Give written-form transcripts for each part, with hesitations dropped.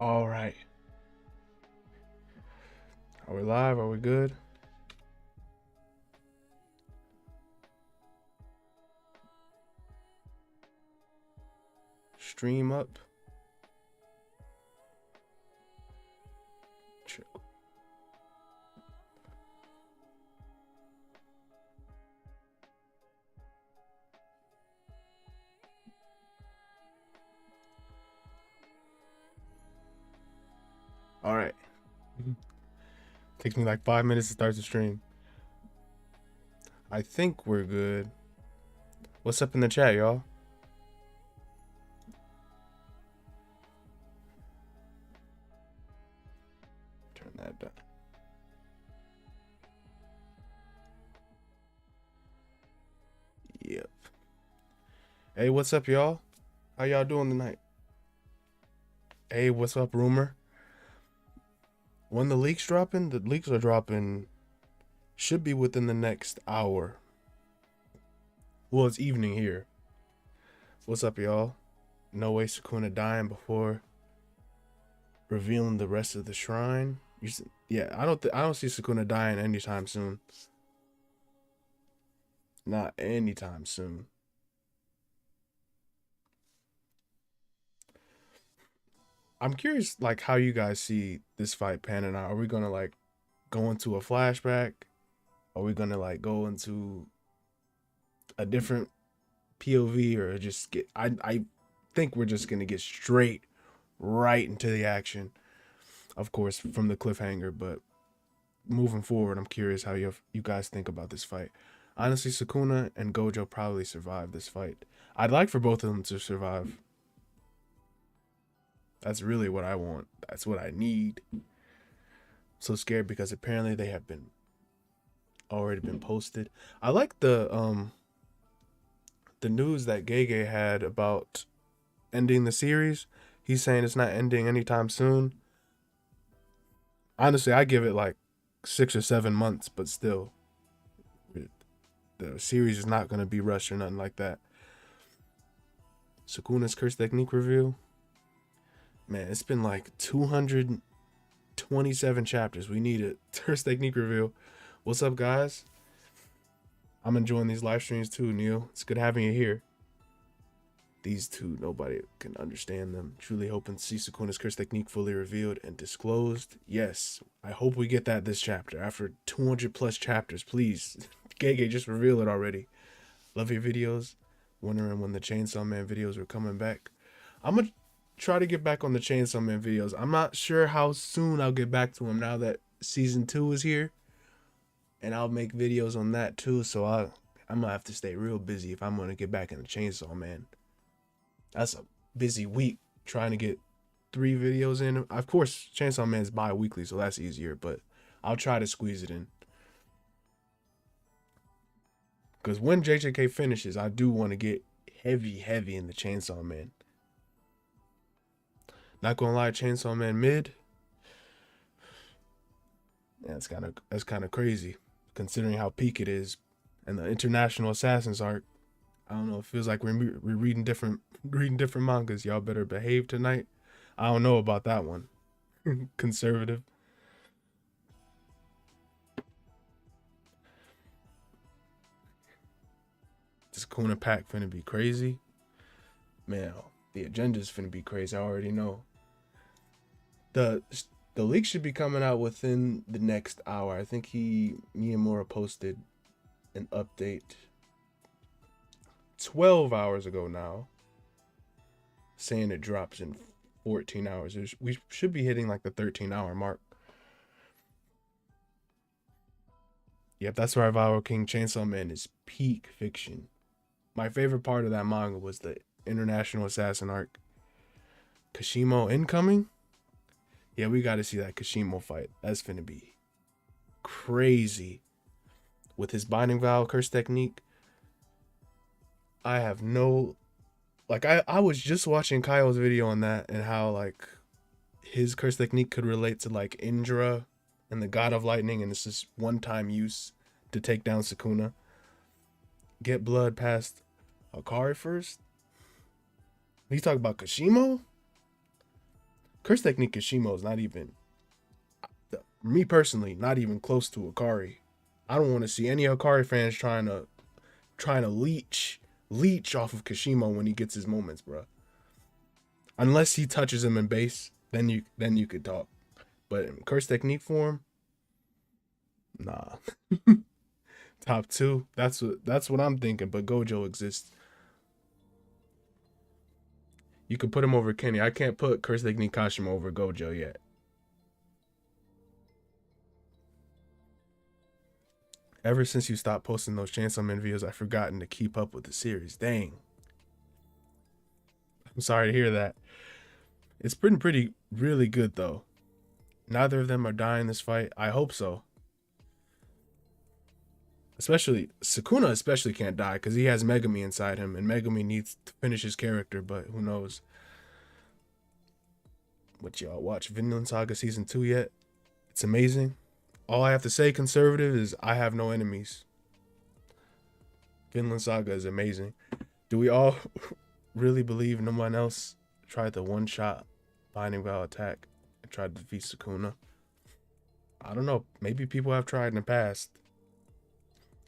All right. Are we live? Are we good? Stream up. Check. All right. Takes me like 5 minutes to start the stream. I think we're good. What's up in the chat, y'all? Turn that down. Yep. Hey, what's up, y'all? How y'all doing tonight? Hey, what's up, rumor? When the leaks dropping? The leaks are dropping. Should be within the next hour. Well, it's evening here. What's up, y'all? No way Sukuna dying before revealing the rest of the shrine. Yeah, I don't see Sukuna dying anytime soon. Not anytime soon. I'm curious, like, how you guys see this fight panning out. Are we gonna like go into a flashback? Are we gonna like go into a different POV or just get? I think we're just gonna get straight right into the action. Of course, from the cliffhanger, but moving forward, I'm curious how you guys think about this fight. Honestly, Sukuna and Gojo probably survive this fight. I'd like for both of them to survive. That's really what I want. That's what I need. I'm so scared because apparently they have been already been posted. I like the news that Gege had about ending the series. He's saying it's not ending anytime soon. Honestly, I give it like 6 or 7 months, but still, the series is not going to be rushed or nothing like that. Sukuna's curse technique reveal. Man, it's been like 227 chapters. We need a curse technique reveal. What's up, guys? I'm enjoying these live streams too, Neil. It's good having you here. These two, nobody can understand them. Truly hoping to see Sukuna's curse technique fully revealed and disclosed. Yes, I hope we get that this chapter. After 200 plus chapters, please. Gege, just reveal it already. Love your videos. Wondering when the Chainsaw Man videos are coming back. I'm going to try to get back on the Chainsaw Man videos. I'm not sure how soon I'll get back to them now that season 2 is here. And I'll make videos on that too. So I'm going to have to stay real busy if I'm going to get back in the Chainsaw Man. That's a busy week trying to get 3 videos in. Of course, Chainsaw Man's bi-weekly, so that's easier, but I'll try to squeeze it in. Because when JJK finishes, I do want to get heavy in the Chainsaw Man. Not gonna lie, Chainsaw Man mid. Yeah, that's kind of crazy, considering how peak it is, and the International Assassins arc. I don't know. It feels like we're reading different mangas. Y'all better behave tonight. I don't know about that one. Conservative. This Kuna pack finna be crazy. Man, the agenda's finna be crazy. I already know. The leak should be coming out within the next hour. I think Myamura posted an update 12 hours ago now, saying it drops in 14 hours. We should be hitting like the 13-hour mark. Yep, that's Survival King. Chainsaw Man is peak fiction. My favorite part of that manga was the International Assassin arc. Kashimo incoming? Yeah, we got to see that Kashimo fight. That's finna be crazy. With his Binding Vow curse technique, I have no... Like, I was just watching Kyle's video on that and how, like, his curse technique could relate to, like, Indra and the God of Lightning, and it's just one-time use to take down Sukuna. Get blood past Akari first? He's talking about Kashimo? Curse Technique Kishimo is not even, me personally, not even close to Akari. I don't want to see any Akari fans trying to leech off of Kishimo when he gets his moments, bro. Unless he touches him in base, then you could talk. But in Curse Technique form, nah. Top two. That's what I'm thinking. But Gojo exists. You could put him over Kenny. I can't put Curse Technique Kashima over Gojo yet. Ever since you stopped posting those Chainsaw Man videos, I've forgotten to keep up with the series. Dang. I'm sorry to hear that. It's been pretty really good though. Neither of them are dying this fight. I hope so. Especially Sukuna especially can't die because he has Megami inside him, and Megami needs to finish his character, but who knows. What y'all watch Vinland Saga season 2 yet? It's amazing. All I have to say, conservative, is I have no enemies. Vinland Saga is amazing. Do we all really believe no one else tried the one-shot Binding Vow attack and tried to defeat Sukuna? I don't know. Maybe people have tried in the past.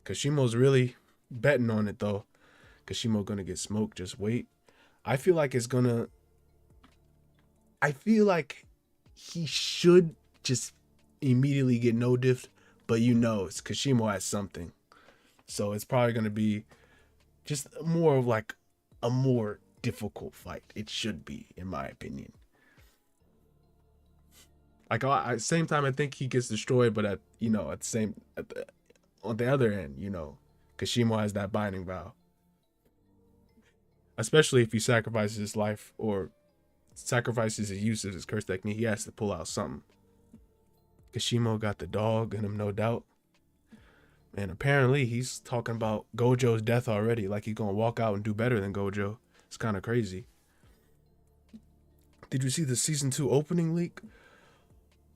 Kashimo's really betting on it, though. Kashimo gonna get smoked. Just wait. I feel like he should just immediately get no diff, but it's Kashimo has something. So it's probably going to be just more of like a more difficult fight. It should be, in my opinion. Like at the same time, I think he gets destroyed, but on the other end, Kashimo has that Binding Vow. Especially if he sacrifices his life or sacrifices his use of his curse technique, he has to pull out something. Kashimo got the dog in him, no doubt. And apparently he's talking about Gojo's death already, like he's gonna walk out and do better than Gojo. It's kind of crazy. Did you see the season 2 opening leak?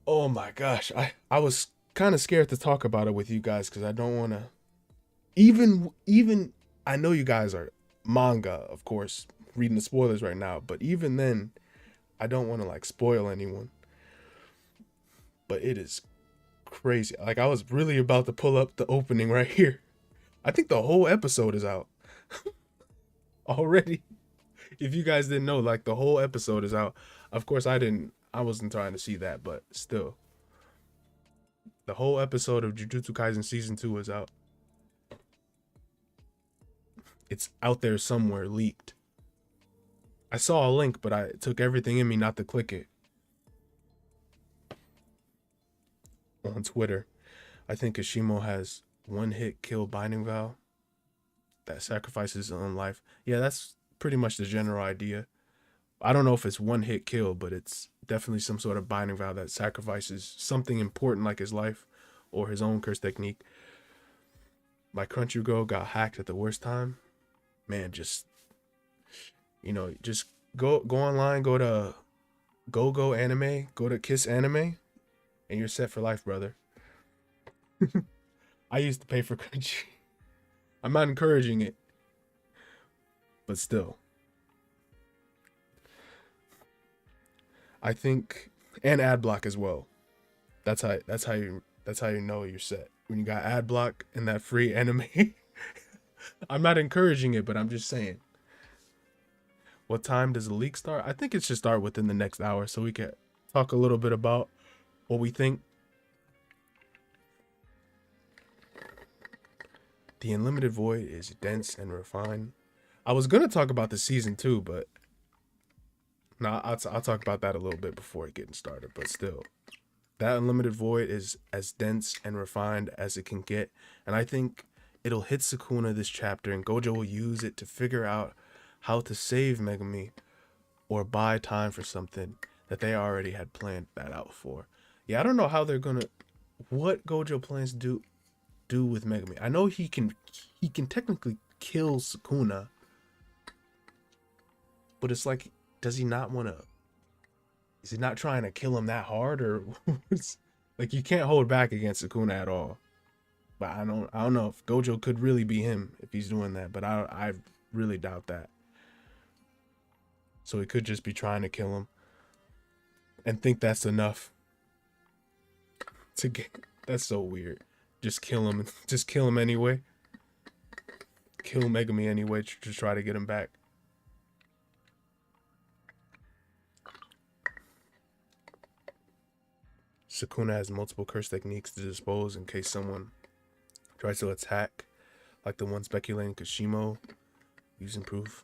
Oh my gosh, I was kind of scared to talk about it with you guys because I don't want to. Even I know you guys are manga, of course, reading the spoilers right now, but even then, I don't want to like spoil anyone. But it is crazy. Like I was really about to pull up the opening right here. I think the whole episode is out already. If you guys didn't know, like the whole episode is out. Of course, I wasn't trying to see that, but still. The whole episode of Jujutsu Kaisen season 2 is out. It's out there somewhere, leaked. I saw a link, but it took everything in me not to click it. On Twitter, I think Kashimo has one hit kill Binding Vow that sacrifices his own life. Yeah, that's pretty much the general idea. I don't know if it's one hit kill, but it's definitely some sort of Binding Vow that sacrifices something important like his life or his own curse technique. My Crunchyroll got hacked at the worst time. Man, just go online, go to Go Anime, go to Kiss Anime, and you're set for life, brother. I used to pay for Crunchy. I'm not encouraging it, but still. I think, and ad block as well. That's how you know you're set. When you got ad block and that free anime. I'm not encouraging it, but I'm just saying. What time does the leak start? I think it should start within the next hour so we can talk a little bit about what we think. The Unlimited Void is dense and refined. I was going to talk about the season 2, but I'll talk about that a little bit before getting started, but still. That Unlimited Void is as dense and refined as it can get, and I think it'll hit Sukuna this chapter, and Gojo will use it to figure out how to save Megami or buy time for something that they already had planned that out for. Yeah, I don't know how they're gonna, what Gojo plans to do with Megami. I know he can technically kill Sukuna, but it's like, does he not want to? Is he not trying to kill him that hard, or like you can't hold back against Sukuna at all? But I don't know if Gojo could really be him if he's doing that, but I really doubt that. So he could just be trying to kill him. and think that's enough to get. That's so weird. Just kill him. Just kill him anyway. Kill Megami anyway to try to get him back. Sukuna has multiple curse techniques to dispose in case someone tries to attack, like the one speculating Kashimo using proof.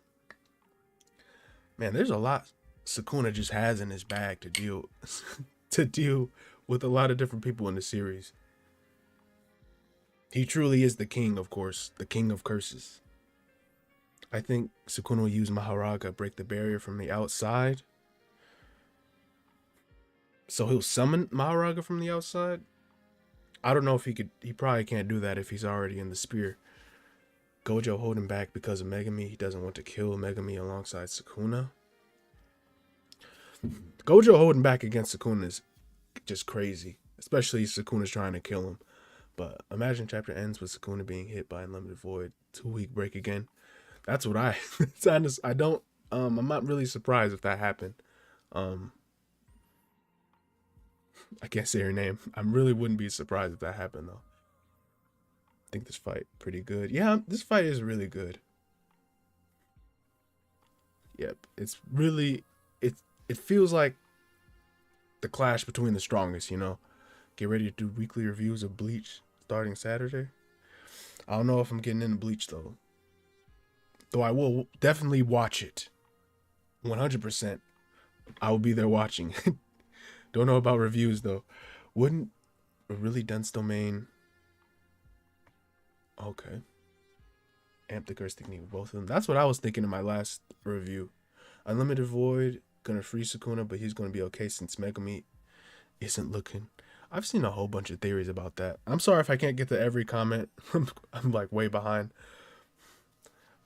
Man, there's a lot Sukuna just has in his bag to deal to deal with a lot of different people in the series. He truly is the king, of course, the king of curses. I think Sukuna will use Maharaga, break the barrier from the outside. So he'll summon Maharaga from the outside? I don't know if he could. He probably can't do that if he's already in the spear. Gojo holding back because of Megami. He doesn't want to kill Megami alongside Sukuna. Gojo holding back against Sukuna is just crazy. Especially Sukuna's trying to kill him. But imagine chapter ends with Sukuna being hit by Unlimited Void. 2-week break again. That's what it's honest. I don't I'm not really surprised if that happened. I can't say her name. I really wouldn't be surprised if that happened though. I think this fight pretty good. Yeah, this fight is really good. Yep, it's really it feels like the clash between the strongest, you know. Get ready to do weekly reviews of Bleach starting Saturday. I don't know if I'm getting into Bleach though. Though I will definitely watch it. 100%. I will be there watching. Don't know about reviews though. Wouldn't a really dense domain. Okay. Amp the curse technique with both of them. That's what I was thinking in my last review. Unlimited Void, gonna free Sukuna, but he's gonna be okay since Megami isn't looking. I've seen a whole bunch of theories about that. I'm sorry if I can't get to every comment. I'm like way behind.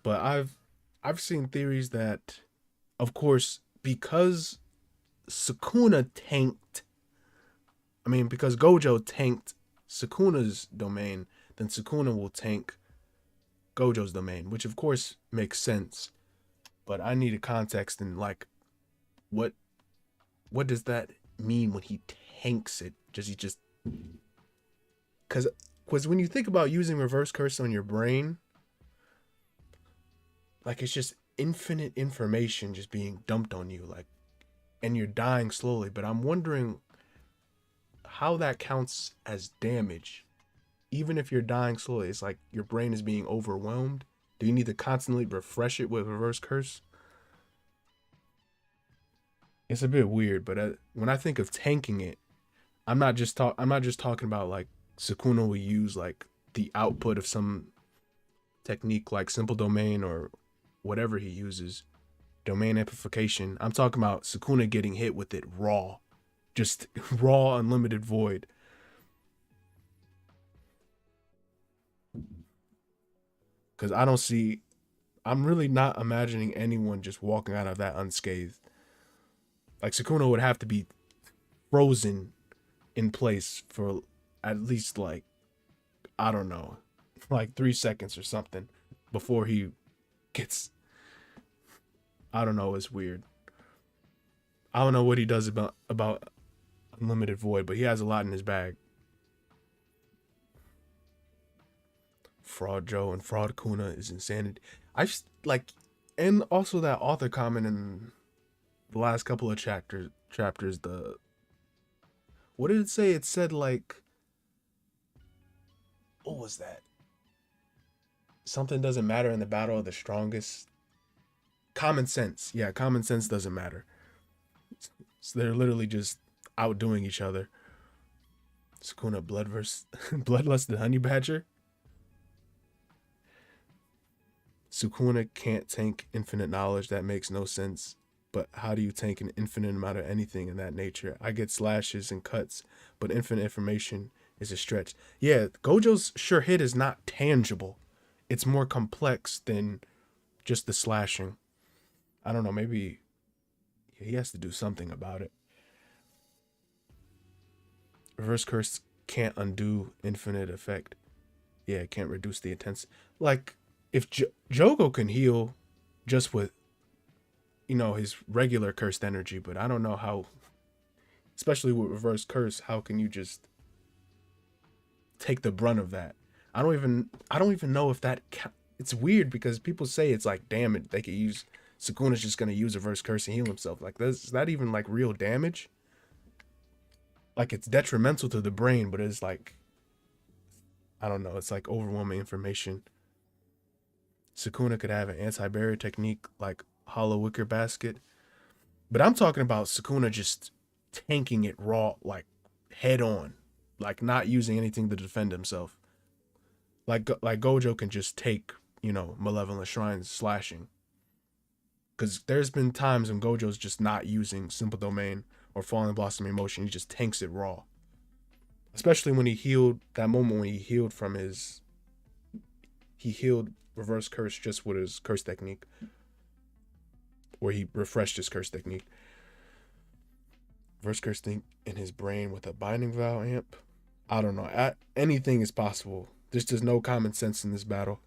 But I've seen theories that, of course, because Sukuna tanked, because Gojo tanked Sukuna's domain, then Sukuna will tank Gojo's domain, which of course makes sense. But I need a context and like, what does that mean when he tanks it? Because when you think about using reverse curse on your brain, like it's just infinite information just being dumped on you, like, and you're dying slowly. But I'm wondering how that counts as damage. Even if you're dying slowly, it's like your brain is being overwhelmed. Do you need to constantly refresh it with reverse curse? It's a bit weird, but when I think of tanking it, I'm not just talking about like Sukuna will use like the output of some technique like simple domain or whatever he uses, domain amplification. I'm talking about Sukuna getting hit with it raw, just raw unlimited void. Because I'm really not imagining anyone just walking out of that unscathed. Like Sukuna would have to be frozen in place for at least like, I don't know, like 3 seconds or something before he gets, I don't know, it's weird. I don't know what he does about unlimited void, but he has a lot in his bag. Fraud Joe and Fraud Kuna is insanity. And also that author comment in the last couple of chapters, what did it say? It said like, what was that? Something doesn't matter in the battle of the strongest. Common sense. Yeah, common sense doesn't matter. So they're literally just outdoing each other. Sukuna Bloodlust the Honey Badger. Sukuna can't tank infinite knowledge. That makes no sense. But how do you tank an infinite amount of anything in that nature? I get slashes and cuts, but infinite information is a stretch. Yeah, Gojo's sure hit is not tangible. It's more complex than just the slashing. I don't know, maybe he has to do something about it. Reverse curse can't undo infinite effect. Yeah, it can't reduce the intensity. Like, if Jogo can heal just with, his regular cursed energy, but I don't know how especially with reverse curse. How can you just take the brunt of that? I don't even know if that it's weird because people say it's like, damn it, they could use Sukuna's just gonna use reverse curse and heal himself. Like, is that even like real damage? Like, it's detrimental to the brain, but it's like, I don't know, it's like overwhelming information. Sukuna could have an anti-barrier technique like Hollow Wicker Basket, but I'm talking about Sukuna just tanking it raw, like head on, like not using anything to defend himself. Like Gojo can just take, Malevolent Shrines slashing. Because there's been times when Gojo's just not using Simple Domain or Falling Blossom Emotion. He just tanks it raw. Especially when he healed, that moment when he healed from he healed Reverse Curse just with his curse technique. Where he refreshed his curse technique. Reverse Curse thing in his brain with a Binding Vow amp. I don't know. Anything is possible. There's just no common sense in this battle.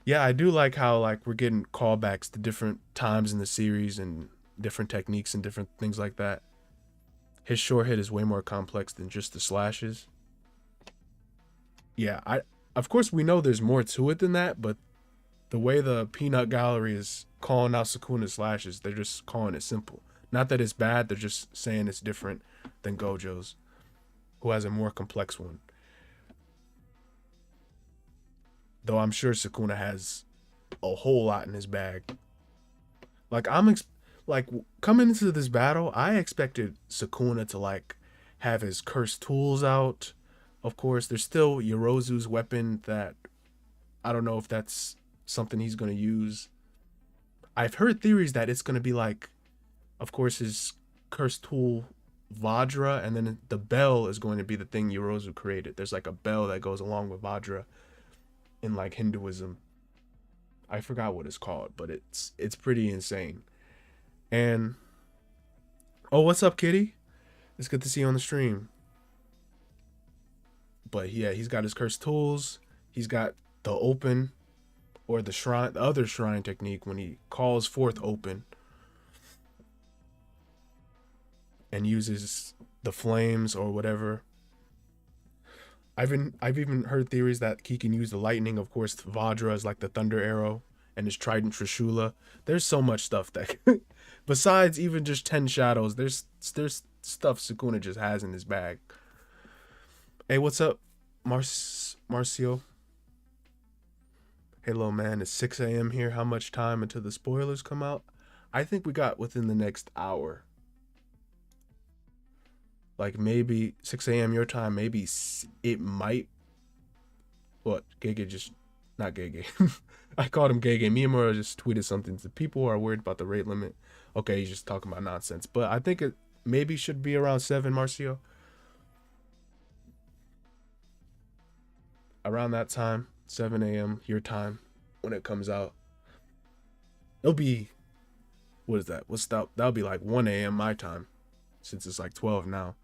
Yeah, I do like how like we're getting callbacks to different times in the series and different techniques and different things like that. His short hit is way more complex than just the slashes. Yeah, I of course we know there's more to it than that, but the way the Peanut Gallery is calling out Sukuna's slashes, they're just calling it simple. Not that it's bad, they're just saying it's different than Gojo's, who has a more complex one. Though I'm sure Sukuna has a whole lot in his bag. Like like coming into this battle, I expected Sukuna to like have his cursed tools out. Of course, there's still Yorozu's weapon that I don't know if that's something he's gonna use. I've heard theories that it's gonna be like, of course, his cursed tool Vajra, and then the bell is going to be the thing Yorozu created. There's like a bell that goes along with Vajra in like Hinduism. I forgot what it's called, but it's pretty insane. And oh, what's up, Kitty? It's good to see you on the stream. But yeah, he's got his cursed tools. He's got the open or the other shrine technique when he calls forth open and uses the flames or whatever. I've even heard theories that he can use the lightning. Of course, Vajra is like the thunder arrow, and his trident Trishula. There's so much stuff that, besides even just 10 shadows, there's stuff Sukuna just has in his bag. Hey, what's up, Marcio? Hello, man. It's 6 a.m. here. How much time until the spoilers come out? I think we got within the next hour. Like maybe 6 a.m. your time. Maybe it might. What? Gege just. Not Gege. I called him Gege. Myamura just tweeted something. The people are worried about the rate limit. Okay, he's just talking about nonsense. But I think it maybe should be around 7, Marcio. Around that time, 7 a.m. your time when it comes out. It'll be. What is that? What's that? That'll be like 1 a.m. my time. Since it's like 12 now.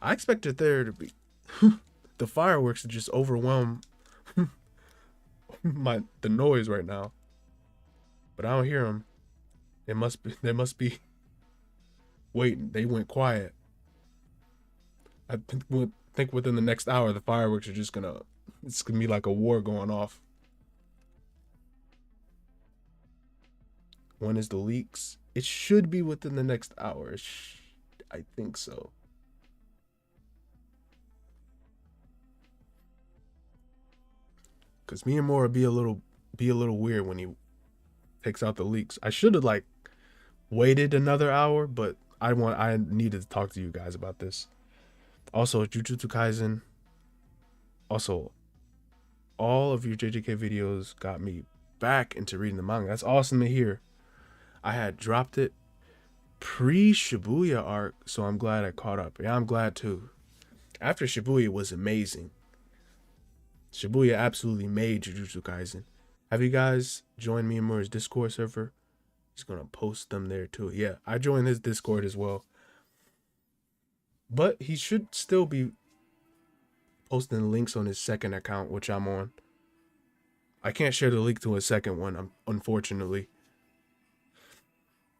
I expected there to be the fireworks to just overwhelm the noise right now, but I don't hear them. They must be waiting. They went quiet. I think within the next hour the fireworks are just it's gonna be like a war going off. When is the leaks? It should be within the next hour. I think so. Cause Myamura be a little weird when he takes out the leaks. I should have like waited another hour, but I needed to talk to you guys about this. Also, Jujutsu Kaisen. Also, all of your JJK videos got me back into reading the manga. That's awesome to hear. I had dropped it pre-Shibuya arc, so I'm glad I caught up. Yeah, I'm glad too. After Shibuya was amazing. Shibuya absolutely made Jujutsu Kaisen. Have you guys joined Myamura's Discord server? He's gonna post them there too. Yeah, I joined his Discord as well. But he should still be posting links on his second account, which I'm on. I can't share the link to his second one, unfortunately.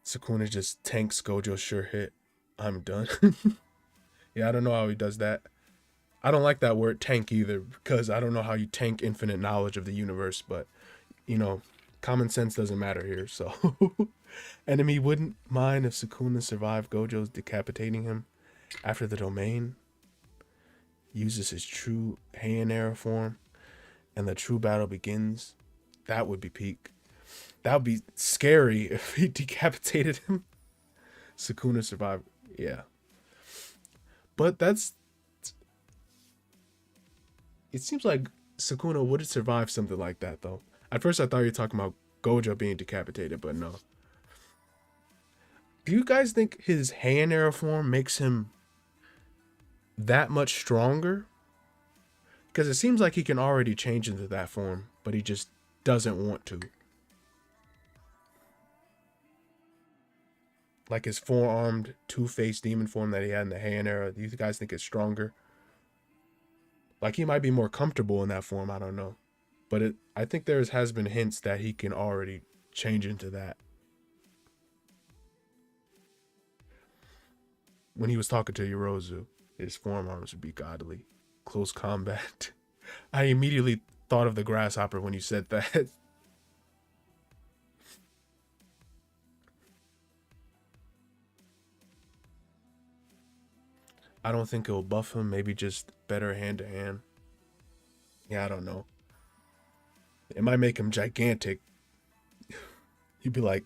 Sukuna just tanks Gojo's sure hit. I'm done. Yeah, I don't know how he does that. I don't like that word tank either because I don't know how you tank infinite knowledge of the universe, but you know, common sense doesn't matter here. So, enemy wouldn't mind if Sukuna survived Gojo's decapitating him after the domain uses his true Heian era form and the true battle begins. That would be peak. That would be scary if he decapitated him. Sukuna survived. Yeah. But that's. It seems like Sukuna would have survived something like that, though. At first, I thought you were talking about Gojo being decapitated, but no. Do you guys think his Heian era form makes him that much stronger? Because it seems like he can already change into that form, but he just doesn't want to. Like his four-armed, two-faced demon form that he had in the Heian era, do you guys think it's stronger? Like he might be more comfortable in that form, I don't know. But I think there has been hints that he can already change into that. When he was talking to Yorozu, his forearms would be godly. Close combat. I immediately thought of the grasshopper when you said that. I don't think it'll buff him. Maybe just better hand to hand. Yeah, I don't know. It might make him gigantic. He'd be like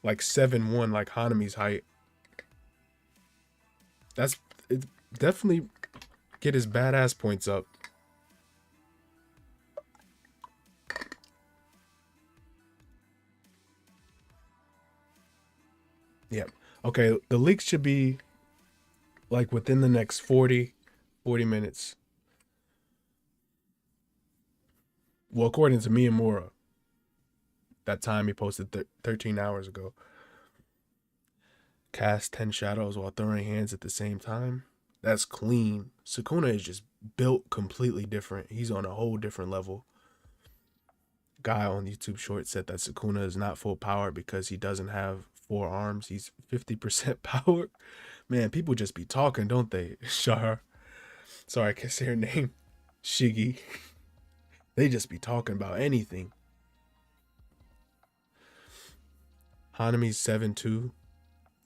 7'1", like Hanami's height. That's it. Definitely get his badass points up. Yep. Okay, the leaks should be like within the next 40 minutes. Well, according to Myamura, that time he posted 13 hours ago. Cast 10 shadows while throwing hands at the same time. That's clean. Sukuna is just built completely different. He's on a whole different level. Guy on YouTube short said that Sukuna is not full power because he doesn't have 4 arms. He's 50% power. Man, people just be talking, don't they? Shar. Sorry, I can't say her name. Shiggy. They just be talking about anything. Hanami's 7'2".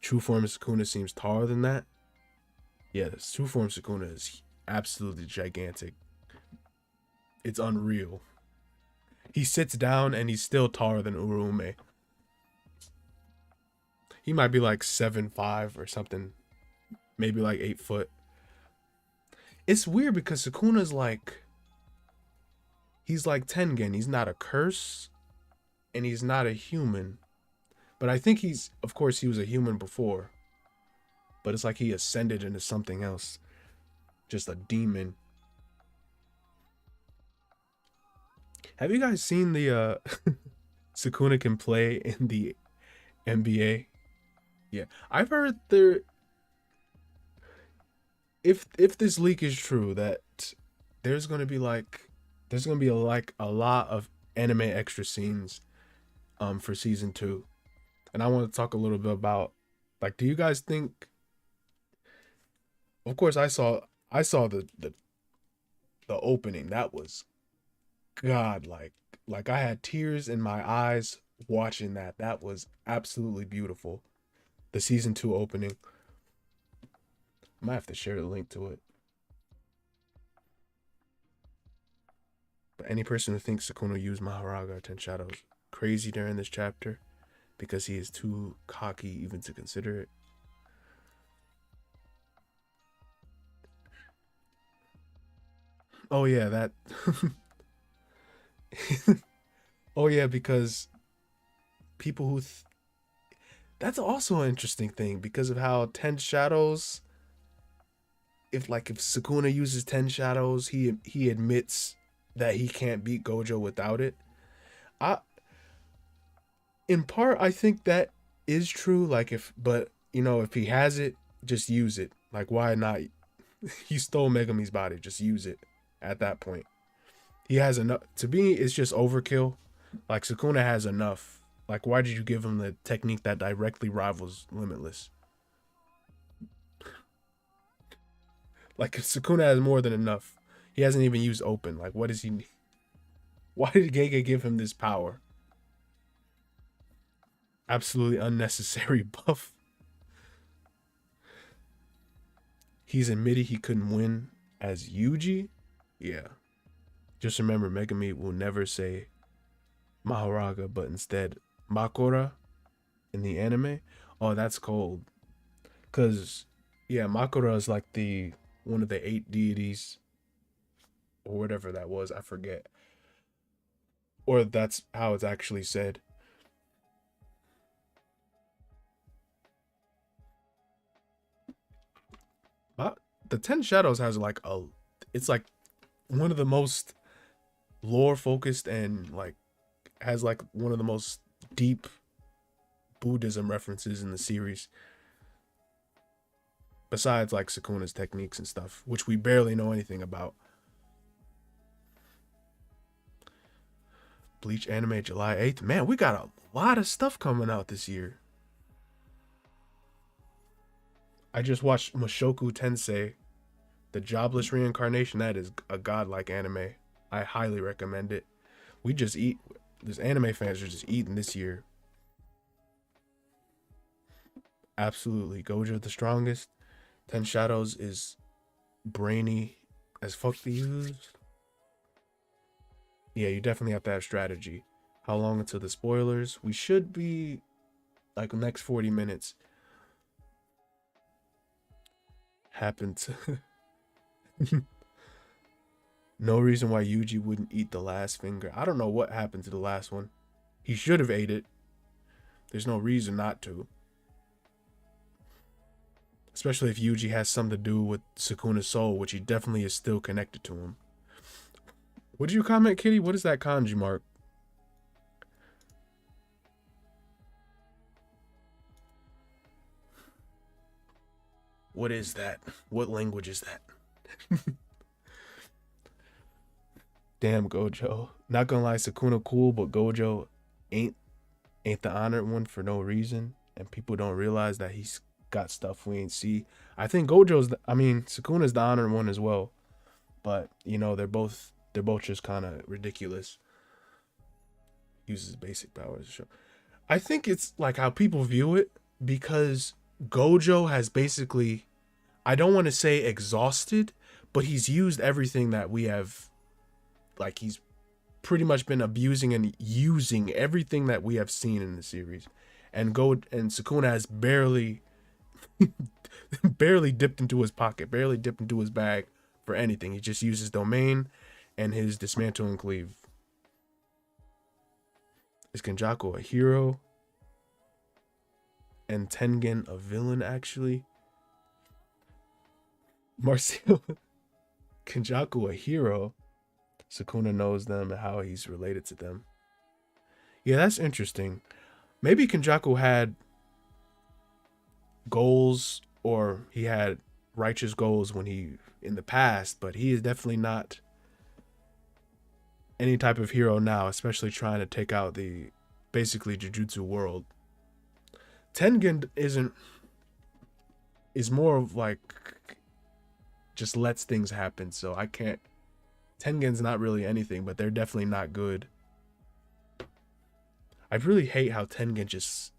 True form of Sukuna seems taller than that. Yeah, the true form of Sukuna is absolutely gigantic. It's unreal. He sits down and he's still taller than Urume. He might be like 7'5" or something. Maybe like 8 foot. It's weird because Sukuna's like... He's like Tengen. He's not a curse. And he's not a human. But I think he's... Of course, he was a human before. But it's like he ascended into something else. Just a demon. Have you guys seen the... Sukuna can play in the NBA? Yeah. I've heard there... If this leak is true, that there's gonna be a lot of anime extra scenes for season 2. And I want to talk a little bit about, like, do you guys think, of course I saw the opening. That was god like I had tears in my eyes watching that. That was absolutely beautiful. The season 2 opening. I might have to share the link to it. But any person who thinks Sukuna used Mahoraga or 10 Shadows crazy during this chapter because he is too cocky even to consider it. Oh yeah, that. Oh yeah, because people who that's also an interesting thing because of how 10 Shadows, if Sukuna uses 10 Shadows, he admits that he can't beat Gojo without it. In part, I think that is true. Like if he has it, just use it. Like why not? He stole Megumi's body, just use it at that point. He has enough. To me, it's just overkill. Like Sukuna has enough Like, why did you give him the technique that directly rivals Limitless? Like, Sukuna has more than enough. He hasn't even used open. Like, what does he need? Why did Gege give him this power? Absolutely unnecessary buff. He's admitted he couldn't win as Yuji. Yeah. Just remember, Megami will never say Mahoraga, but instead Makora in the anime. Oh, that's cold. Cause yeah, Makora is like the one of the 8 deities or whatever that was. I forget. Or that's how it's actually said. But the 10 Shadows has like a, it's like one of the most lore focused and like has like one of the most deep Buddhism references in the series. Besides like Sukuna's techniques and stuff, which we barely know anything about. Bleach anime July 8th. Man, we got a lot of stuff coming out this year. I just watched Mushoku Tensei, the jobless reincarnation. That is a godlike anime. I highly recommend it. We just eat. This anime fans are just eating this year. Absolutely. Gojo the strongest. 10 Shadows is brainy as fuck to use. Yeah, you definitely have to have strategy. How long until the spoilers? We should be like the next 40 minutes. Happened to no reason why Yuji wouldn't eat the last finger. I don't know what happened to the last one. He should have ate it. There's no reason not to. Especially if Yuji has something to do with Sukuna's soul, which he definitely is still connected to him. Would you comment, Kitty? What is that kanji mark? What is that? What language is that? Damn, Gojo. Not gonna lie, Sukuna cool, but Gojo ain't the honored one for no reason, and people don't realize that he's got stuff we ain't see. I think Sukuna's the honored one as well, but you know they're both just kind of ridiculous. Uses basic powers to show. I think it's like how people view it, because Gojo has basically, I don't want to say exhausted, but he's used everything that we have. Like, he's pretty much been abusing and using everything that we have seen in the series. And Sukuna has barely dipped into his pocket, barely dipped into his bag for anything. He just uses domain and his dismantle and cleave. Is Kenjaku a hero? And Tengen a villain, actually? Marcel, Kenjaku a hero? Sukuna knows them and how he's related to them. Yeah, that's interesting. Maybe Kenjaku had goals, or he had righteous goals when he in the past, but he is definitely not any type of hero now, especially trying to take out the basically Jujutsu world. Tengen is more of like just lets things happen, so I can't. Tengen's not really anything, but they're definitely not good. I really hate how Tengen just,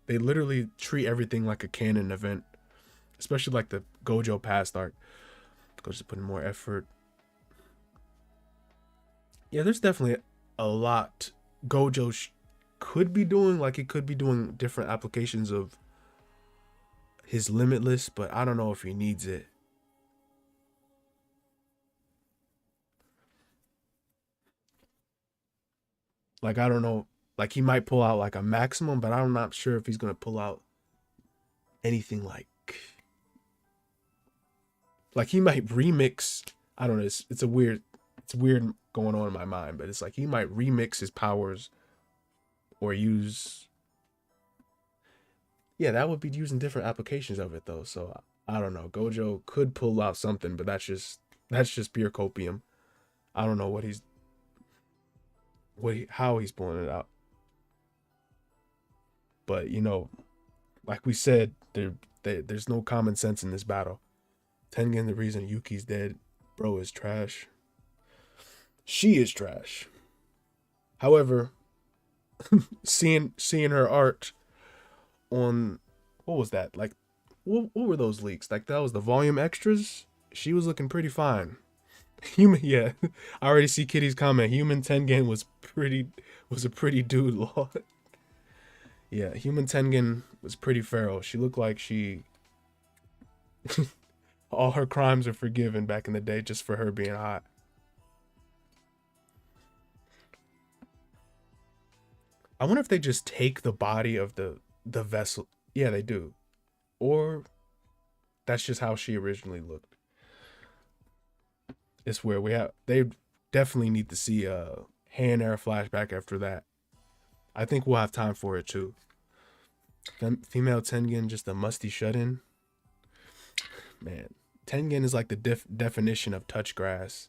they literally treat everything like a canon event, especially like the Gojo past arc. Gojo's putting more effort. Yeah, there's definitely a lot Gojo could be doing. Like, he could be doing different applications of his Limitless, but I don't know if he needs it. Like, I don't know. Like, he might pull out like a maximum, but I'm not sure if he's gonna pull out anything like he might remix. I don't know. It's weird going on in my mind, but it's like he might remix his powers or use. Yeah, that would be using different applications of it though. So I don't know. Gojo could pull out something, but that's just pure copium. I don't know how he's pulling it out. But you know, like we said, there's no common sense in this battle. Tengen, the reason Yuki's dead, bro, is trash. She is trash. However, seeing her art on what was that like? What were those leaks? Like that was the volume extras. She was looking pretty fine. Human, yeah. I already see Kitty's comment. Human Tengen was a pretty dude. Lol. Yeah, Human Tengen was pretty feral. She looked like she all her crimes are forgiven back in the day just for her being hot. I wonder if they just take the body of the vessel. Yeah, they do. Or that's just how she originally looked. It's where we have they definitely need to see a hand air flashback after that. I think we'll have time for it too. Female Tengen just a musty shut-in. Man, Tengen is like the definition of touch grass.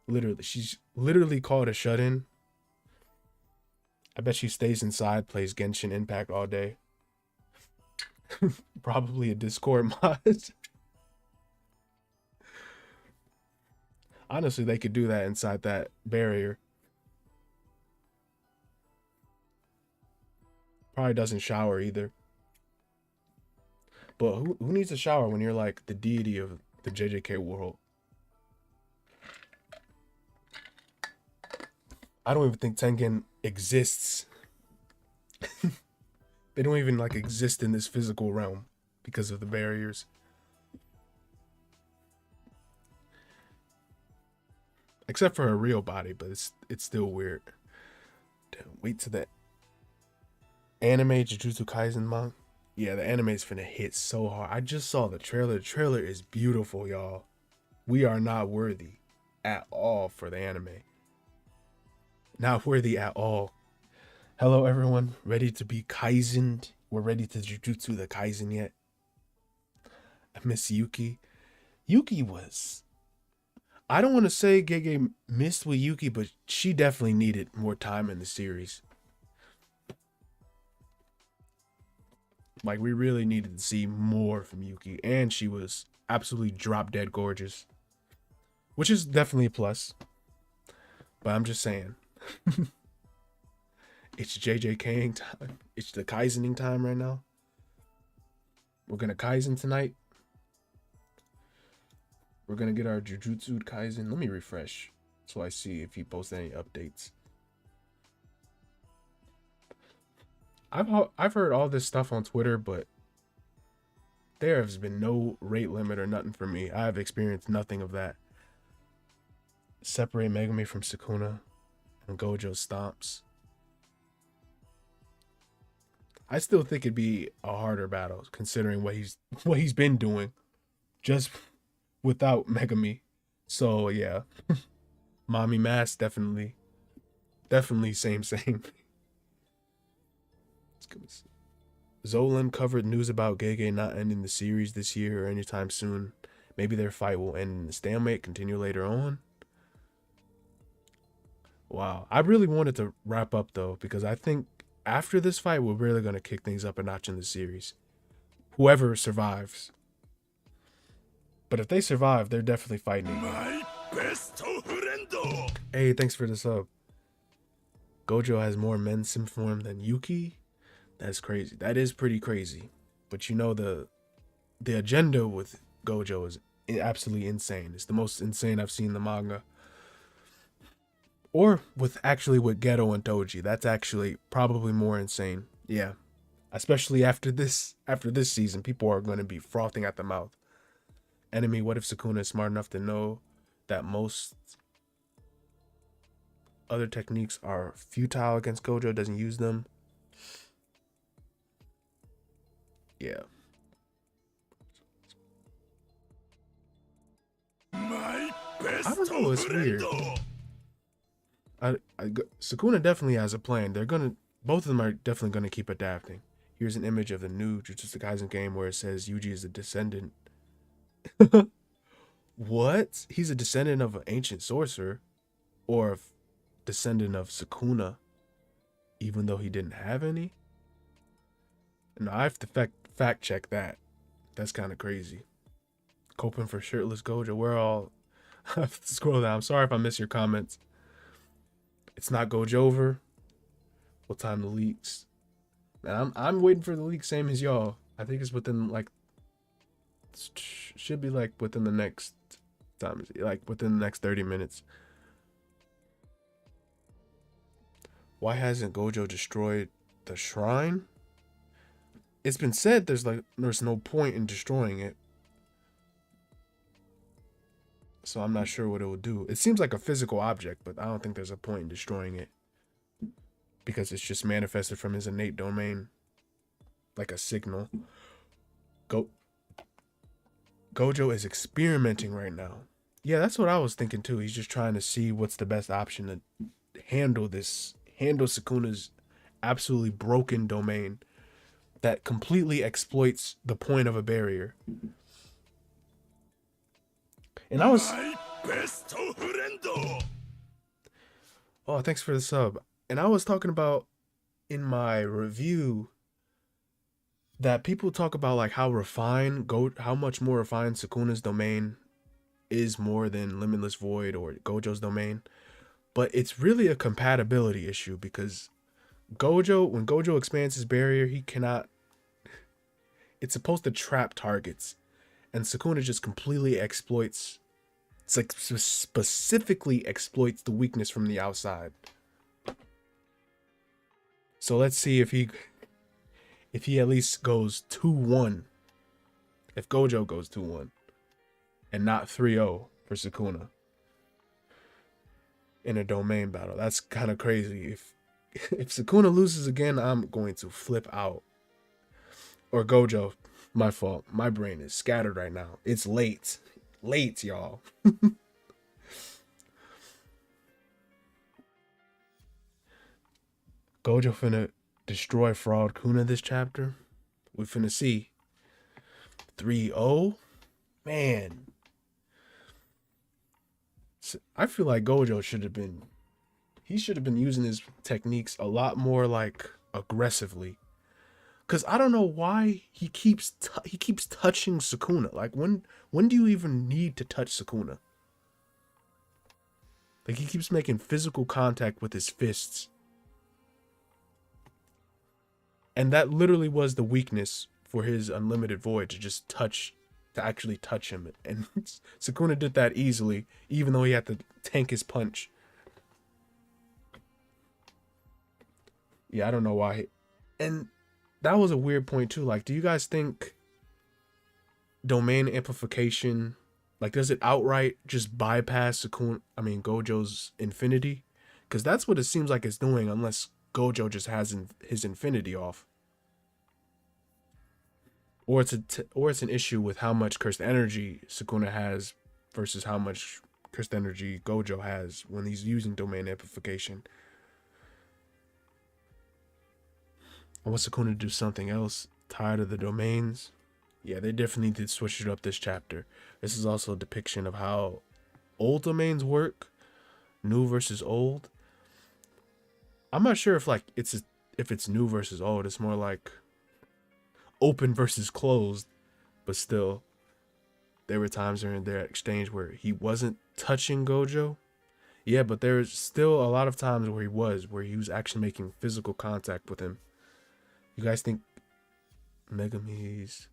Literally, she's literally called a shut-in. I bet she stays inside, plays Genshin Impact all day. Probably a Discord mod. Honestly, they could do that inside that barrier. Probably doesn't shower either. But who needs a shower when you're like the deity of the JJK world? I don't even think Tengen exists. They don't even like exist in this physical realm because of the barriers. Except for her real body, but it's still weird. Damn, wait to the anime Jujutsu Kaisen manga. Yeah, the anime's finna hit so hard. I just saw the trailer. The trailer is beautiful, y'all. We are not worthy at all for the anime. Not worthy at all. Hello, everyone. Ready to be Kaizened? We're ready to Jujutsu the Kaisen yet? I miss Yuki. Yuki was... I don't want to say Gege missed with Yuki, but she definitely needed more time in the series. Like, we really needed to see more from Yuki, and she was absolutely drop dead gorgeous, which is definitely a plus. But I'm just saying, it's JJKing time. It's the Kaizening time right now. We're gonna Kaizen tonight. We're gonna get our Jujutsu Kaisen. Let me refresh so I see if he posts any updates. I've heard all this stuff on Twitter, but there has been no rate limit or nothing for me. I have experienced nothing of that. Separate Megami from Sukuna and Gojo stomps. I still think it'd be a harder battle considering what he's been doing just without Megami. So yeah. Mommy Mask definitely same. Zolan covered news about Gege not ending the series this year or anytime soon. Maybe their fight will end in a stalemate, continue later on. Wow. I really wanted to wrap up though, because I think after this fight, we're really going to kick things up a notch in the series. Whoever survives. But if they survive, they're definitely fighting again. Hey, thanks for the sub. Gojo has more men sim form than Yuki? That's crazy. That is pretty crazy. But you know, the agenda with Gojo is absolutely insane. It's the most insane I've seen in the manga. Or with Geto and Toji. That's actually probably more insane. Yeah. Especially after this season, people are going to be frothing at the mouth. Enemy, what if Sukuna is smart enough to know that most other techniques are futile against Gojo, doesn't use them? Yeah. I don't know, it's weird. Sukuna definitely has a plan. Both of them are definitely gonna keep adapting. Here's an image of the new Jujutsu Kaisen game where it says Yuji is a descendant. What? He's a descendant of an ancient sorcerer, or a descendant of Sukuna, even though he didn't have any. No, I have to fact check that. That's kind of crazy. Coping for shirtless Gojo. We're all. I have to scroll down. I'm sorry if I miss your comments. It's not Gojo over. What time the leaks? And I'm waiting for the leak, same as y'all. I think it's within like should be like within the next time, like within the next 30 minutes. Why hasn't Gojo destroyed the shrine? It's been said there's no point in destroying it. So I'm not sure what it will do. It seems like a physical object, but I don't think there's a point in destroying it. Because it's just manifested from his innate domain. Like a signal. Gojo is experimenting right now. Yeah, that's what I was thinking too. He's just trying to see what's the best option to handle Sukuna's absolutely broken domain that completely exploits the point of a barrier. And I was... Oh, thanks for the sub. And I was talking about in my review that people talk about like how much more refined Sukuna's domain is more than Limitless Void or Gojo's domain. But it's really a compatibility issue because when Gojo expands his barrier, he cannot... It's supposed to trap targets. And Sukuna just completely exploits... It's like specifically exploits the weakness from the outside. So let's see if he at least goes 2-1. If Gojo goes 2-1. And not 3-0 for Sukuna. In a domain battle. That's kind of crazy. If Sukuna loses again, I'm going to flip out. Or Gojo. My fault. My brain is scattered right now. It's late. Late, y'all. Gojo finna destroy Fraud Kuna this chapter. We finna see. 3-0? Man. I feel like Gojo should have been using his techniques a lot more like aggressively. Cause I don't know why he keeps touching Sukuna. Like when do you even need to touch Sukuna? Like he keeps making physical contact with his fists. And that literally was the weakness for his unlimited void, to actually touch him. And Sukuna did that easily, even though he had to tank his punch. Yeah, I don't know why. And that was a weird point too. Like, do you guys think domain amplification, like, does it outright just bypass Gojo's infinity? Because that's what it seems like it's doing, unless Gojo just has his infinity off. Or it's an issue with how much cursed energy Sukuna has versus how much cursed energy Gojo has when he's using domain amplification. I want Sukuna to do something else. Tired of the domains. Yeah, they definitely did switch it up this chapter. This is also a depiction of how old domains work. New versus old. I'm not sure if it's new versus old. It's more like open versus closed. But still, there were times during their exchange where he wasn't touching Gojo. Yeah, but there's still a lot of times where he was actually making physical contact with him. You guys think Megumi's...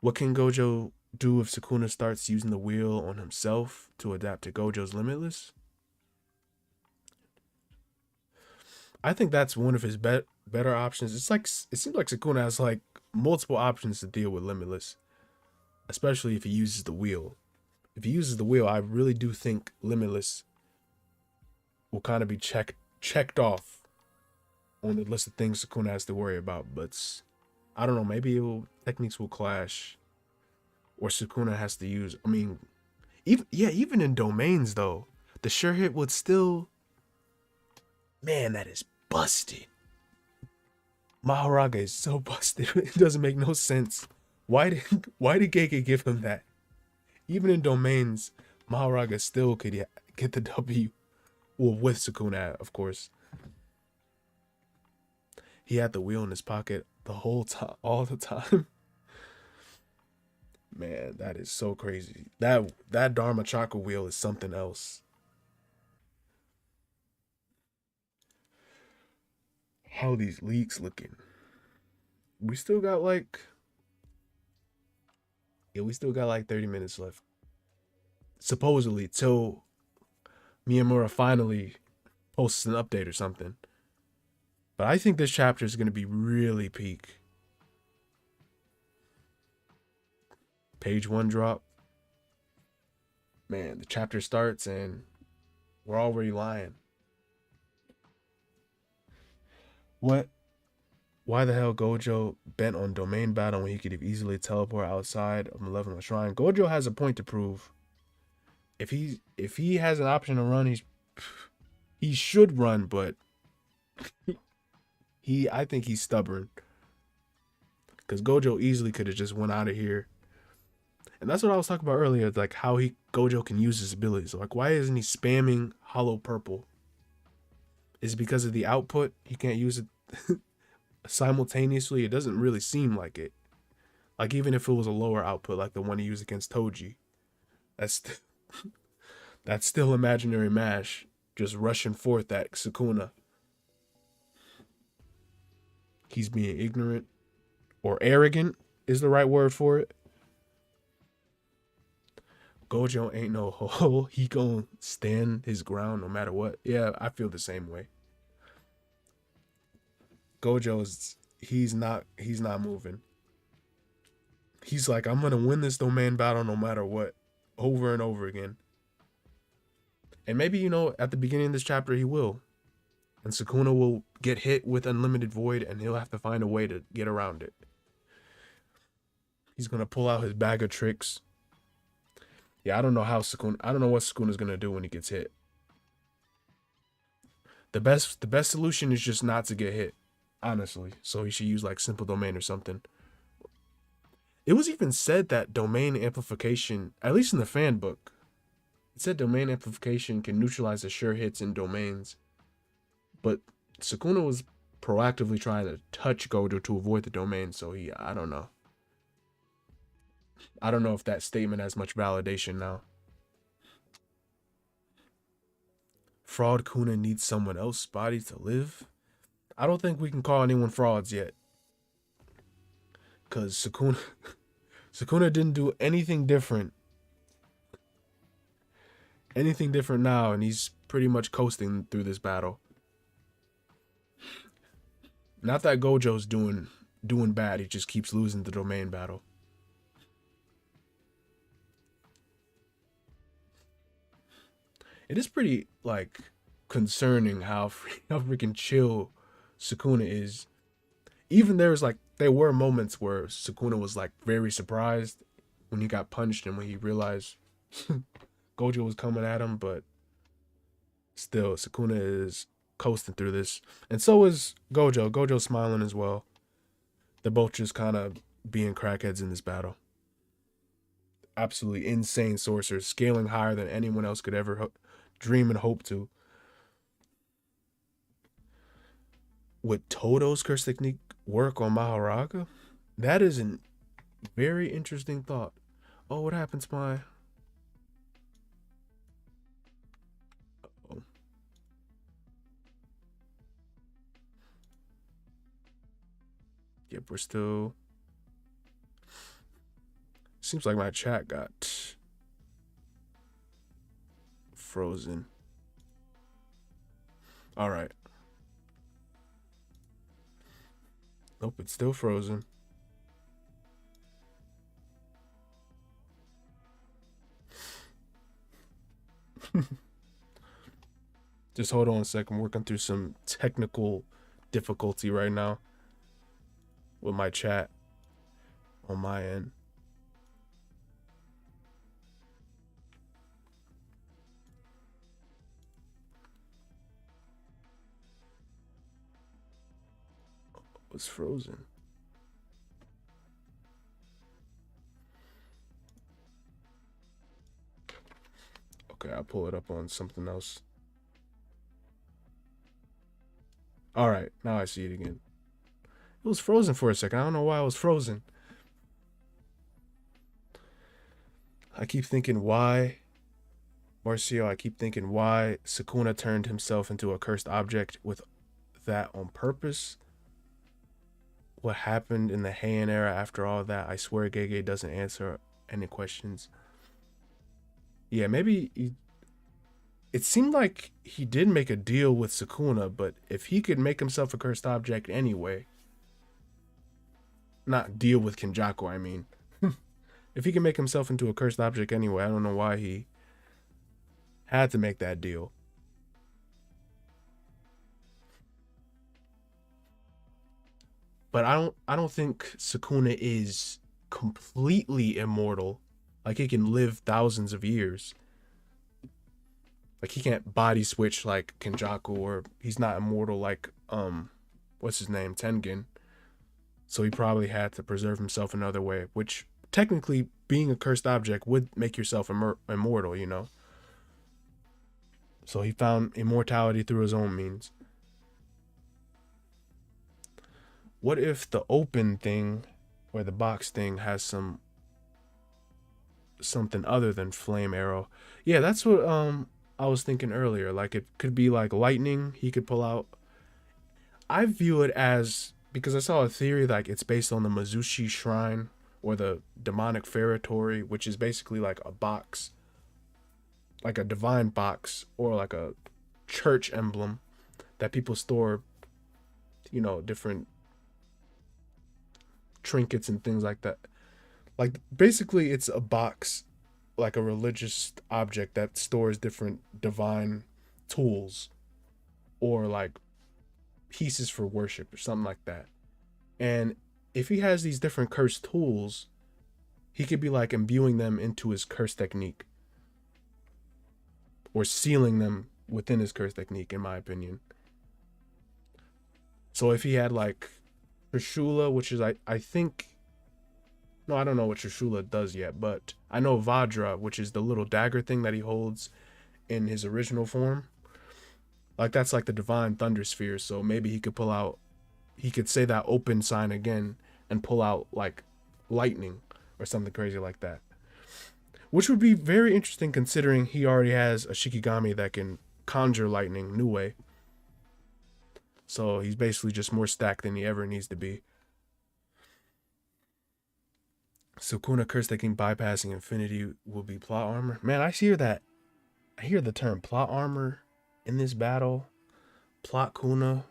What can Gojo do if Sukuna starts using the wheel on himself to adapt to Gojo's Limitless? I think that's one of his better options. It seems like Sukuna has like multiple options to deal with Limitless, especially if he uses the wheel. If he uses the wheel, I really do think Limitless will kind of be checked off on the list of things Sukuna has to worry about. But I don't know, maybe techniques will clash, or Sukuna has to use... even in domains though, the sure hit would still... Man, that is busted. Mahoraga is so busted. It doesn't make no sense. Why did Gege give him that? Even in domains, Mahoraga still could get the W. Well, with Sukuna, of course. He had the wheel in his pocket. the whole time, all the time. Man, that is so crazy. That Dharma chakra wheel is something else. How these leaks looking? We still got like we still got like 30 minutes left. Supposedly till Myamura finally posts an update or something. But I think this chapter is going to be really peak. Page 1 drop. Man, the chapter starts and we're already lying. What? Why the hell Gojo bent on domain battle when he could have easily teleport outside of Malevolent Shrine? Gojo has a point to prove. If he has an option to run, he should run, but I think he's stubborn. Because Gojo easily could have just went out of here. And that's what I was talking about earlier, like how Gojo can use his abilities. Like, why isn't he spamming Hollow Purple? Is it because of the output? He can't use it simultaneously? It doesn't really seem like it. Like, even if it was a lower output, like the one he used against Toji, that's still imaginary mash, just rushing forth at Sukuna. He's being ignorant or arrogant is the right word for it. Gojo ain't no hoe. He gonna stand his ground no matter what. Yeah, I feel the same way. He's not moving. He's like, I'm gonna win this domain battle no matter what, over and over again. And maybe, at the beginning of this chapter he will. And Sukuna will get hit with unlimited void and he'll have to find a way to get around it. He's gonna pull out his bag of tricks. Yeah, I don't know what Sukuna's gonna do when he gets hit. The best solution is just not to get hit, honestly. So he should use like simple domain or something. It was even said that domain amplification, at least in the fan book, it said domain amplification can neutralize the sure hits in domains. But Sukuna was proactively trying to touch Gojo to avoid the domain, so I don't know. I don't know if that statement has much validation now. Fraud Kuna needs someone else's body to live? I don't think we can call anyone frauds yet. Because Sukuna didn't do anything different. Anything different now, and he's pretty much coasting through this battle. Not that Gojo's doing bad, he just keeps losing the domain battle. It is pretty, like, concerning how freaking chill Sukuna is. Even there were moments where Sukuna was, like, very surprised when he got punched and when he realized Gojo was coming at him, but still, Sukuna is coasting through this. And so is Gojo. Gojo's smiling as well. They're both just kind of being crackheads in this battle. Absolutely insane sorcerers, scaling higher than anyone else could ever dream and hope to. Would Todo's curse technique work on Mahoraga? That is a very interesting thought. Oh, what happens, my... Uh-oh. Yep, we're still... Seems like my chat got frozen. All right. Nope, it's still frozen. Just hold on a second. I'm working through some technical difficulty right now with my chat on my end. Was frozen. Okay, I'll pull it up on something else. All right, now I see it again. It was frozen for a second. I don't know why it was frozen. I keep thinking why, Marcio, I keep thinking why Sukuna turned himself into a cursed object with that on purpose. What happened in the Heian era after all that? I swear Gege doesn't answer any questions. Yeah, maybe it seemed like he did make a deal with Sukuna, but if he could make himself a cursed object anyway, not deal with Kenjaku, I mean. If he can make himself into a cursed object anyway, I don't know why he had to make that deal. But I don't think Sukuna is completely immortal. Like he can live thousands of years. Like he can't body switch like Kenjaku, or he's not immortal like what's his name, Tengen. So he probably had to preserve himself another way, which technically being a cursed object would make yourself immortal, you know. So he found immortality through his own means. What if the open thing or the box thing has something other than flame arrow? Yeah, that's what I was thinking earlier. Like it could be like lightning he could pull out. I view it as, because I saw a theory like it's based on the Mizushi shrine or the demonic feretory, which is basically like a box, like a divine box or like a church emblem that people store, you know, different trinkets and things like that. Like basically it's a box, like a religious object that stores different divine tools or like pieces for worship or something like that. And if he has these different cursed tools, he could be like imbuing them into his curse technique or sealing them within his curse technique, in my opinion. So if he had like Trishula, which is I think, no, I don't know what Trishula does yet, but I know Vajra, which is the little dagger thing that he holds in his original form. Like that's like the divine thunder sphere. So maybe he could pull out, he could say that open sign again and pull out like lightning or something crazy like that. Which would be very interesting considering he already has a Shikigami that can conjure lightning new way. So he's basically just more stacked than he ever needs to be. Sukuna curse taking bypassing infinity will be plot armor. Man, I hear that. I hear the term plot armor in this battle. Plot Kuna.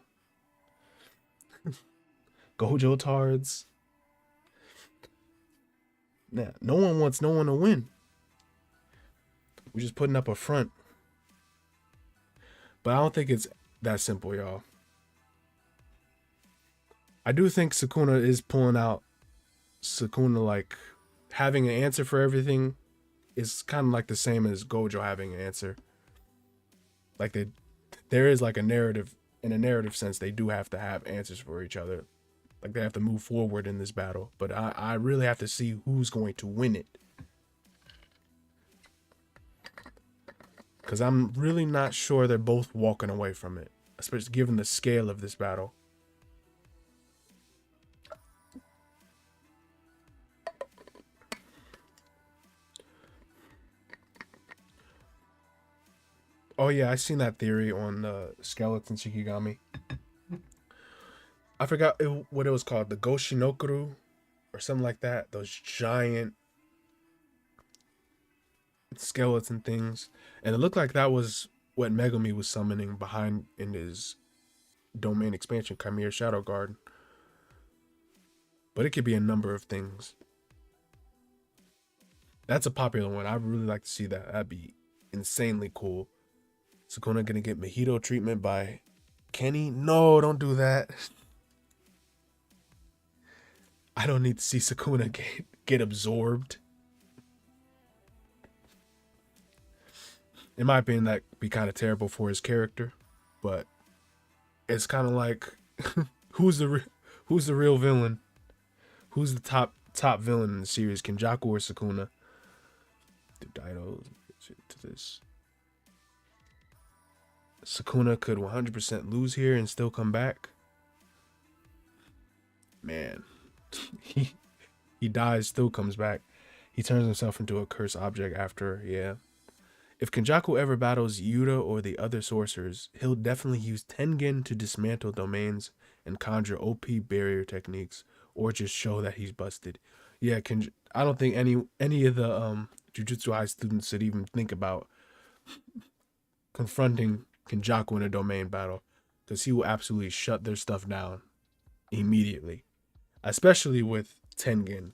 Gojo tards. Nah, no one wants no one to win. We're just putting up a front. But I don't think it's that simple, y'all. I do think Sukuna is pulling out Sukuna, like having an answer for everything is kind of like the same as Gojo having an answer. Like there is like a narrative, in a narrative sense, they do have to have answers for each other. Like they have to move forward in this battle. But I really have to see who's going to win it. Because I'm really not sure they're both walking away from it, especially given the scale of this battle. Oh yeah, I seen that theory on skeleton Shikigami. I forgot what it was called, the Goshinokuru or something like that. Those giant skeleton things, and it looked like that was what Megumi was summoning behind in his domain expansion, Chimera Shadow Guard. But it could be a number of things. That's a popular one. I'd really like to see that. That'd be insanely cool. Sukuna gonna get mojito treatment by Kenny? No, don't do that. I don't need to see Sukuna get absorbed. In my opinion, that'd be kind of terrible for his character. But it's kind of like, who's the real villain? Who's the top villain in the series? Kenjaku or Sukuna? The Daido to this. Sukuna could 100% lose here and still come back. Man, he he dies, still comes back. He turns himself into a cursed object after, yeah. If Kenjaku ever battles Yuta or the other sorcerers, he'll definitely use Tengen to dismantle domains and conjure OP barrier techniques, or just show that he's busted. Yeah, I don't think any of the Jujutsu High students should even think about confronting Kenjaku in a domain battle, because he will absolutely shut their stuff down immediately, especially with Tengen.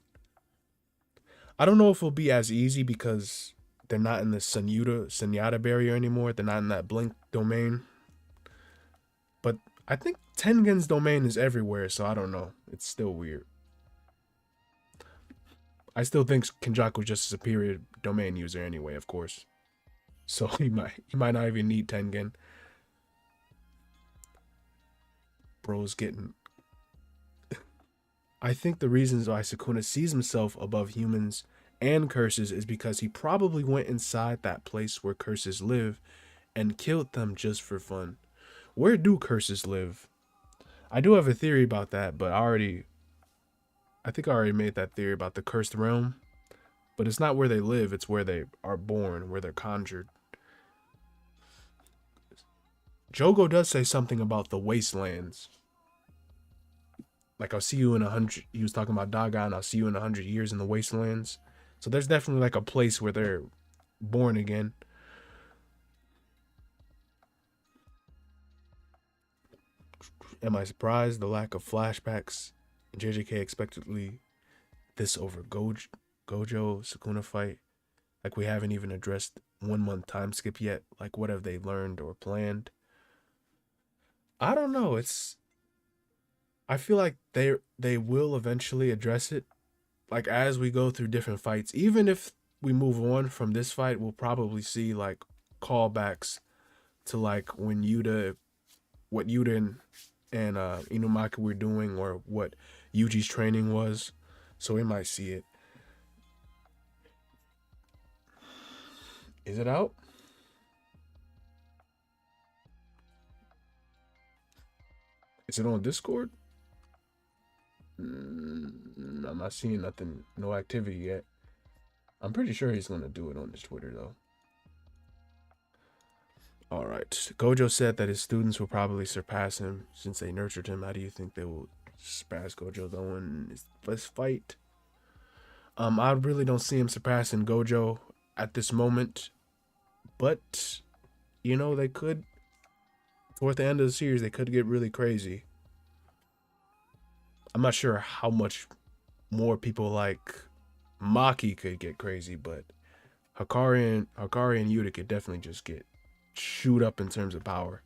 I don't know if it'll be as easy because they're not in the Sunyata barrier anymore. They're not in that blink domain. But I think Tengen's domain is everywhere, so I don't know. It's still weird. I still think Kenjaku's just a superior domain user anyway, of course. So he might not even need Tengen. Bro's getting. I think the reasons why Sukuna sees himself above humans and curses is because he probably went inside that place where curses live and killed them just for fun. Where do curses live? I do have a theory about that, but I think I already made that theory about the cursed realm. But it's not where they live, it's where they are born, where they're conjured. Jogo does say something about the wastelands. Like, I'll see you in 100. He was talking about Dagon. I'll see you in 100 years in the wastelands. So there's definitely like a place where they're born again. Am I surprised? The lack of flashbacks. JJK expectedly this over Gojo Sukuna fight. Like, we haven't even addressed 1 month time skip yet. Like, what have they learned or planned? I don't know. I feel like they will eventually address it. Like, as we go through different fights, even if we move on from this fight, we'll probably see like callbacks to like when what Yuta and Inumaki were doing, or what Yuji's training was. So we might see it. Is it out? Is it on Discord? I'm not seeing nothing, no activity yet. I'm pretty sure he's gonna do it on his Twitter though. All right. Gojo said that his students will probably surpass him since they nurtured him. How do you think they will surpass Gojo though in his first fight? I really don't see him surpassing Gojo at this moment, but you know, they could. Toward the end of the series, they could get really crazy. I'm not sure how much more people like Maki could get crazy, but Hakari and Yuta could definitely just get shoot up in terms of power.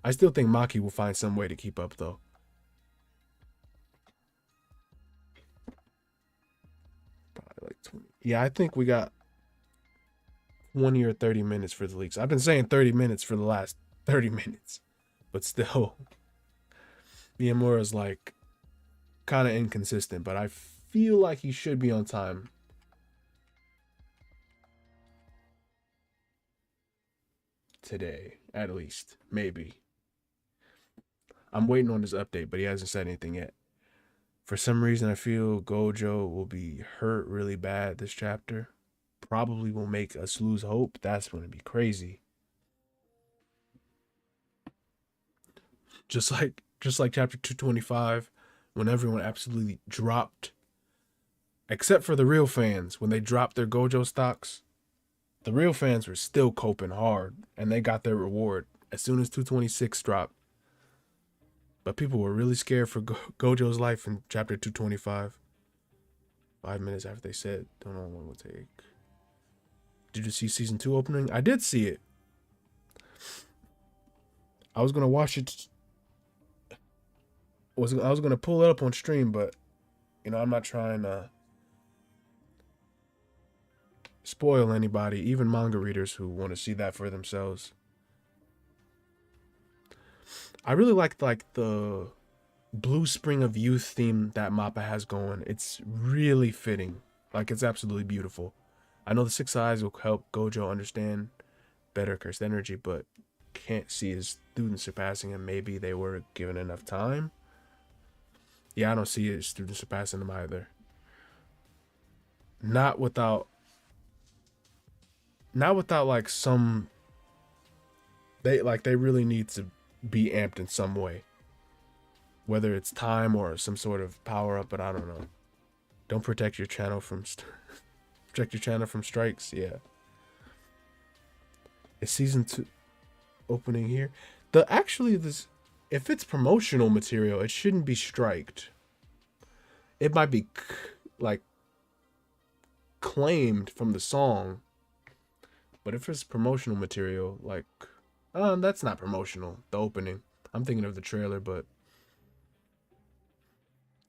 I still think Maki will find some way to keep up though. Probably like 20. Yeah, I think we got 20 or 30 minutes for the leaks. I've been saying 30 minutes for the last 30 minutes, but still, Myamura's like kind of inconsistent, but I feel like he should be on time. Today, at least. Maybe. I'm waiting on his update, but he hasn't said anything yet. For some reason, I feel Gojo will be hurt really bad this chapter. Probably will make us lose hope. That's going to be crazy. Just like chapter 225, when everyone absolutely dropped, except for the real fans, when they dropped their Gojo stocks, the real fans were still coping hard, and they got their reward as soon as 226 dropped. But people were really scared for Gojo's life in chapter 225. 5 minutes after they said, don't know what it will take. Did you see season 2 opening? I did see it. I was gonna watch it. I was gonna pull it up on stream, but you know, I'm not trying to spoil anybody, even manga readers who want to see that for themselves. I really like the Blue Spring of Youth theme that Mappa has going. It's really fitting. Like, it's absolutely beautiful. I know the Six Eyes will help Gojo understand better cursed energy, but can't see his students surpassing him. Maybe they were given enough time. Yeah, I don't see his students surpassing him either. Not without, not without like some, they really need to be amped in some way, whether it's time or some sort of power up. But I don't know. Don't protect your channel from protect your channel from strikes. Yeah, it's season 2 opening here. The actually this, if it's promotional material, it shouldn't be striked. It might be like claimed from the song, but if it's promotional material, like, that's not promotional. The opening. I'm thinking of the trailer, but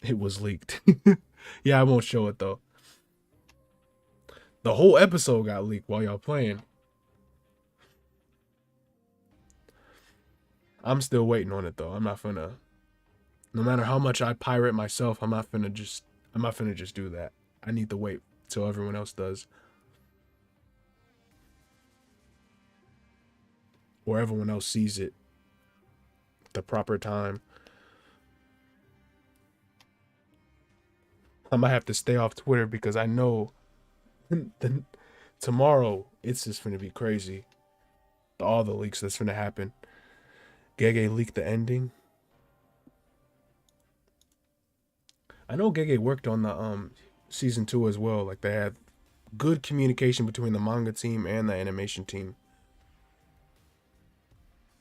it was leaked. Yeah, I won't show it though. The whole episode got leaked while y'all playing. I'm still waiting on it though. I'm not finna. No matter how much I pirate myself, I'm not finna just do that. I need to wait till everyone else does, or everyone else sees it at the proper time. I might have to stay off Twitter because I know tomorrow it's just gonna be crazy. All the leaks that's gonna happen. Gege leaked the ending. I know Gege worked on the season 2 as well. Like they had good communication between the manga team and the animation team.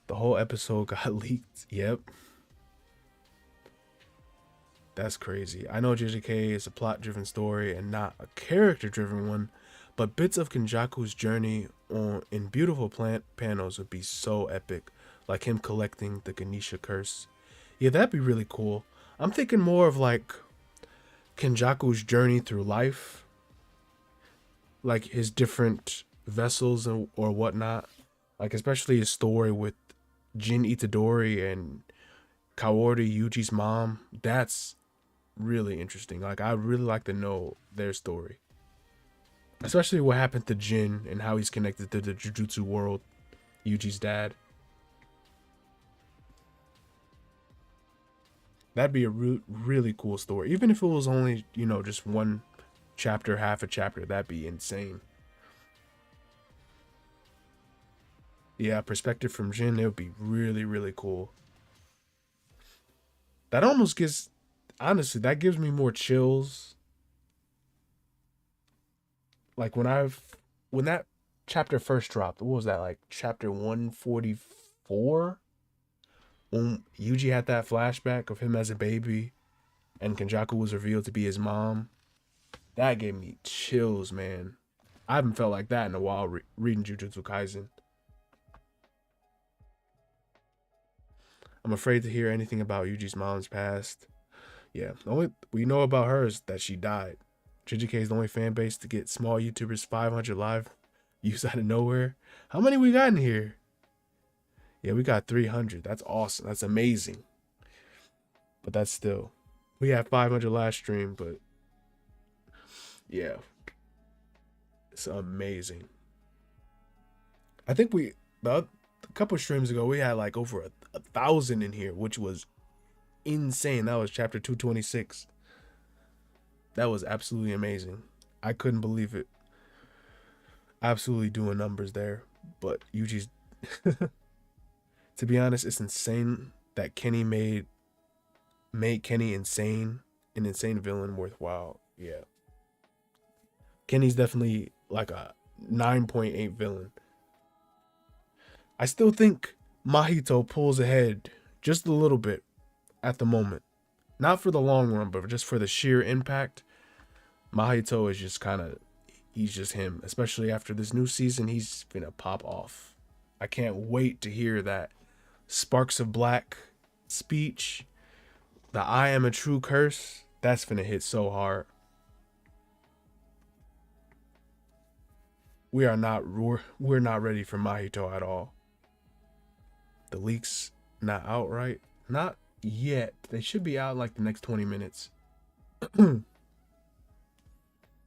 The whole episode got leaked. Yep. That's crazy. I know JJK is a plot-driven story and not a character-driven one, but bits of Kenjaku's journey in beautiful plant panels would be so epic, like him collecting the Ganesha curse. Yeah, that'd be really cool. I'm thinking more of like Kenjaku's journey through life, like his different vessels or whatnot, like especially his story with Jin Itadori and Kaori, Yuji's mom. That's really interesting. Like I really like to know their story, especially what happened to Jin and how he's connected to the Jujutsu world, Yuji's dad. That'd be a really cool story. Even if it was only, just one chapter, half a chapter, that'd be insane. Yeah, perspective from Jin, it would be really, really cool. That almost gives, honestly, that gives me more chills. Like when that chapter first dropped, what was that, like chapter 144? When Yuji had that flashback of him as a baby and Kenjaku was revealed to be his mom. That gave me chills, man. I haven't felt like that in a while reading Jujutsu Kaisen. I'm afraid to hear anything about Yuji's mom's past. Yeah, the only we know about her is that she died. JJK is the only fan base to get small YouTubers 500 live views out of nowhere. How many we got in here? Yeah, we got 300. That's awesome. That's amazing. But that's still, we had 500 last stream, but yeah, it's amazing. I think a couple streams ago we had like over 1,000 in here, which was insane. That was chapter 226. That was absolutely amazing. I couldn't believe it. Absolutely doing numbers there. But Yuji's, to be honest, it's insane that Kenny made Kenny insane, an insane villain worthwhile. Yeah. Kenny's definitely like a 9.8 villain. I still think Mahito pulls ahead just a little bit at the moment. Not for the long run, but just for the sheer impact. Mahito is just he's just him. Especially after this new season, he's gonna pop off. I can't wait to hear that Sparks of Black speech. The I am a true curse. That's gonna hit so hard. We're not ready for Mahito at all. The leaks not out right. Not yet. They should be out like the next 20 minutes.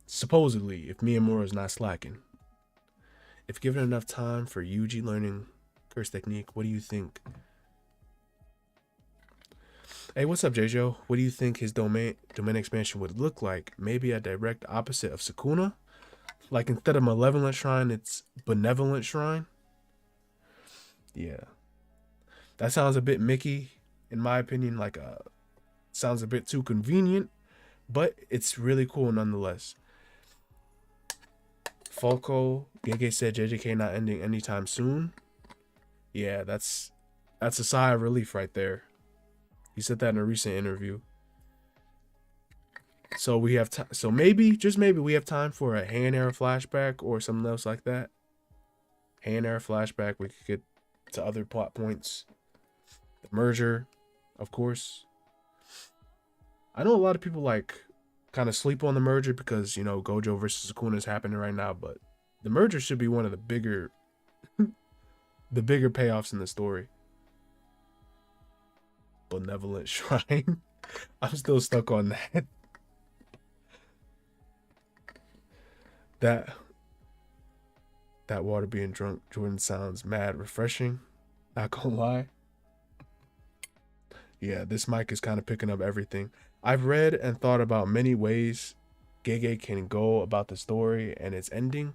Supposedly, if Myamura is not slacking. If given enough time for Yuji learning curse technique, what do you think? Hey, what's up, JJ? What do you think his domain expansion would look like? Maybe a direct opposite of Sukuna? Like instead of malevolent shrine, it's benevolent shrine? Yeah. That sounds a bit Mickey, in my opinion, like sounds a bit too convenient, but it's really cool nonetheless. Falco, Gege said JJK not ending anytime soon. Yeah, that's a sigh of relief right there. He said that in a recent interview. So we have time. So maybe, just maybe, we have time for a hand era flashback or something else like that. Hand era flashback. We could get to other plot points. The merger, of course. I know a lot of people like kind of sleep on the merger because, you know, Gojo versus Sukuna is happening right now, but the merger should be one of the bigger payoffs in the story. Benevolent shrine. I'm still stuck on that. That water being drunk, Jordan, sounds mad refreshing. Not gonna lie. Yeah, this mic is kind of picking up everything. I've read and thought about many ways Gege can go about the story and its ending.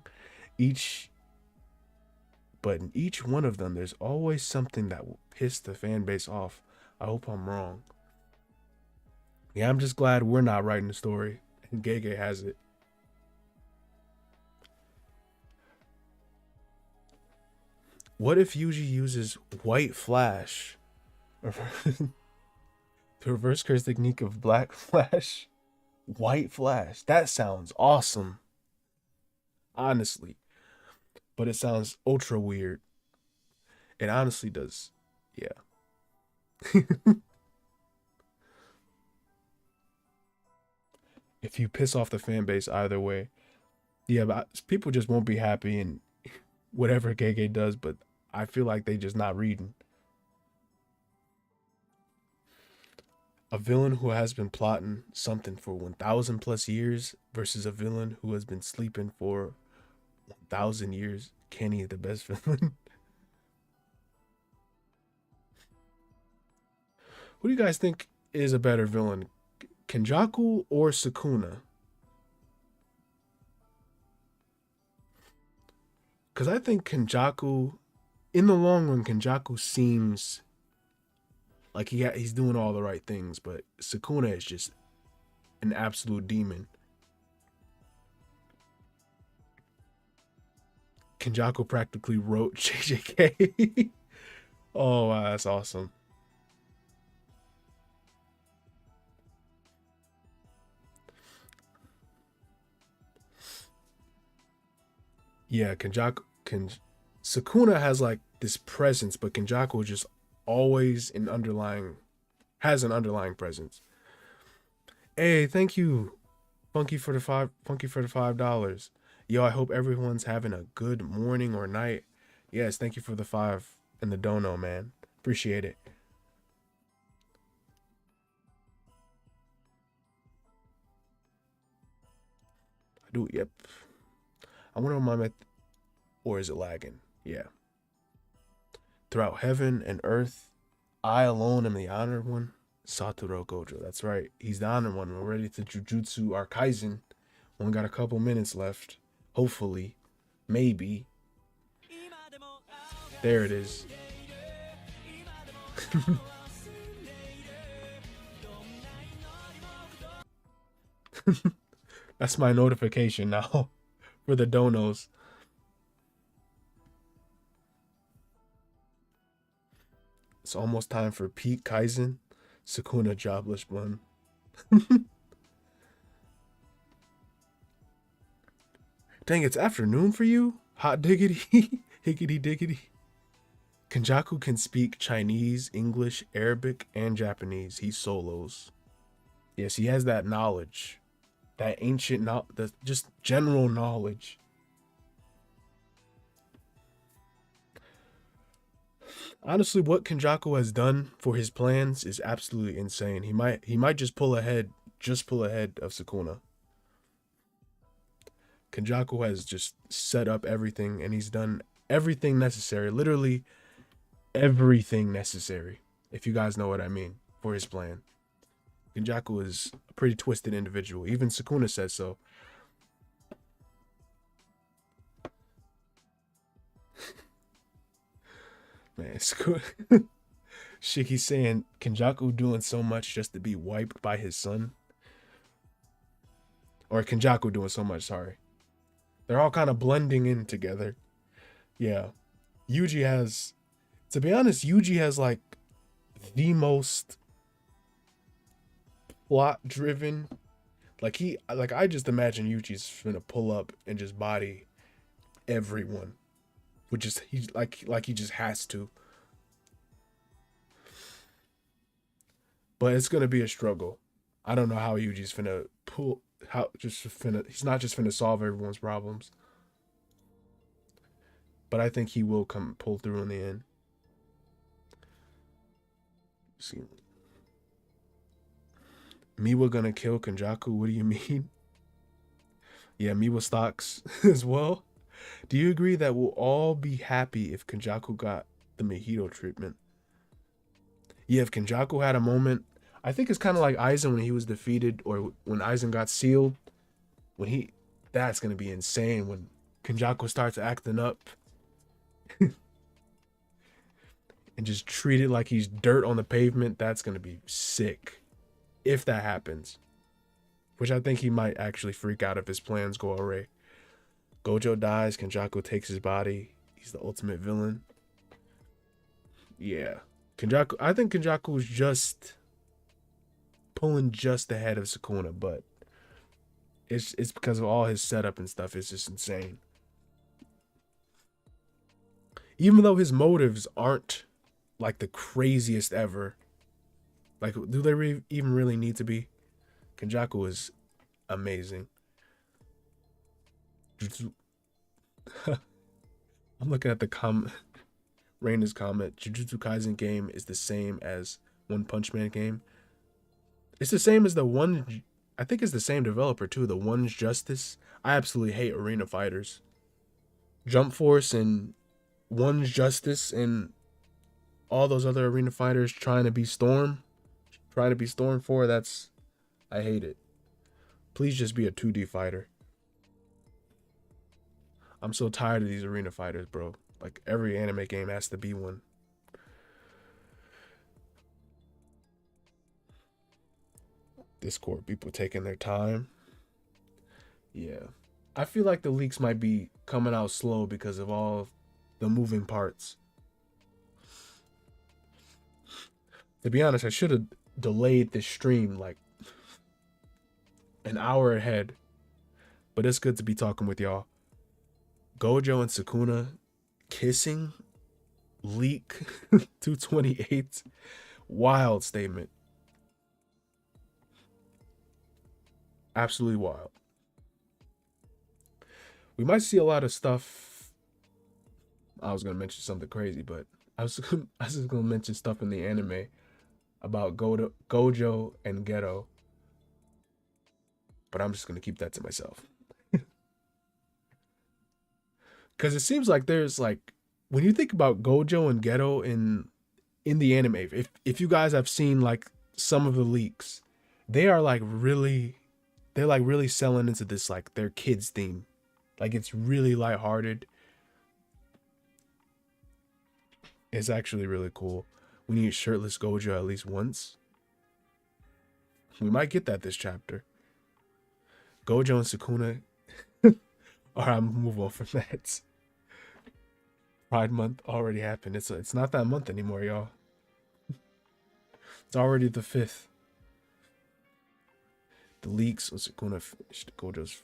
But in each one of them, there's always something that will piss the fan base off. I hope I'm wrong. Yeah, I'm just glad we're not writing the story and Gege has it. What if Yuji uses white flash? The reverse curse technique of black flash. White flash. That sounds awesome. Honestly. But it sounds ultra weird. It honestly does. Yeah. If you piss off the fan base either way. Yeah, but people just won't be happy in whatever Gege does, but I feel like they just not reading. A villain who has been plotting something for 1,000 plus years versus a villain who has been sleeping for 1,000 years. Kenny, the best villain. Who do you guys think is a better villain? Kenjaku or Sukuna? Because I think Kenjaku, in the long run, Kenjaku seems like he's doing all the right things, but Sukuna is just an absolute demon. Kenjaku practically wrote JJK. Oh, wow, that's awesome. Yeah, Sukuna has like this presence, but Kenjaku just always has an underlying presence. Hey, thank you, Funky for the $5. Yo, I hope everyone's having a good morning or night. Yes, thank you for the 5 and the dono, man. Appreciate it. I do, yep. I wonder if or is it lagging? Yeah. Throughout heaven and earth, I alone am the honored one. Satoru Gojo. That's right. He's the honored one. We're ready to Jujutsu our Kaisen. Only got a couple minutes left. Hopefully. Maybe. There it is. That's my notification now for the donos. It's almost time for peak Kaisen. Sukuna jobless bun. Dang, it's afternoon for you? Hot diggity. Higgity diggity. Kenjaku can speak Chinese, English, Arabic, and Japanese. He solos. Yes, he has that knowledge. That ancient the just general knowledge. Honestly, what Kenjaku has done for his plans is absolutely insane. He might just pull ahead of Sukuna. Kenjaku has just set up everything and he's done everything necessary, literally everything necessary, if you guys know what I mean, for his plan. Kenjaku is a pretty twisted individual. Even Sukuna says so. Man, Sukuna. Shiki's saying Kenjaku doing so much just to be wiped by his son. Or Kenjaku doing so much, sorry. They're all kind of blending in together. Yeah. Yuji has, to be honest, Yuji has like the most plot driven. Like I just imagine Yuji's gonna pull up and just body everyone. Which is he just has to. But it's gonna be a struggle. I don't know how Yuji's finna pull he's not just finna solve everyone's problems. But I think he will come pull through in the end. See, Miwa gonna kill Kenjaku? What do you mean? Yeah, Miwa stocks as well. Do you agree that we'll all be happy if Kenjaku got the Mojito treatment? Yeah, if Kenjaku had a moment, I think it's kind of like Aizen when he was defeated, or when Aizen got sealed. That's gonna be insane when Kenjaku starts acting up and just treat it like he's dirt on the pavement. That's gonna be sick if that happens. Which I think he might actually freak out if his plans go awry. Gojo dies, Kenjaku takes his body. He's the ultimate villain. Yeah. I think Kenjaku was just pulling just ahead of Sukuna, but it's because of all his setup and stuff. It's just insane. Even though his motives aren't like the craziest ever, like do they even really need to be? Kenjaku is amazing. I'm looking at the Raina's comment. Jujutsu Kaisen game is the same as One Punch Man game. It's the same as the one. I think it's the same developer too. The One's Justice. I absolutely hate arena fighters. Jump Force and One's Justice and all those other arena fighters trying to be Storm 4. I hate it. Please just be a 2D fighter. I'm so tired of these arena fighters, bro. Like every anime game has to be one. Discord, people taking their time. Yeah. I feel like the leaks might be coming out slow because of all the moving parts. To be honest, I should have delayed this stream like an hour ahead. But it's good to be talking with y'all. Gojo and Sukuna kissing leak 228. Wild statement. Absolutely wild. We might see a lot of stuff. I was gonna mention something crazy, but I was just gonna mention stuff in the anime about Gojo and Geto. But I'm just gonna keep that to myself. Because it seems like there's like, when you think about Gojo and Geto in the anime, if you guys have seen like some of the leaks, they're like really selling into this like their kids theme. Like it's really lighthearted. It's actually really cool. We need shirtless Gojo at least once. We might get that this chapter. Gojo and Sukuna. Alright, I'm gonna move on from that. Pride Month already happened. It's not that month anymore, y'all. It's already the 5th. The leaks was Sukuna finished. Gojo's.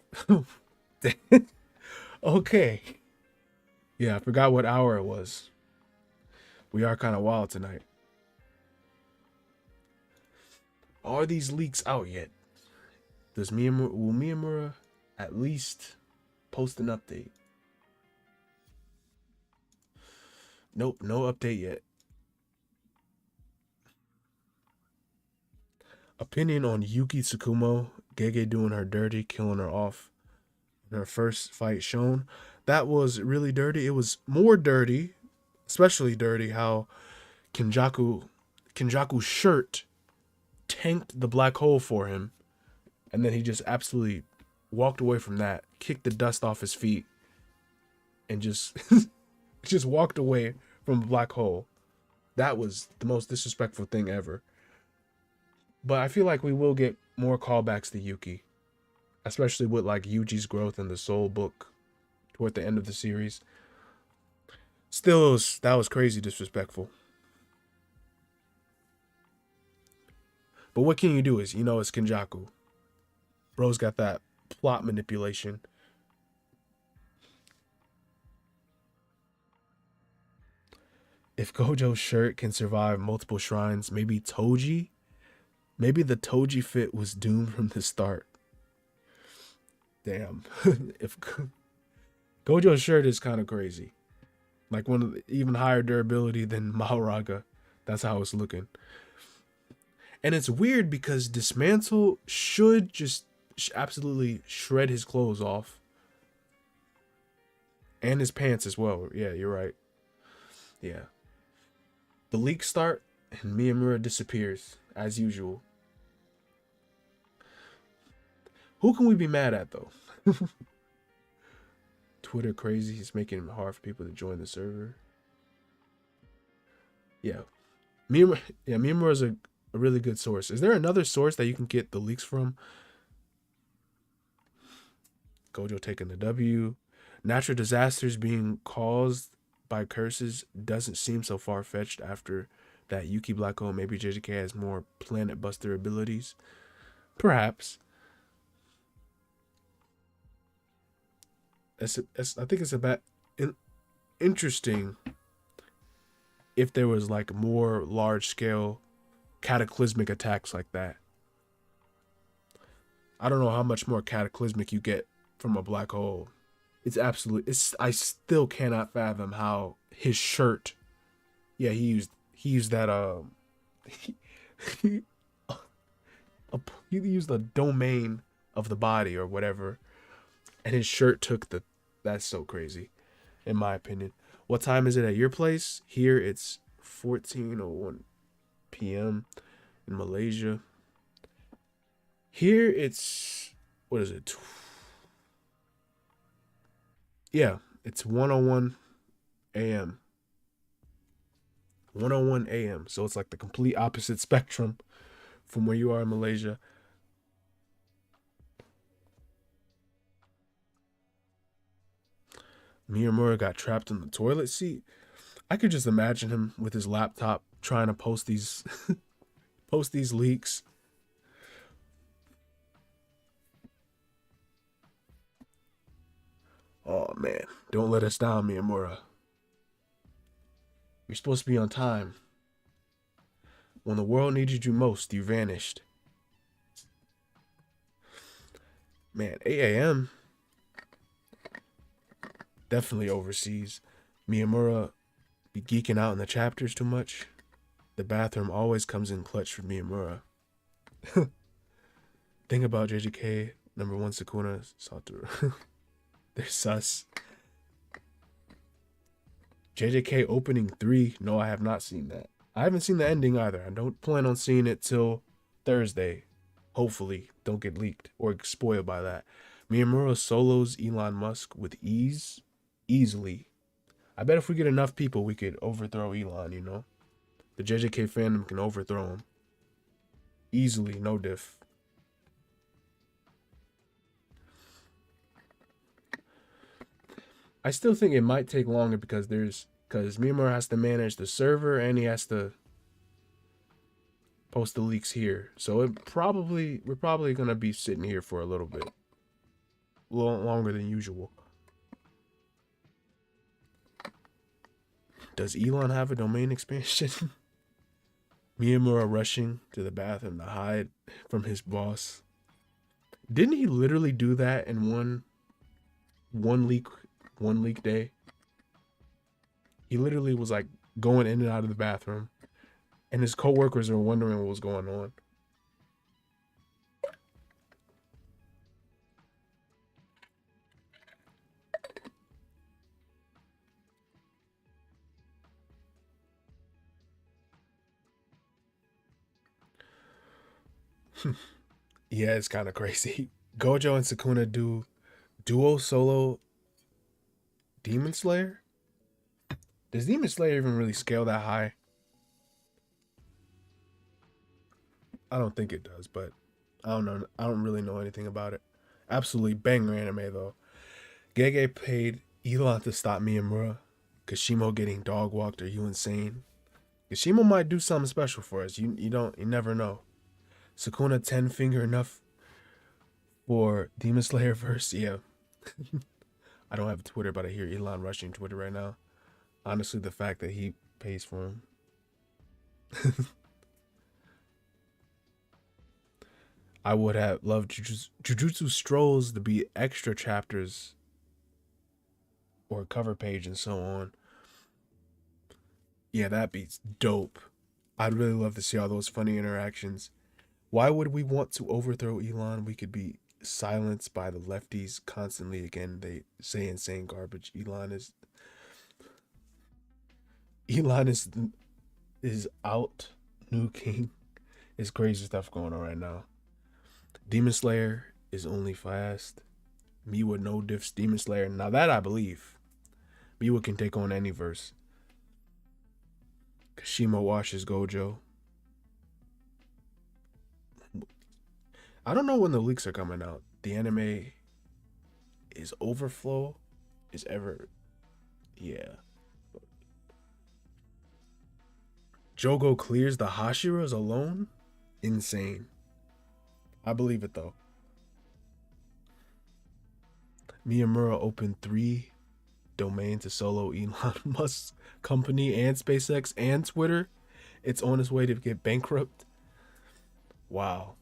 Okay. Yeah, I forgot what hour it was. We are kind of wild tonight. Are these leaks out yet? Will Myamura at least post an update? Nope, no update yet. Opinion on Yuki Tsukumo, Gege doing her dirty, killing her off in her first fight shown. That was really dirty. It was more dirty, especially dirty how Kenjaku's shirt tanked the black hole for him, and then he just absolutely walked away from that, kicked the dust off his feet, and just just walked away from the black hole. That was the most disrespectful thing ever. But I feel like we will get more callbacks to Yuki, especially with like Yuji's growth in the Soul book toward the end of the series. Still, that was crazy disrespectful. But what can you do? Is it's Kenjaku. Bro's got that plot manipulation. If Gojo's shirt can survive multiple shrines, maybe the Toji fit was doomed from the start. Damn. If Gojo's shirt is kind of crazy. Like one of the, even higher durability than Mahoraga. That's how it's looking. And it's weird because Dismantle should just absolutely shred his clothes off. And his pants as well. Yeah, you're right. Yeah. The leaks start and Myamura disappears, as usual. Who can we be mad at, though? Twitter crazy. He's making it hard for people to join the server. Yeah. Myamura is a really good source. Is there another source that you can get the leaks from? Gojo taking the W. Natural disasters being caused by curses doesn't seem so far-fetched after that Yuki Black Hole. Maybe JJK has more planet buster abilities. Perhaps. I think it's about interesting if there was like more large-scale cataclysmic attacks like that. I don't know how much more cataclysmic you get from a black hole. I still cannot fathom how his shirt. Yeah, he used that he used the domain of the body or whatever, and his shirt took the. That's so crazy, in my opinion. What time is it at your place? Here it's 14:01 p.m. in Malaysia. Here it's what is it? Yeah, it's 1:01 a.m. 1:01 a.m. So it's like the complete opposite spectrum from where you are in Malaysia. Myamura got trapped in the toilet seat. I could just imagine him with his laptop trying to post these post these leaks. Oh man, don't let us down, Myamura. You're supposed to be on time. When the world needed you most, you vanished. Man, 8 a.m. Definitely overseas. Myamura be geeking out in the chapters too much. The bathroom always comes in clutch for Myamura. Think about JJK, number 1 Sukuna, Satoru. They're sus. JJK opening 3. No, I have not seen that. I haven't seen the ending either. I don't plan on seeing it till Thursday. Hopefully, don't get leaked or spoiled by that. Miyamura solos Elon Musk with ease. Easily. I bet if we get enough people, we could overthrow Elon, you know? The JJK fandom can overthrow him. Easily, no diff. I still think it might take longer because Mimura has to manage the server and he has to post the leaks here. So we're probably gonna be sitting here for a little bit. A little longer than usual. Does Elon have a domain expansion? Miyamura rushing to the bathroom to hide from his boss. Didn't he literally do that in one leak day? He literally was like going in and out of the bathroom, and his coworkers were wondering what was going on. Yeah, it's kind of crazy. Gojo and Sukuna do duo solo Demon Slayer. Does Demon Slayer even really scale that high? I don't think it does, but I don't know. I don't really know anything about it. Absolutely banger anime though. Gege paid Elon to stop Miyamura. Kashimo getting dog walked. Are you insane? Kashimo might do something special for us. You never know. Sukuna 10 finger enough for Demon Slayer verse. Yeah. I don't have Twitter, but I hear Elon rushing Twitter right now. Honestly, the fact that he pays for him. I would have loved Jujutsu Strolls to be extra chapters or a cover page and so on. Yeah, that beats dope. I'd really love to see all those funny interactions. Why would we want to overthrow Elon? We could be silenced by the lefties constantly. Again, they say insane garbage. Elon is out. New king. It's crazy stuff going on right now. Demon Slayer is only fast. Miwa no diffs Demon Slayer. Now that I believe. Miwa can take on any verse. Kashima washes Gojo. I don't know when the leaks are coming out. The anime is Overflow. Is ever. Yeah. Jogo clears the Hashiras alone? Insane. I believe it though. Miyamura opened 3 domains to solo Elon Musk's company and SpaceX and Twitter. It's on its way to get bankrupt. Wow.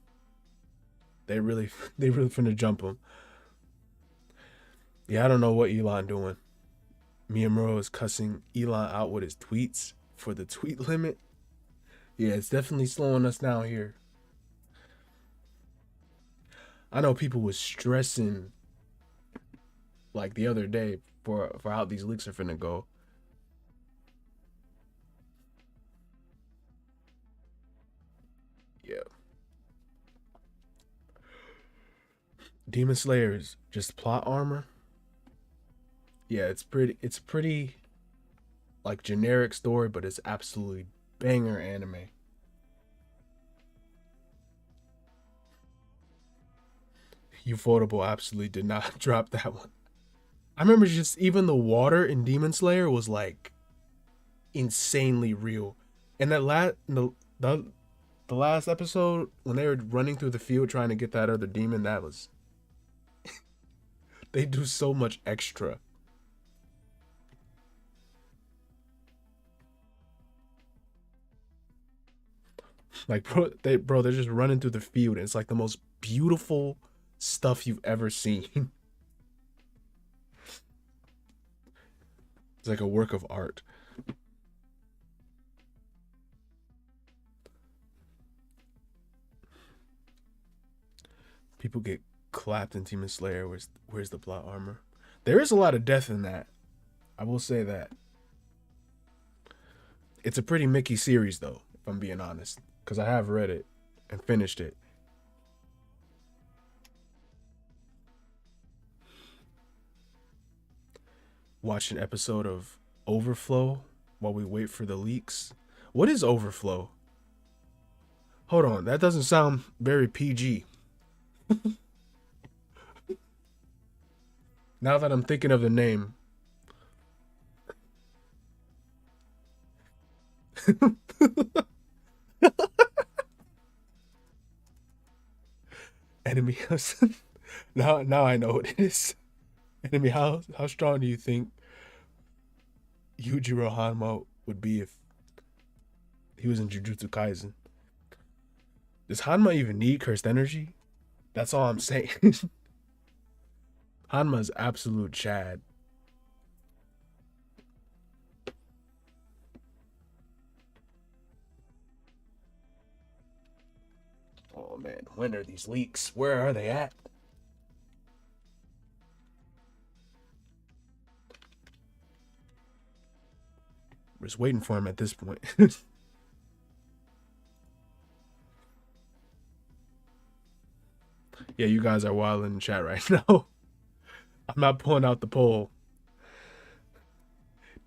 They really finna jump him. Yeah, I don't know what Elon doing. Miyamura is cussing Elon out with his tweets for the tweet limit. Yeah, it's definitely slowing us down here. I know people was stressing like the other day for how these leaks are finna go. Yeah. Demon Slayer is just plot armor. Yeah, it's pretty like generic story, but it's absolutely banger anime. Ufotable absolutely did not drop that one. I remember just even the water in Demon Slayer was like insanely real. And the, the last episode when they were running through the field trying to get that other demon, that was they do so much extra. Like they're just running through the field and it's like the most beautiful stuff you've ever seen. It's like a work of art. People get clapped in Demon Slayer. Where's the plot armor? There is a lot of death in that. I will say that. It's a pretty Mickey series though, if I'm being honest. Because I have read it and finished it. Watch an episode of Overflow while we wait for the leaks. What is Overflow? Hold on, that doesn't sound very PG. Now that I'm thinking of the name. Enemy house. Now I know what it is. Enemy house. How strong do you think Yujiro Hanma would be if he was in Jujutsu Kaisen? Does Hanma even need cursed energy? That's all I'm saying. Hanma's absolute Chad. Oh man, when are these leaks? Where are they at? We're just waiting for him at this point. Yeah, you guys are wild in the chat right now. I'm not pulling out the poll.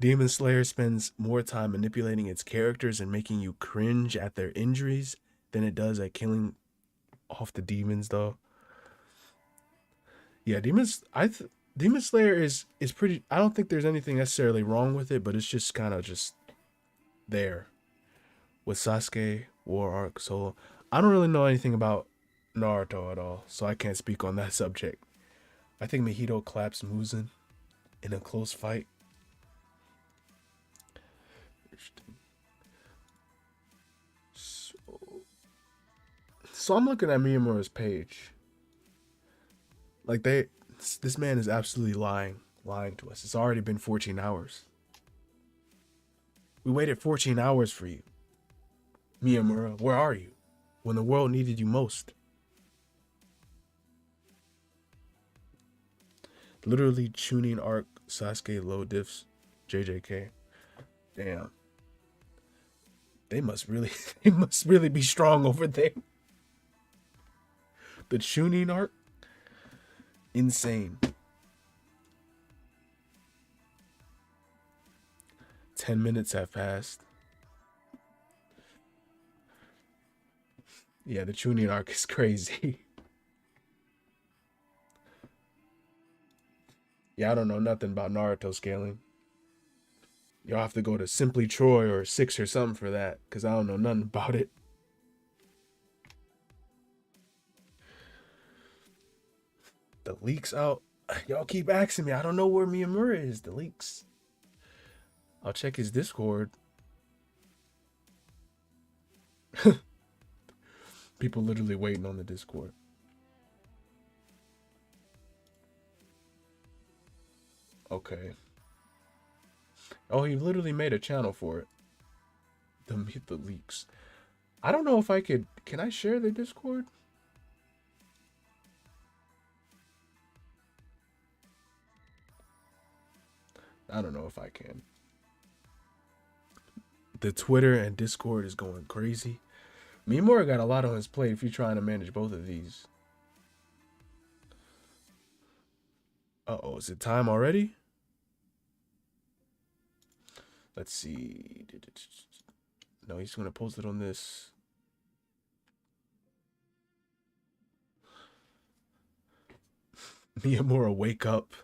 Demon Slayer spends more time manipulating its characters and making you cringe at their injuries than it does at killing off the demons, though. Yeah, Demon Slayer is pretty. I don't think there's anything necessarily wrong with it, but it's just kind of just there with Sasuke, War Arc, Solo. I don't really know anything about Naruto at all, so I can't speak on that subject. I think Mahito claps Muzan in a close fight. So I'm looking at Miyamura's page. Like this man is absolutely lying to us. It's already been 14 hours. We waited 14 hours for you. Myamura, where are you? When the world needed you most. Literally tuning arc Sasuke low diffs JJK. Damn. They must really be strong over there. The tuning arc, insane. 10 minutes have passed. Yeah, the tuning arc is crazy. Yeah, I don't know nothing about Naruto scaling. Y'all have to go to Simply Troy or Six or something for that, because I don't know nothing about it. The leaks out. Y'all keep asking me. I don't know where Miyamura is. The leaks. I'll check his Discord. People literally waiting on the Discord. Okay. Oh, he literally made a channel for it. The leaks. I don't know if I could. Can I share the Discord? I don't know if I can. The Twitter and Discord is going crazy. Mimura got a lot on his plate if you're trying to manage both of these. Uh-oh, is it time already? Let's see. No, he's going to post it on this. Miyamura, wake up.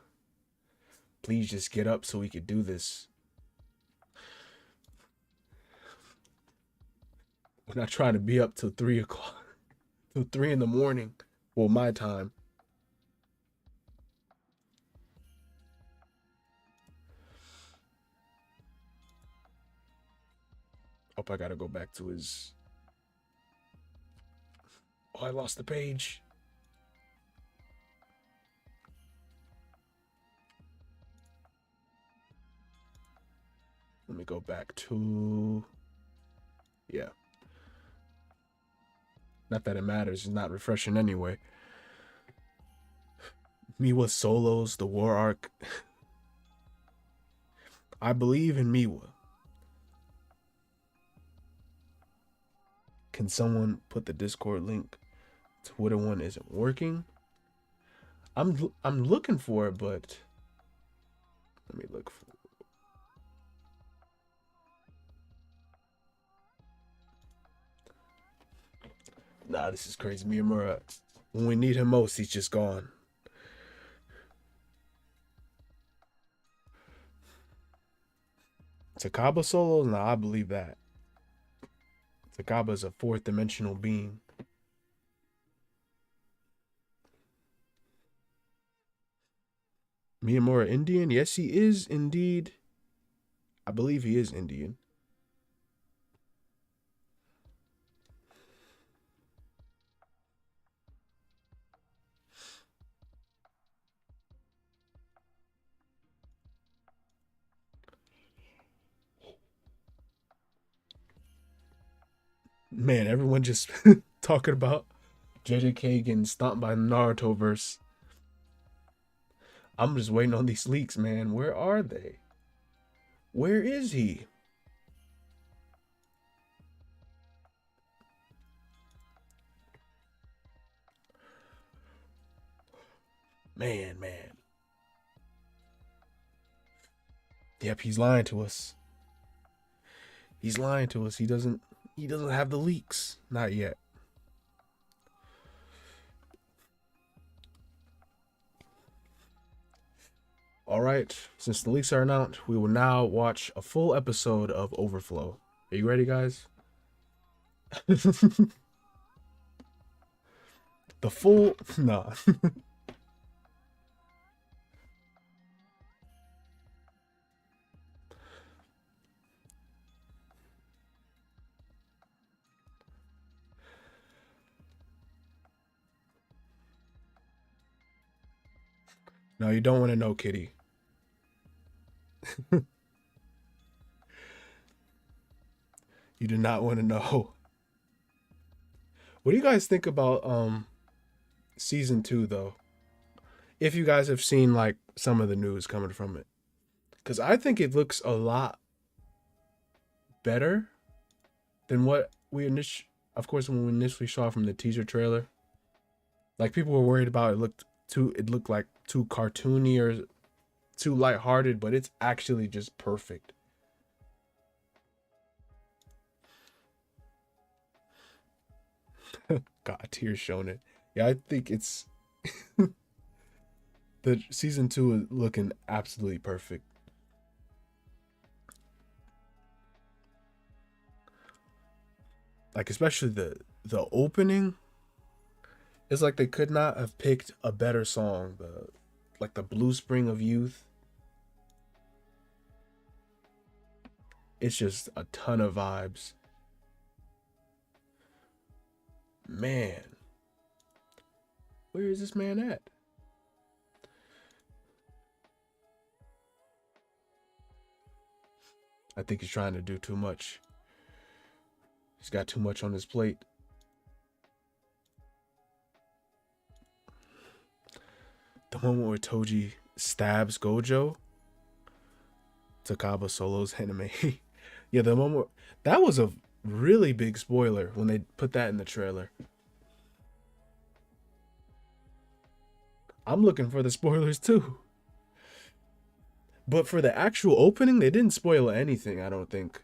Please just get up so we could do this. We're not trying to be up till 3 o'clock. Till 3 in the morning. Well, my time. Oh, I gotta go back to his... Oh, I lost the page. Let me go back to... Yeah. Not that it matters. It's not refreshing anyway. Miwa solos, the war arc. I believe in Miwa. Can someone put the Discord link? Twitter one isn't working. I'm looking for it, but let me look for it. Nah, this is crazy. Miyamura, when we need him most, he's just gone. Takaba solo? Nah, I believe that. Takaba is a fourth dimensional being. Miyamura Indian? Yes, he is indeed. I believe he is Indian. Man, everyone just talking about JJK getting stomped by Naruto verse. I'm just waiting on these leaks, man. Where are they? Where is he? Man, man. Yep, he's lying to us. He's lying to us. He doesn't have the leaks. Not yet. All right. Since the leaks are announced, we will now watch a full episode of Overflow. Are you ready, guys? The full no. No, you don't want to know, Kitty. You do not want to know. What do you guys think about season 2 though? If you guys have seen like some of the news coming from it. Cuz I think it looks a lot better than what we initially, of course, when we initially saw from the teaser trailer. Like people were worried about it looked like too cartoony or too lighthearted, but it's actually just perfect. God, tears showing it. Yeah, I think it's the season 2 is looking absolutely perfect. Like especially the opening. It's like they could not have picked a better song. The like the Blue Spring of Youth. It's just a ton of vibes. Man, where is this man at? I think he's trying to do too much. He's got too much on his plate. The moment where Toji stabs Gojo, Takaba solos anime. Yeah, the moment that was a really big spoiler when they put that in the trailer. I'm looking for the spoilers too. But for the actual opening, they didn't spoil anything, I don't think.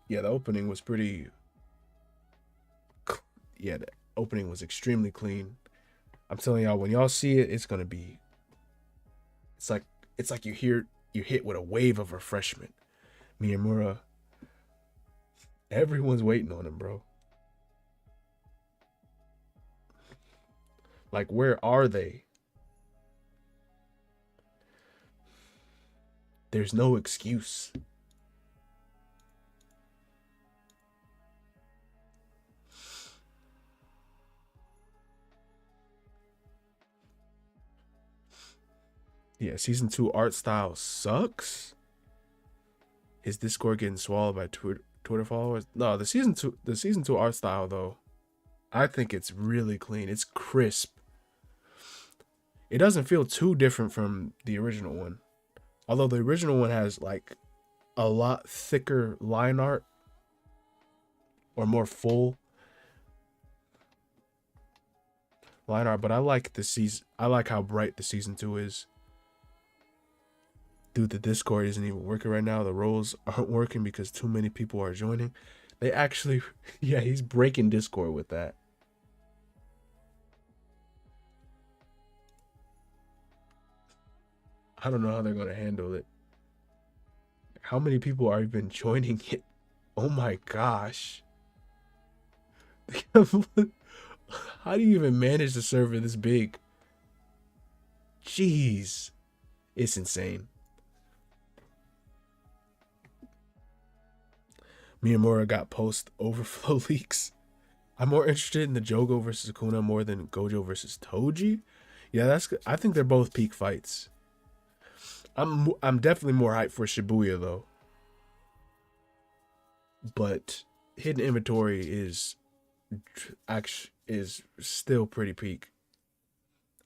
Yeah, the opening was pretty. Yeah, the opening was extremely clean. I'm telling y'all, when y'all see it, it's gonna be. It's like you hit with a wave of refreshment. Myamura, everyone's waiting on him, bro. Like, where are they? There's no excuse. Yeah, season 2 art style sucks. Is Discord getting swallowed by Twitter followers? No, the season 2 art style though, I think it's really clean. It's crisp. It doesn't feel too different from the original one. Although the original one has like a lot thicker line art or more full line art, but I like the season. I like how bright the season 2 is. Dude, the Discord isn't even working right now. The roles aren't working because too many people are joining. They actually, yeah, he's breaking Discord with that. I don't know how they're gonna handle it. How many people are even joining it? Oh my gosh. How do you even manage the server this big? Jeez. It's insane. Miyamura got post overflow leaks. I'm more interested in the Jogo versus Akuna more than Gojo versus Toji. Yeah, that's good. I think they're both peak fights. I'm definitely more hyped for Shibuya though. But hidden inventory is still pretty peak,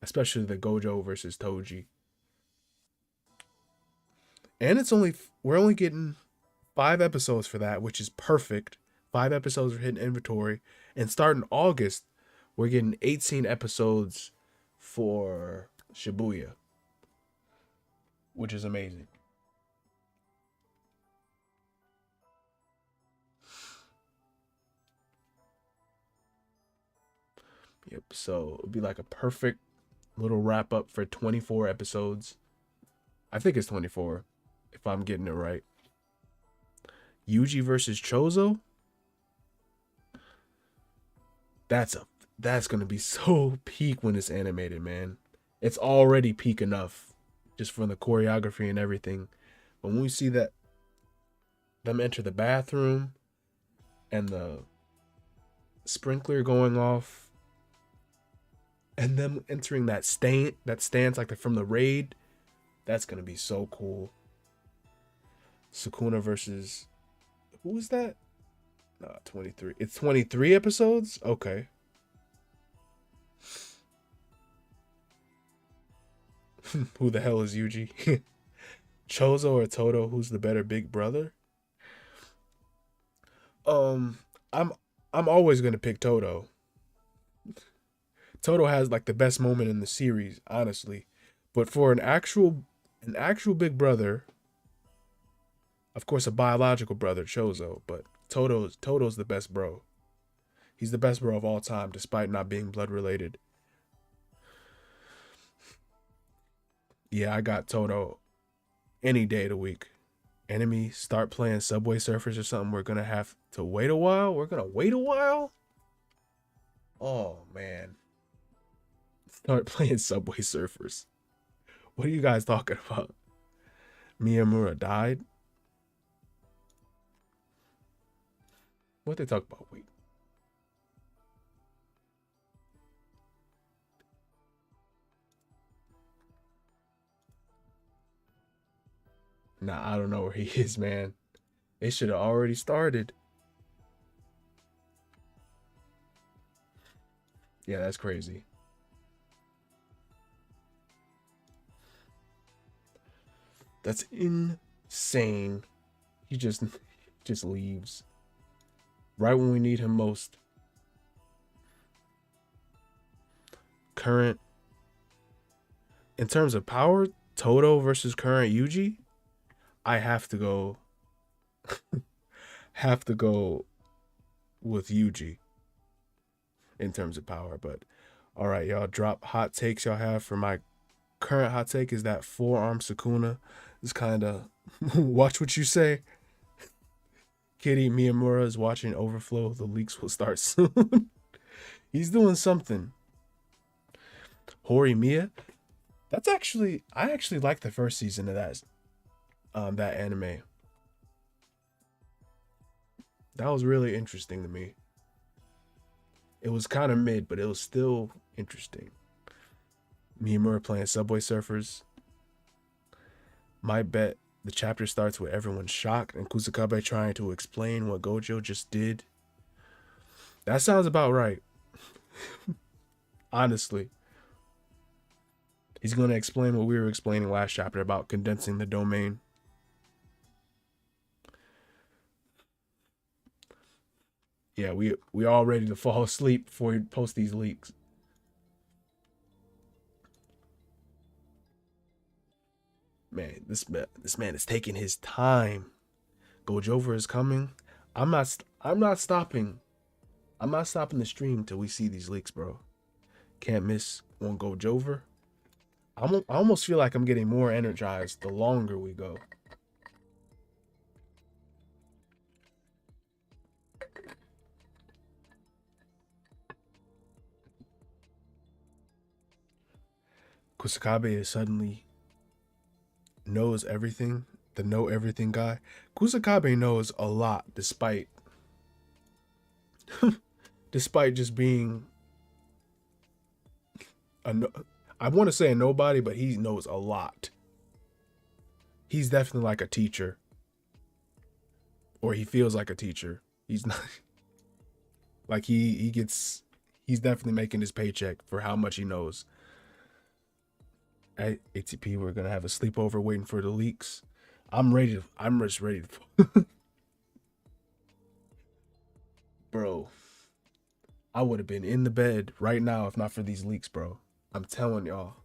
especially the Gojo versus Toji. And we're only getting 5 episodes for that, which is perfect. 5 episodes are hitting inventory, and starting August, we're getting 18 episodes for Shibuya, which is amazing. Yep. So it'll be like a perfect little wrap up for 24 episodes. I think it's 24, if I'm getting it right. Yuji versus Chozo. That's a that's gonna be so peak when it's animated, man. It's already peak enough, just from the choreography and everything. But when we see that them enter the bathroom and the sprinkler going off, and them entering that stance like they're from the raid, that's gonna be so cool. Sukuna versus who is that? No, 23. It's 23 episodes? Okay. Who the hell is Yuji? Chozo or Toto? Who's the better big brother? Um, I'm I'm always gonna pick Toto. Toto has like the best moment in the series, honestly. But for an actual big brother, of course a biological brother, Chozo, but Toto's the best bro. He's the best bro of all time, despite not being blood related. Yeah, I got Toto any day of the week. Enemy start playing Subway Surfers or something, we're gonna have to wait a while. We're gonna wait a while. Oh man, start playing Subway Surfers. What are you guys talking about? Myamura died. What they talk about? Wait, nah, I don't know where he is, man. It should have already started. Yeah, that's crazy. That's insane. He just leaves right when we need him most. Current in terms of power, Toto versus current Yuji, I have to go with Yuji in terms of power. But all right, y'all, drop hot takes y'all have. For my current hot take is that forearm Sukuna is kind of watch what you say. Kitty Miyamura is watching overflow. The leaks will start soon. He's doing something. Horimiya. I actually like the first season of that anime. That was really interesting to me. It was kind of mid, but it was still interesting. Miyamura playing Subway Surfers. My bet the chapter starts with everyone shocked and Kusakabe trying to explain what Gojo just did. That sounds about right. Honestly. He's going to explain what we were explaining last chapter about condensing the domain. Yeah, we all ready to fall asleep before we post these leaks. Man, this man is taking his time. Gojover is coming. I'm not stopping. I'm not stopping the stream till we see these leaks, bro. Can't miss one Gojover. I almost feel like I'm getting more energized the longer we go. Kusakabe is suddenly knows everything. The know everything guy. Kusakabe knows a lot despite just being a no, I want to say a nobody, but he knows a lot. He's definitely like a teacher, or he feels like a teacher. He's not like he's definitely making his paycheck for how much he knows. At ATP, we're gonna have a sleepover waiting for the leaks. I'm just ready. Yo, I would have been in the bed right now if not for these leaks, bro. I'm telling y'all.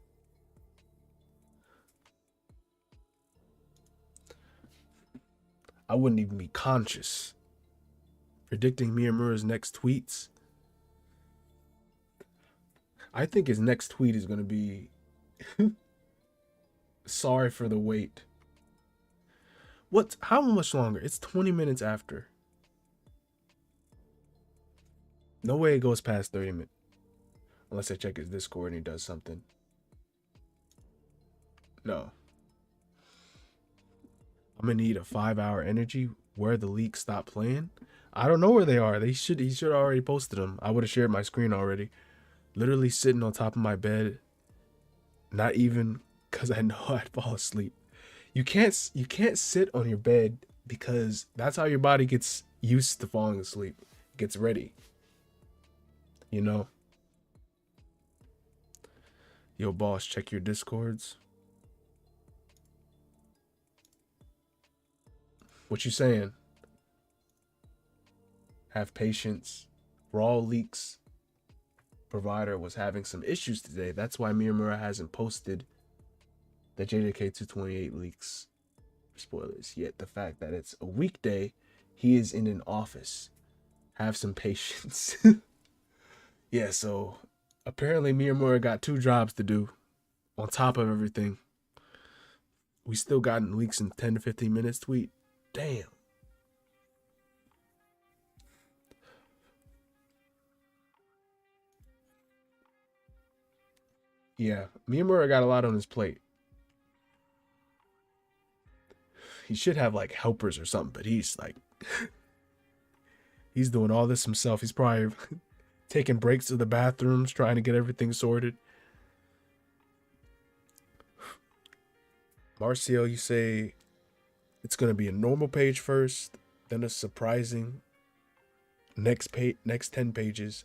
I wouldn't even be conscious. Predicting Miyamura's next tweets. I think his next tweet is going to be sorry for the wait. What? How much longer? It's 20 minutes after. No way it goes past 30 minutes. Unless I check his Discord and he does something. No. I'm gonna need a 5-hour energy. Where the leaks stop playing? I don't know where they are. He should have already posted them. I would have shared my screen already. Literally sitting on top of my bed. Not even because I know I'd fall asleep. You can't sit on your bed because that's how your body gets used to falling asleep. It gets ready. You know? Yo, boss, check your Discords. What you saying? Have patience. Raw leaks provider was having some issues today. That's why Myamura hasn't posted the JJK 228 leaks spoilers yet. The fact that it's a weekday, he is in an office. Have some patience. Yeah, so apparently Myamura got 2 jobs to do on top of everything. We still gotten leaks in 10 to 15 minutes tweet. Damn. Yeah, Myamura got a lot on his plate. He should have like helpers or something, but he's like, he's doing all this himself. He's probably taking breaks to the bathrooms, trying to get everything sorted. Marcio, you say it's going to be a normal page first, then a surprising next 10 pages.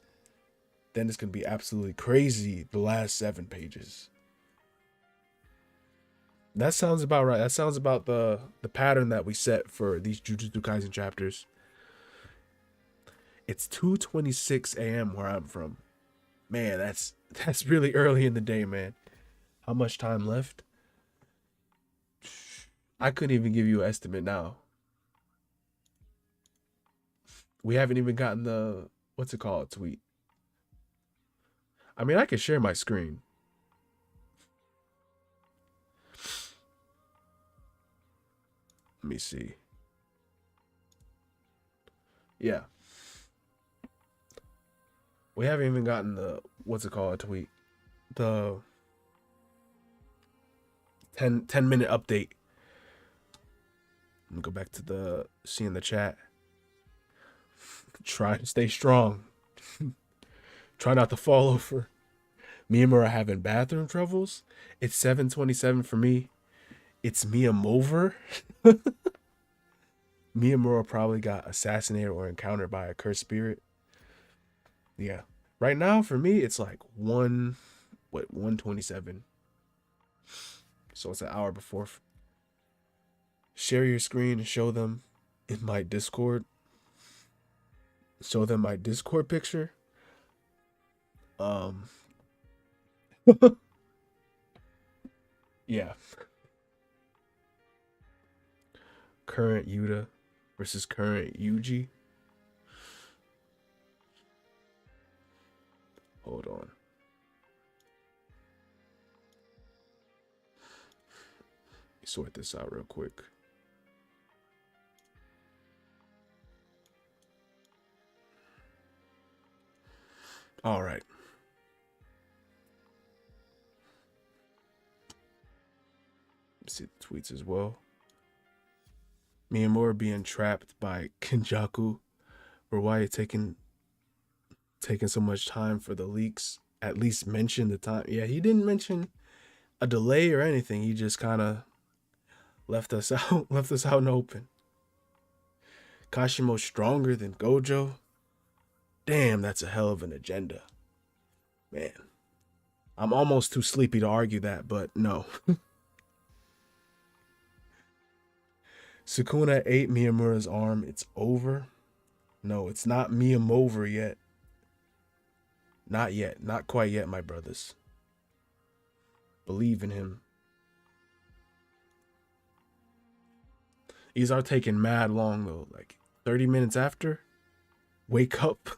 Then it's going to be absolutely crazy the last 7 pages. That sounds about right. That sounds about the pattern that we set for these Jujutsu Kaisen chapters. It's 2:26 a.m. where I'm from. Man, that's really early in the day, man. How much time left? I couldn't even give you an estimate now. We haven't even gotten the, what's it called, tweet. I mean, I can share my screen. Let me see. Yeah. We haven't even gotten the, what's it called, tweet. The 10-minute update. I'm gonna go back to the seeing the chat. Try to stay strong. Try not to fall over. Myamura having bathroom troubles. It's 7:27 for me. It's Myamura. Myamura probably got assassinated or encountered by a cursed spirit. Yeah. Right now, for me, it's like 1:27. So it's an hour before. Share your screen and show them in my Discord. Show them my Discord picture. Yeah. Current Yuta versus current Yuji. Hold on. Let me sort this out real quick. All right. See the tweets as well. Myamura being trapped by Kenjaku. Or why you taking so much time for the leaks? At least mention the time. Yeah, he didn't mention a delay or anything. He just kind of left us out in open. Kashimo stronger than Gojo. Damn, that's a hell of an agenda. Man. I'm almost too sleepy to argue that, but no. Sukuna ate Miyamura's arm. It's over. No, it's not Myamura yet. Not yet. Not quite yet, my brothers. Believe in him. These are taking mad long though. Like 30 minutes after. Wake up.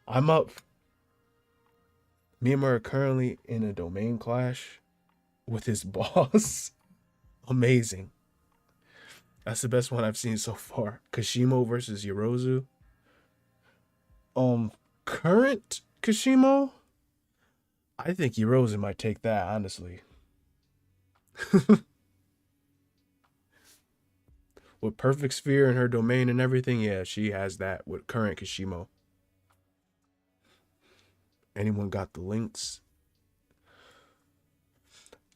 I'm up. Myamura currently in a domain clash with his boss. Amazing. That's the best one I've seen so far. Kashimo versus Yorozu. Current Kashimo? I think Yorozu might take that, honestly. With Perfect Sphere and her domain and everything, yeah, she has that with current Kashimo. Anyone got the links?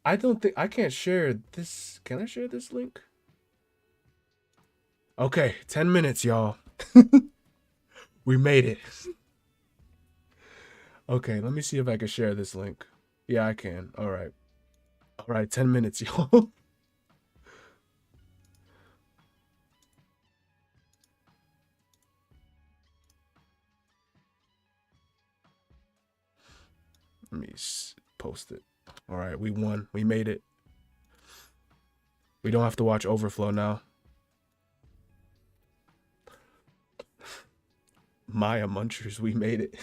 I don't think I can't share this. Can I share this link? Okay, 10 minutes, y'all. We made it. Okay, let me see if I can share this link. Yeah, I can. All right. All right, 10 minutes, y'all. Let me post it. All right, we won. We made it. We don't have to watch Overflow now. Maya Munchers, we made it.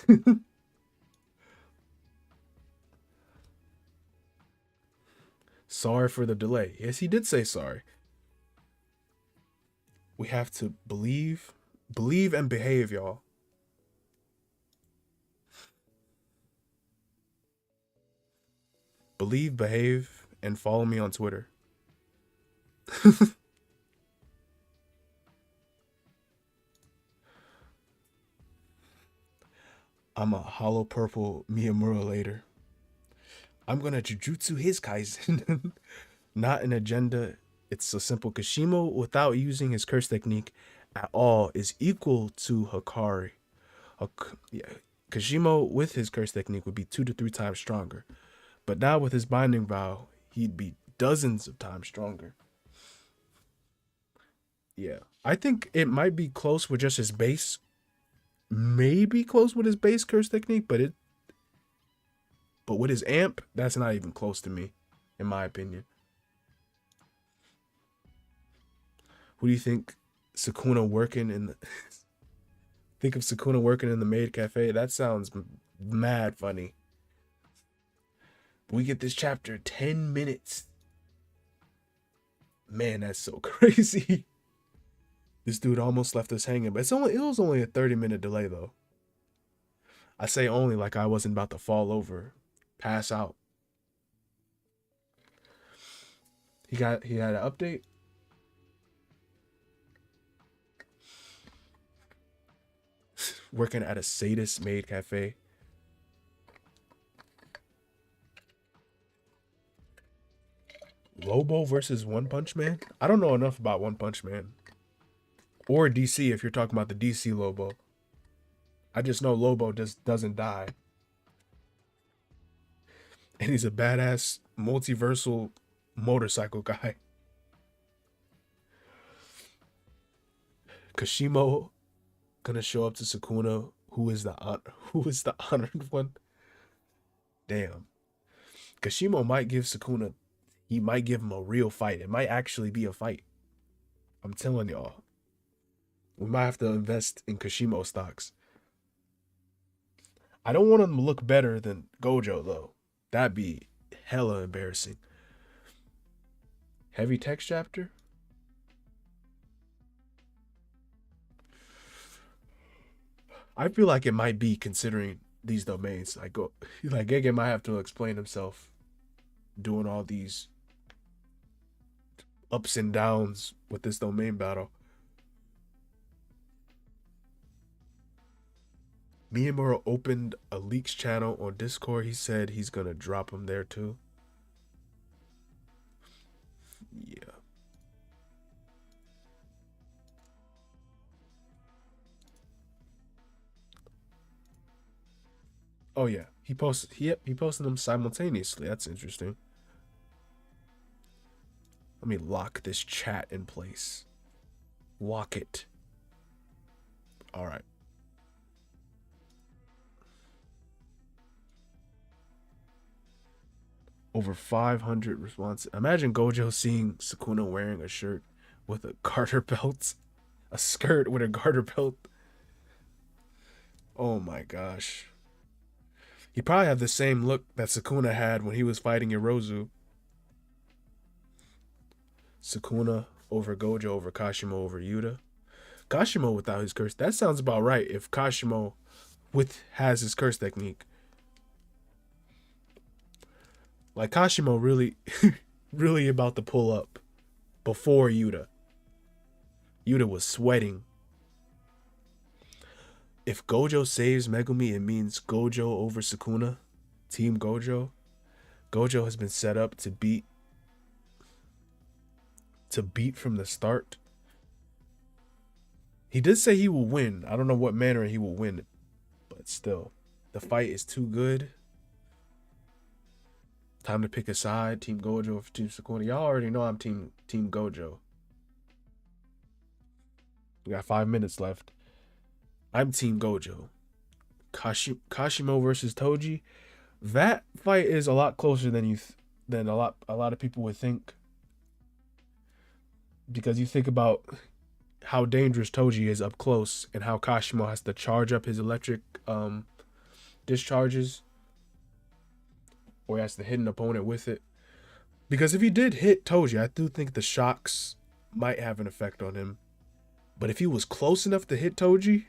Sorry for the delay. Yes, he did say sorry. We have to believe and behave, y'all. Believe, behave, and follow me on Twitter. I'm a hollow purple Myamura later. I'm gonna Jujutsu his Kaisen. Not an agenda. It's a simple Kashimo without using his curse technique at all is equal to Hikari. Yeah, Kashimo with his curse technique would be 2 to 3 times stronger. But now with his binding vow, he'd be dozens of times stronger. Yeah. I think it might be close with just his base. Maybe close with his base curse technique, but with his amp, that's not even close to me, in my opinion. Who do you think Sukuna working in the think of Sukuna working in the maid cafe? That sounds mad funny. We get this chapter 10 minutes. Man, that's so crazy. This dude almost left us hanging, but it was only a 30-minute delay though. I say only like I wasn't about to fall over, pass out. He had an update. Working at a sadist maid cafe. Lobo versus One Punch Man? I don't know enough about One Punch Man. Or DC if you're talking about the DC Lobo. I just know Lobo just doesn't die. And he's a badass multiversal motorcycle guy. Kashimo gonna show up to Sukuna, who is the honored one. Damn. Kashimo might give Sukuna, he might give him a real fight. It might actually be a fight. I'm telling y'all. We might have to invest in Kashimo stocks. I don't want him to look better than Gojo though. That'd be hella embarrassing. Heavy text chapter? I feel like it might be considering these domains. Like Gege might have to explain himself doing all these ups and downs with this domain battle. Myamura opened a leaks channel on Discord. He said he's gonna drop him there too. Yeah. Oh yeah. He posted them simultaneously. That's interesting. Let me lock this chat in place. Lock it. All right. Over 500 responses. Imagine Gojo seeing Sukuna wearing a shirt with a garter belt, a skirt with a garter belt. Oh my gosh. He probably had the same look that Sukuna had when he was fighting Yorozu. Sukuna over Gojo over Kashimo over Yuta. Kashimo without his curse. That sounds about right if Kashimo has his curse technique. Like Kashimo really really about to pull up before Yuta. Yuta was sweating. If Gojo saves Megumi, it means Gojo over Sukuna. Team Gojo. Gojo has been set up to beat from the start. He did say he will win. I don't know what manner he will win, but still, the fight is too good. Time to pick a side. Team Gojo for Team Sukuna. Y'all already know I'm Team Gojo. We got 5 minutes left. I'm Team Gojo. Kashimo versus Toji. That fight is a lot closer than a lot of people would think. Because you think about how dangerous Toji is up close and how Kashimo has to charge up his electric discharges, or he has to hit an opponent with it. Because if he did hit Toji, I do think the shocks might have an effect on him. But if he was close enough to hit Toji,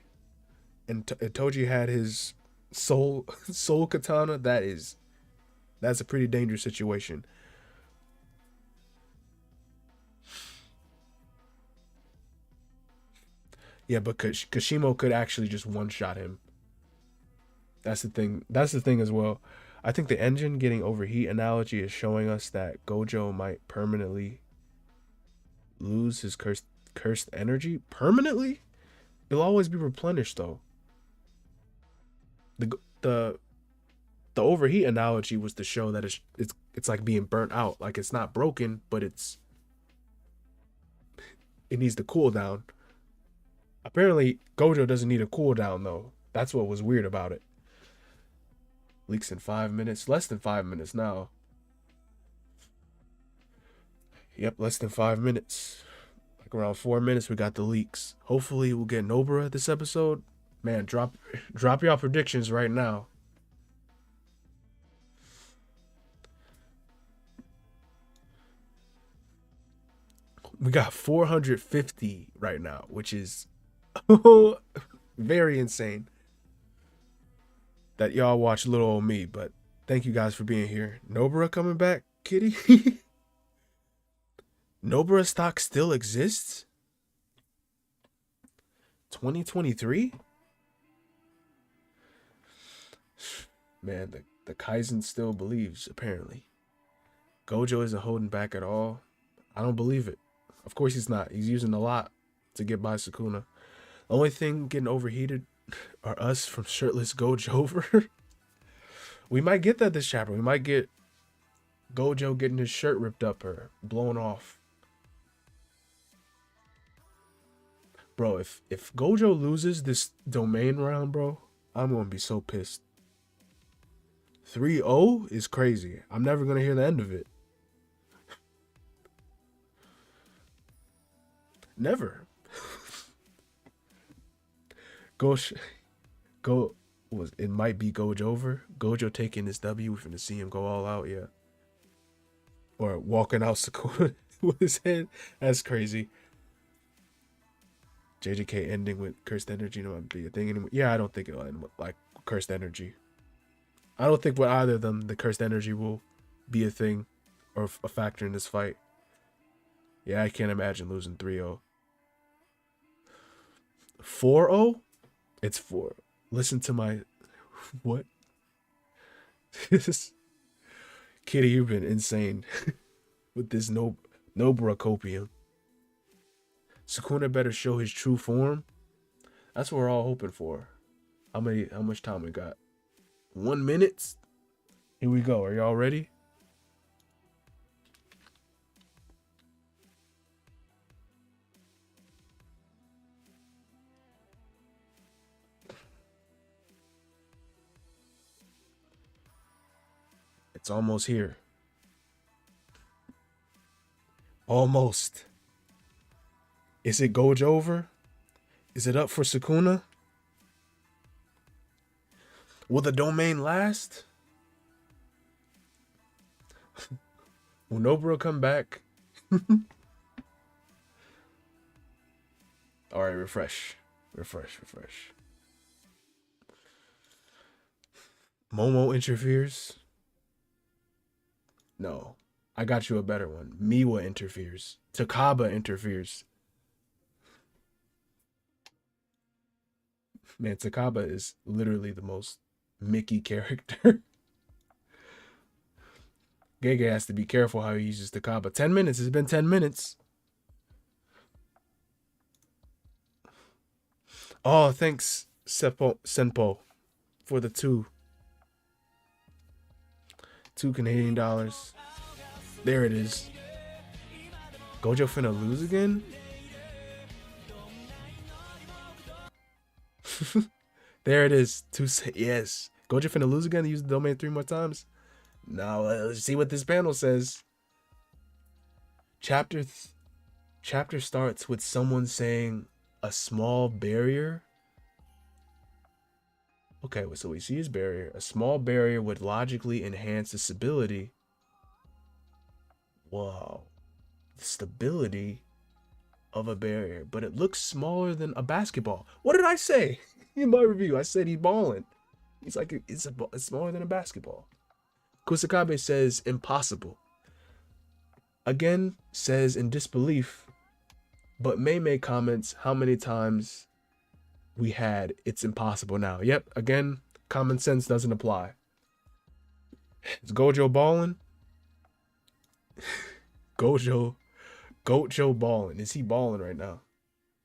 and Toji had his soul katana, that's a pretty dangerous situation. Yeah, but Kashimo could actually just one-shot him. That's the thing. That's the thing as well. I think the engine getting overheat analogy is showing us that Gojo might permanently lose his cursed energy. Permanently? It'll always be replenished though. The overheat analogy was to show that it's like being burnt out. Like it's not broken, but it needs to cool down. Apparently, Gojo doesn't need a cooldown, though. That's what was weird about it. Leaks in 5 minutes. Less than 5 minutes now. Yep, less than 5 minutes. Like around 4 minutes, we got the leaks. Hopefully, we'll get Nobara this episode. Man, drop y'all predictions right now. We got 450 right now, which is very insane that y'all watch little old me, but thank you guys for being here. Nobara coming back, kitty. Nobara stock still exists? 2023? Man, the Kaisen still believes, apparently. Gojo isn't holding back at all. I don't believe it. Of course he's not. He's using a lot to get by Sukuna. The only thing getting overheated are us from shirtless Gojo over. We might get that this chapter. We might get Gojo getting his shirt ripped up or blown off. Bro, if Gojo loses this domain round, bro, I'm going to be so pissed. 3-0 is crazy. I'm never going to hear the end of it. Never. It might be Gojo over. Gojo taking this W. We're finna see him go all out, yeah. Or walking out Sukuna with his head. That's crazy. JJK ending with cursed energy might be a thing anymore. Yeah, I don't think it'll end with like cursed energy. I don't think with either of them the cursed energy will be a thing or a factor in this fight. Yeah, I can't imagine losing 3-0. 4-0? It's 4. Listen to my... What? Kitty, you've been insane with this Nobara copium. Sukuna better show his true form. That's what we're all hoping for. How much time we got? 1 minute? Here we go. Are y'all ready? It's almost here. Almost. Is it Gojo over? Is it up for Sukuna? Will the domain last? Will Nobara come back? All right, refresh. Momo interferes. No, I got you a better one. Miwa interferes. Takaba interferes. Man, Takaba is literally the most Mickey character. Gege has to be careful how he uses Takaba. 10 minutes. It's been 10 minutes. Oh, thanks, Senpo, for the two Canadian dollars. There it is. Gojo finna lose again? There it is. Yes. Gojo finna lose again? Use the domain 3 more times? Now let's see what this panel says. Chapter starts with someone saying a small barrier. Okay, so we see his barrier. A small barrier would logically enhance the stability. Wow. The stability of a barrier, but it looks smaller than a basketball. What did I say in my review? I said he's balling. He's like, it's smaller than a basketball. Kusakabe says impossible. Again, says in disbelief, but Mei comments how many times we had it's impossible now. Yep, again, common sense doesn't apply. Is Gojo balling? Gojo balling. Is he balling right now?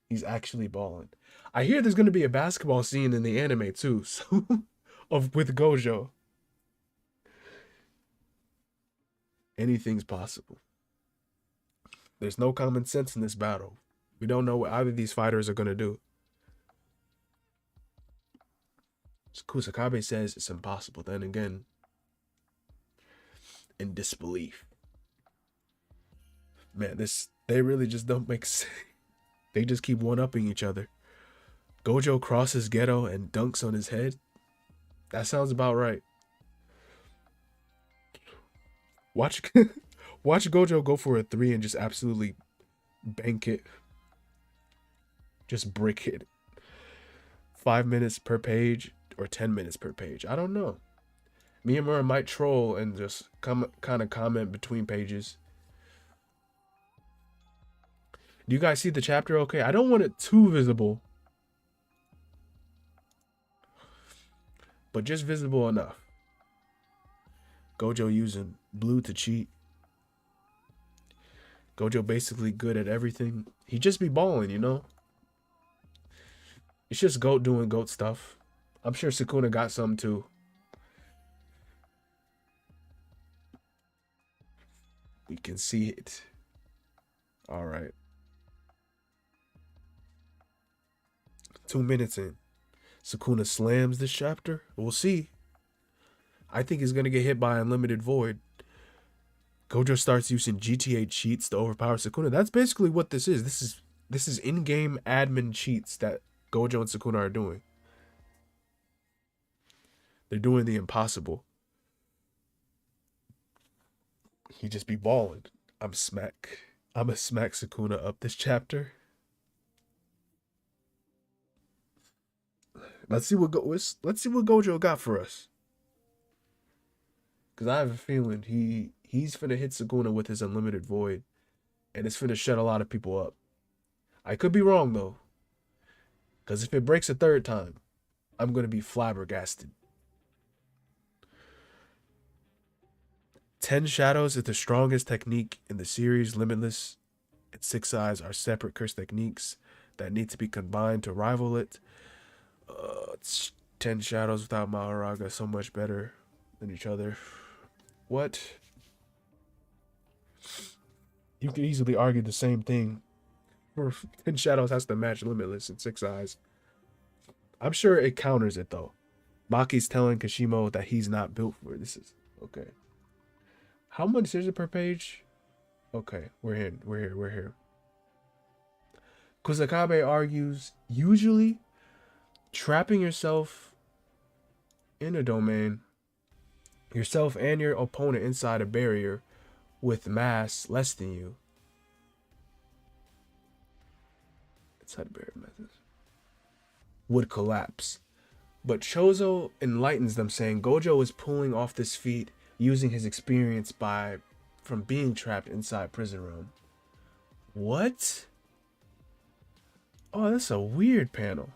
He's actually balling. I hear there's going to be a basketball scene in the anime too, so with Gojo. Anything's possible. There's no common sense in this battle. We don't know what either of these fighters are going to do. Kusakabe says it's impossible. Then again, in disbelief. Man, they really just don't make sense. They just keep one-upping each other. Gojo crosses Geto and dunks on his head. That sounds about right. Watch Gojo go for a 3 and just absolutely bank it. Just brick it. 5 minutes per page or 10 minutes per page. I don't know. Myamura might troll and just kind of comment between pages. Do you guys see the chapter okay? I don't want it too visible, but just visible enough. Gojo using blue to cheat. Gojo basically good at everything. He just be balling, you know? It's just Goat doing Goat stuff. I'm sure Sukuna got some too. We can see it. All right. 2 minutes in. Sukuna slams this chapter. We'll see. I think he's going to get hit by Unlimited Void. Gojo starts using GTA cheats to overpower Sukuna. That's basically what this is. This is in-game admin cheats that Gojo and Sukuna are doing. They're doing the impossible. He just be balling. I'ma smack Sukuna up this chapter. Let's see what Gojo got for us. Cause I have a feeling he's finna hit Sukuna with his Unlimited Void, and it's finna shut a lot of people up. I could be wrong though. Cause if it breaks a third time, I'm gonna be flabbergasted. 10 Shadows is the strongest technique in the series. Limitless and 6 Eyes are separate curse techniques that need to be combined to rival it. It's 10 Shadows without Mahoraga so much better than each other. What? You could easily argue the same thing. 10 Shadows has to match Limitless and 6 Eyes. I'm sure it counters it though. Maki's telling Kashimo that he's not built for it. This is okay. How much is it per page? Okay, we're here. We're here. We're here. Kusakabe argues, usually trapping yourself in a domain, yourself and your opponent inside a barrier with mass less than you. Inside a barrier methods would collapse. But Chozo enlightens them, saying Gojo is pulling off this feat using his experience from being trapped inside prison room. What? Oh, that's a weird panel.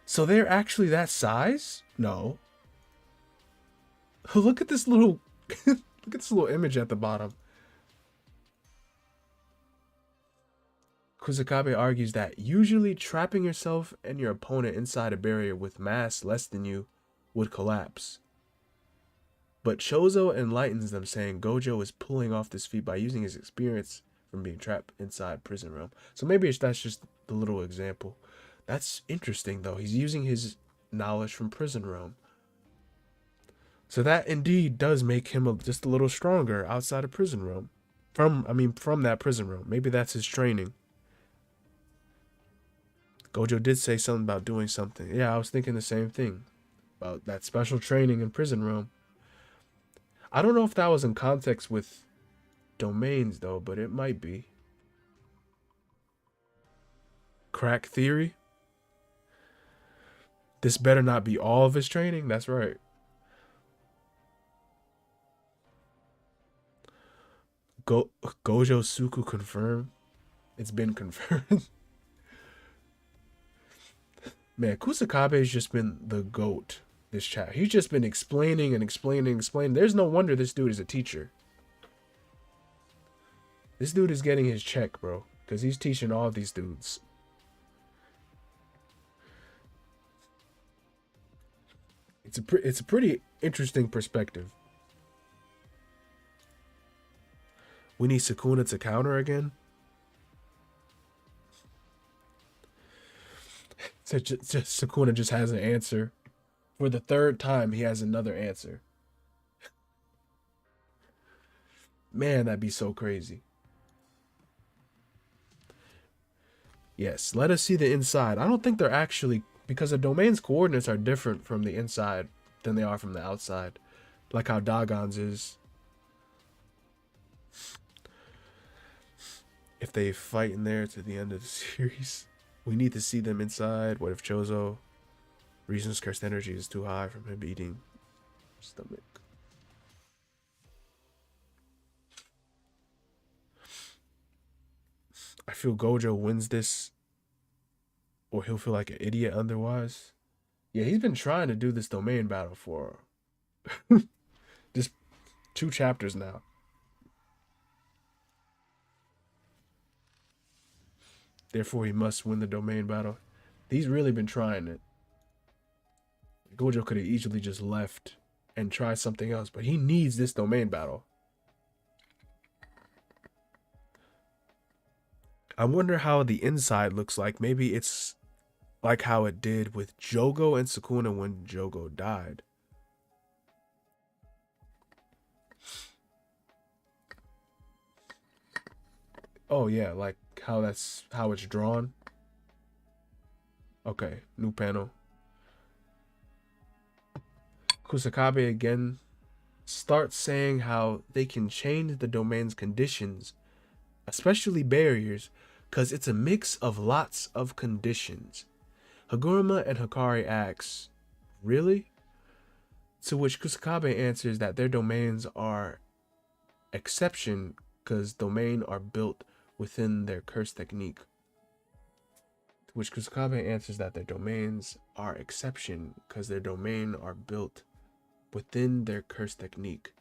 So they're actually that size? No. Look at this little look at this little image at the bottom. Kusakabe argues that usually trapping yourself and your opponent inside a barrier with mass less than you would collapse. But Chozo enlightens them, saying Gojo is pulling off this feat by using his experience from being trapped inside prison room. So maybe that's just the little example. That's interesting, though. He's using his knowledge from prison room. So that indeed does make him just a little stronger outside of prison room. From that prison room. Maybe that's his training. Gojo did say something about doing something. Yeah, I was thinking the same thing. About that special training in prison room. I don't know if that was in context with domains, though, but it might be. Crack theory? This better not be all of his training? That's right. Gojo Suku confirmed. It's been confirmed. Man, Kusakabe's just been the GOAT this chat. He's just been explaining and explaining and explaining. There's no wonder this dude is a teacher. This dude is getting his check, bro. Because he's teaching all these dudes. It's a pretty interesting perspective. We need Sukuna to counter again. So Sukuna just has an answer. For the third time, he has another answer. Man, that'd be so crazy. Yes, let us see the inside. I don't think they're actually... Because the domain's coordinates are different from the inside than they are from the outside. Like how Dagon's is. If they fight in there to the end of the series, we need to see them inside. What if Chozo reasons cursed energy is too high from him eating stomach? I feel Gojo wins this, or he'll feel like an idiot otherwise. Yeah, he's been trying to do this domain battle for just 2 chapters now. Therefore, he must win the domain battle. He's really been trying it. Gojo could have easily just left and tried something else, but he needs this domain battle. I wonder how the inside looks like. Maybe it's like how it did with Jogo and Sukuna when Jogo died. Oh yeah, like how it's drawn. Okay, new panel. Kusakabe again starts saying how they can change the domain's conditions, especially barriers, because it's a mix of lots of conditions. Haguruma and Hikari asks, really? To which Kusakabe answers that their domains are exception because domain are built within their curse technique. To which Kusakabe answers that their domains are exception because their domain are built within their curse technique.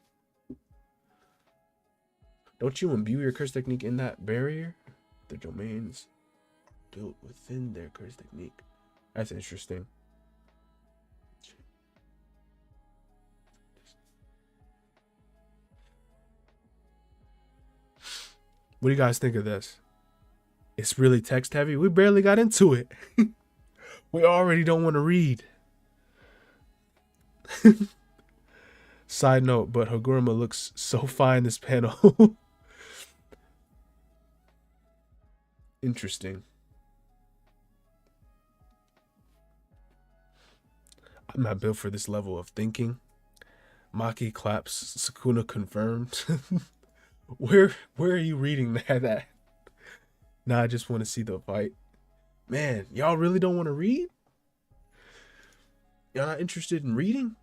Don't you imbue your curse technique in that barrier? The domains built within their curse technique. That's interesting. What do you guys think of this? It's really text heavy. We barely got into it. We already don't want to read. Side note, but Haguruma looks so fine this panel. Interesting. I'm not built for this level of thinking. Maki claps. Sukuna confirmed. Where are you reading that at? Nah, I just want to see the fight. Man, y'all really don't want to read? Y'all not interested in reading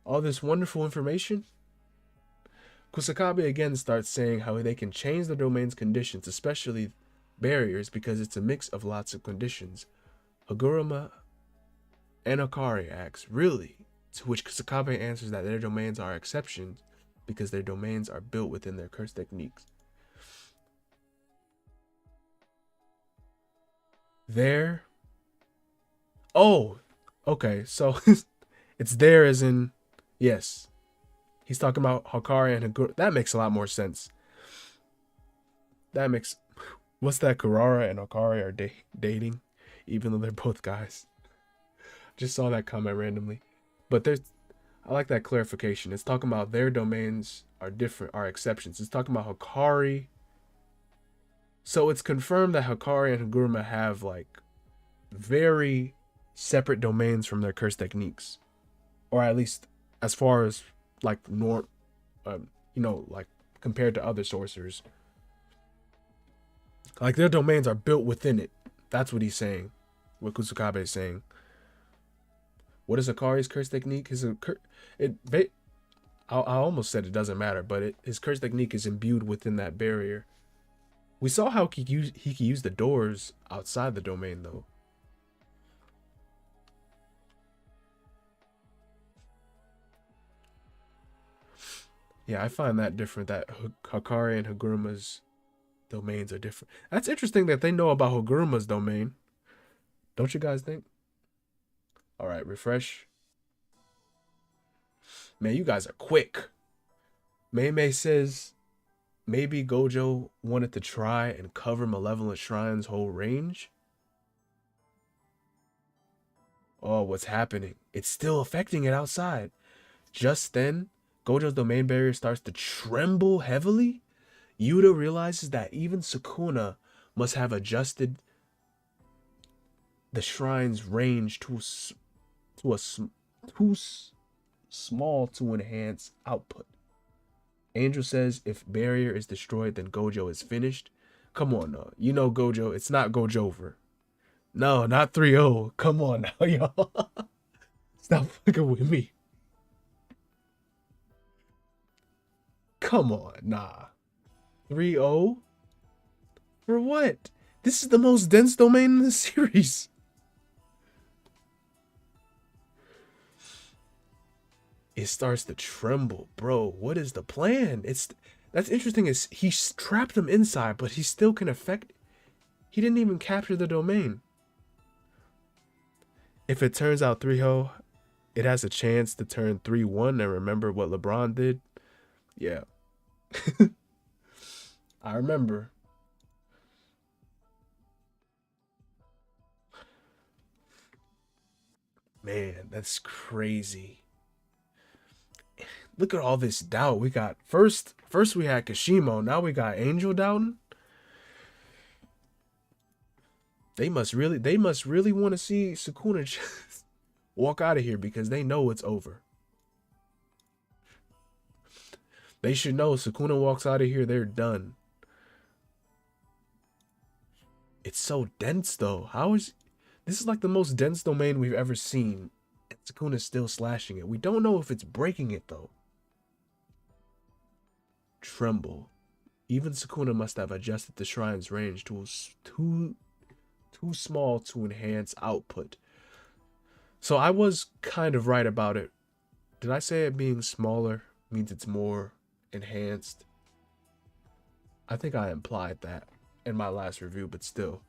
all this wonderful information? Kusakabe again starts saying how they can change the domain's conditions, especially barriers, because it's a mix of lots of conditions. Haguruma and Akari asks, really? To which Kusakabe answers that their domains are exceptions because their domains are built within their curse techniques. There. Oh, okay. So it's there as in, yes. He's talking about Hakari and Haguruma. That makes a lot more sense. That makes. What's that? Kurara and Hakari are dating, even though they're both guys. Just saw that comment randomly. But I like that clarification. It's talking about their domains are different, are exceptions. It's talking about Hakari. So it's confirmed that Hakari and Haguruma have like very separate domains from their curse techniques, or at least as far as like like compared to other sorcerers. Like their domains are built within it. That's what he's saying. What Kusakabe is saying. What is Akari's curse technique? I almost said it doesn't matter, but his curse technique is imbued within that barrier. We saw how he could use the doors outside the domain, though. Yeah, I find that different, that Hakari and Haguruma's domains are different. That's interesting that they know about Haguruma's domain. Don't you guys think? All right, refresh. Man, you guys are quick. Mei says maybe Gojo wanted to try and cover Malevolent Shrine's whole range. Oh, what's happening? It's still affecting it outside. Just then, Gojo's domain barrier starts to tremble heavily. Yuta realizes that even Sukuna must have adjusted the shrine's range too small to enhance output. Angel says if barrier is destroyed, then Gojo is finished. Come on, no. You know Gojo. It's not Gojover. No, not 3-0. Come on now, y'all. Stop fucking with me. Come on, nah. 3-0? For what? This is the most dense domain in the series. It starts to tremble, bro. What is the plan? That's interesting. Is he trapped him inside, but he still can affect. He didn't even capture the domain. If it turns out 3-0, it has a chance to turn 3-1. And remember what LeBron did? Yeah. I remember. Man, that's crazy. Look at all this doubt. We got first we had Kashimo, now we got Angel doubting. They must really want to see Sukuna just walk out of here because they know it's over. They should know Sukuna walks out of here, they're done. It's so dense though. This is like the most dense domain we've ever seen. And Sukuna's still slashing it. We don't know if it's breaking it though. Tremble. Even Sukuna must have adjusted the shrine's range to too small to enhance output. So I was kind of right about it. Did I say it being smaller means it's more enhanced? I think I implied that in my last review, but still.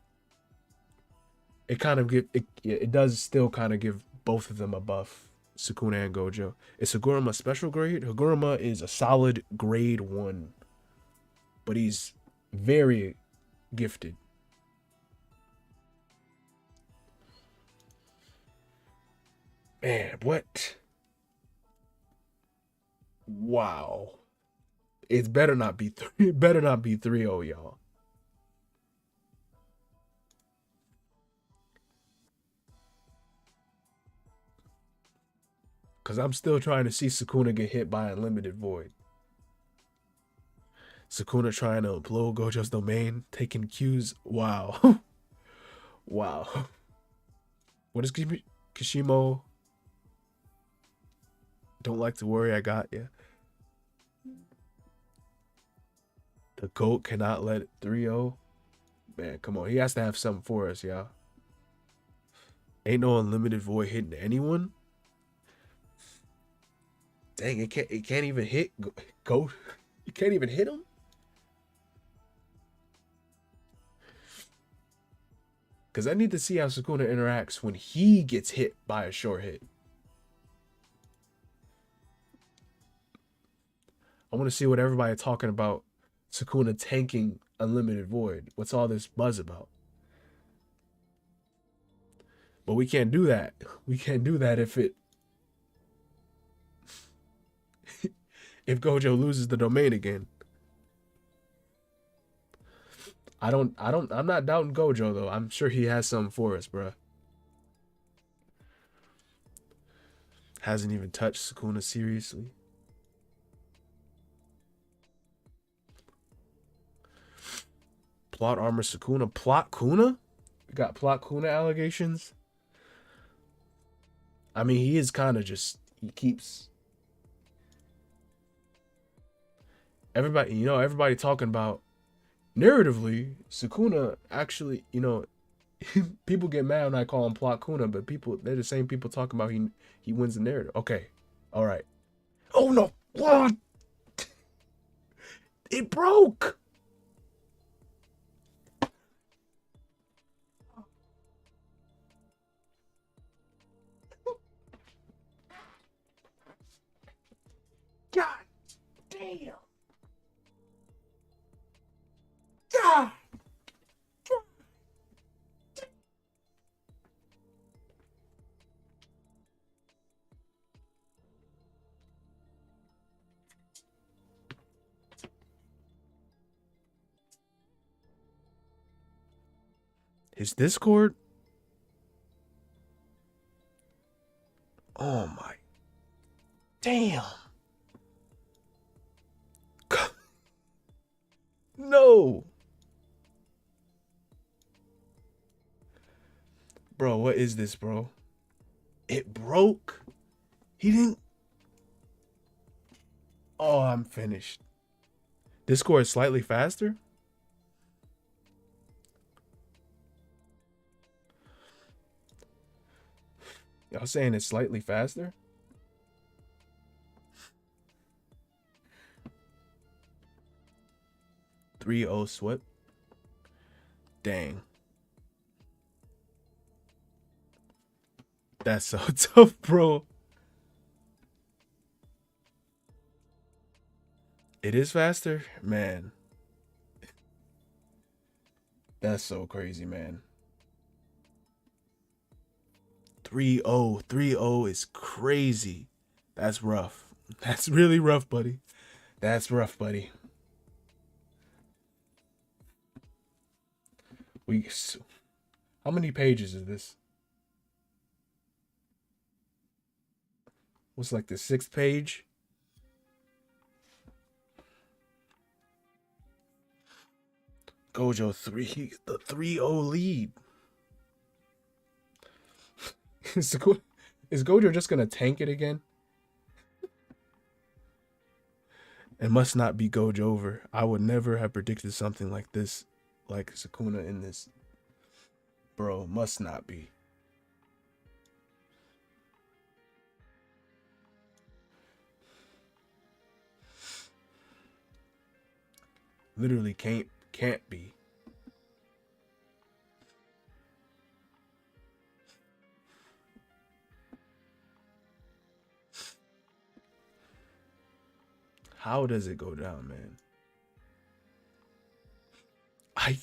It kind of it does still kind of give both of them a buff, Sukuna and Gojo. Is Haguruma special grade? Haguruma is a solid grade 1. But he's very gifted. Man, what? Wow. It better not be three. It better not be 3-0, y'all. Cause I'm still trying to see Sukuna get hit by Unlimited Void. Sukuna trying to blow Gojo's domain, taking cues. Wow. Wow. What is Kishimo? Don't like to worry, I got ya. The GOAT cannot let it 3-0. Man, come on. He has to have something for us, y'all. Ain't no Unlimited Void hitting anyone. Dang, it can't even hit GOAT. You can't even hit him? Because I need to see how Sukuna interacts when he gets hit by a short hit. I want to see what everybody talking about Sukuna tanking Unlimited Void. What's all this buzz about? But we can't do that. We can't do that if Gojo loses the domain again. I'm not doubting Gojo though. I'm sure he has something for us, bruh. Hasn't even touched Sukuna seriously. Plot armor Sukuna. Plot Kuna? We got Plot Kuna allegations. I mean, he is kind of just, he keeps everybody talking about narratively, Sukuna actually, people get mad when I call him Plot Kuna, but they're the same people talking about he wins the narrative. Okay. All right. Oh no. What? It broke. God damn. God. His Discord? Oh my. Damn. No. Bro, what is this, bro? It broke. He didn't. Oh, I'm finished. Discord is slightly faster? Y'all saying it's slightly faster? Three-0 swept. Dang. That's so tough, bro. It is faster? Man. That's so crazy, man. 3-0. 3-0 is crazy. That's rough. That's really rough, buddy. That's rough, buddy. How many pages is this? What's like the 6th page? Gojo 3, the 3-0 lead. Is Gojo just gonna tank it again? It must not be Gojo over. I would never have predicted something like this, like Sukuna in this. Bro, must not be. Literally can't be. How does it go down, man? I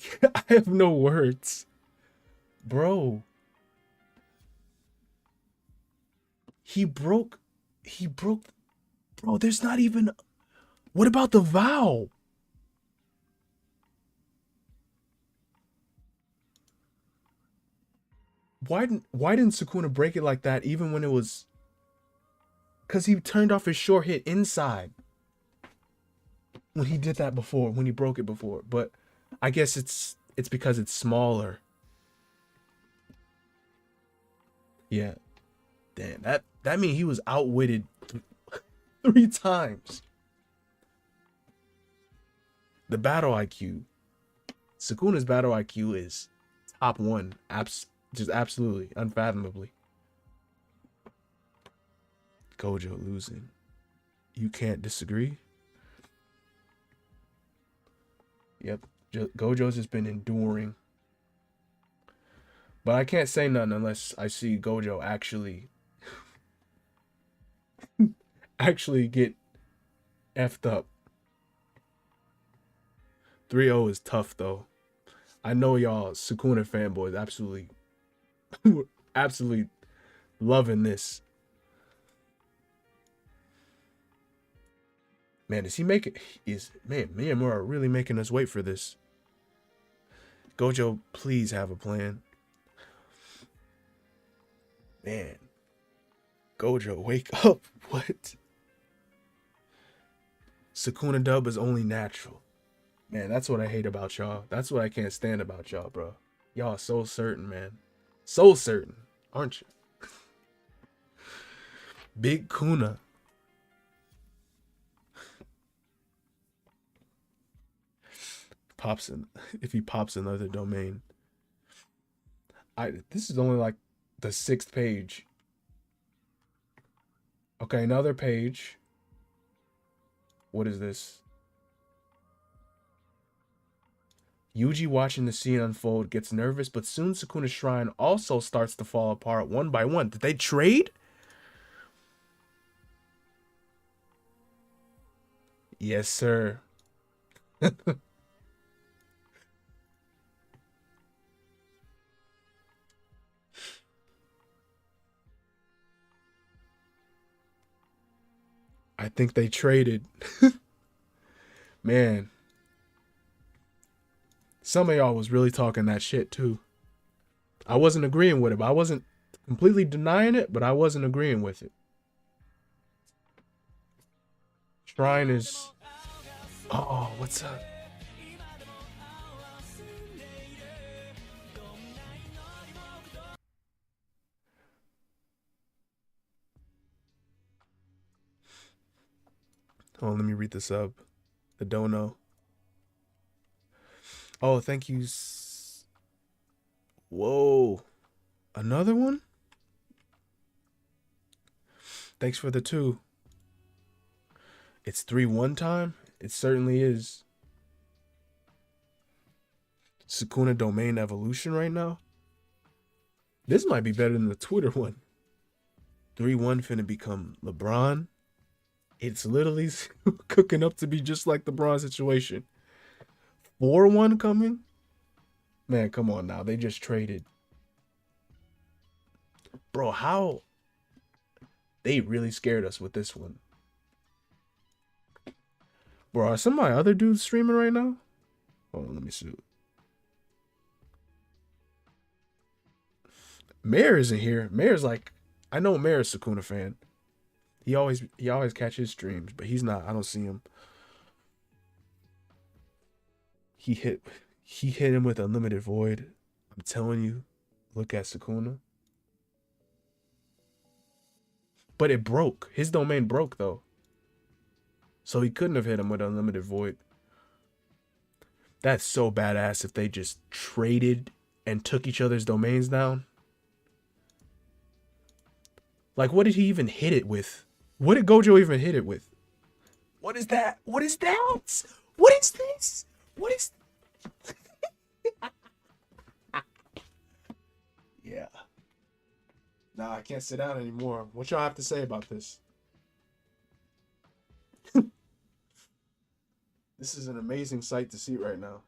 have no words. Bro. He broke Bro, there's not even... What about the vow? Why didn't Sukuna break it like that even when it was... Because he turned off his short hit inside. When he did that before, when he broke it before. But I guess it's because it's smaller. Yeah. Damn, that means he was outwitted 3 times. The battle IQ. Sukuna's battle IQ is top 1. Just absolutely, unfathomably. Gojo losing. You can't disagree. Yep. Gojo's just been enduring. But I can't say nothing unless I see Gojo actually get effed up. 3-0 is tough though. I know y'all Sukuna fanboys absolutely loving this. Man, Myamura really making us wait for this? Gojo, please have a plan. Man. Gojo, wake up. What? Sukuna dub is only natural. Man, that's what I hate about y'all. That's what I can't stand about y'all, bro. Y'all so certain, man. So certain, aren't you? Big Kuna. If he pops another domain. This is only like the 6th page. Okay, another page. What is this? Yuji, watching the scene unfold, gets nervous, but soon Sukuna's shrine also starts to fall apart one by one. Did they trade? Yes, sir. I think they traded. Man. Some of y'all was really talking that shit too. I wasn't agreeing with it, but I wasn't completely denying it, but I wasn't agreeing with it. Shrine is... Oh, what's up? Oh, let me read this up. The dono. Oh, thank you. Whoa. Another one? Thanks for the 2. It's 3-1 time? It certainly is. Sukuna domain evolution right now? This might be better than the Twitter one. 3-1 finna become LeBron. It's literally cooking up to be just like the LeBron situation. 4-1 coming? Man, come on now. They just traded. Bro, how? They really scared us with this one. Bro, are some of my other dudes streaming right now? Hold on, let me see. Mayor isn't here. Mayor's like, I know Mayor's a Sukuna fan. He always catches streams, but he's not. I don't see him. He hit him with Unlimited Void. I'm telling you, look at Sukuna. But it broke. His domain broke though. So he couldn't have hit him with Unlimited Void. That's so badass if they just traded and took each other's domains down. Like, what did he even hit it with? What did Gojo even hit it with? What is that? What is that? What is this? What is... Yeah. Nah, I can't sit down anymore. What y'all have to say about this? This is an amazing sight to see right now.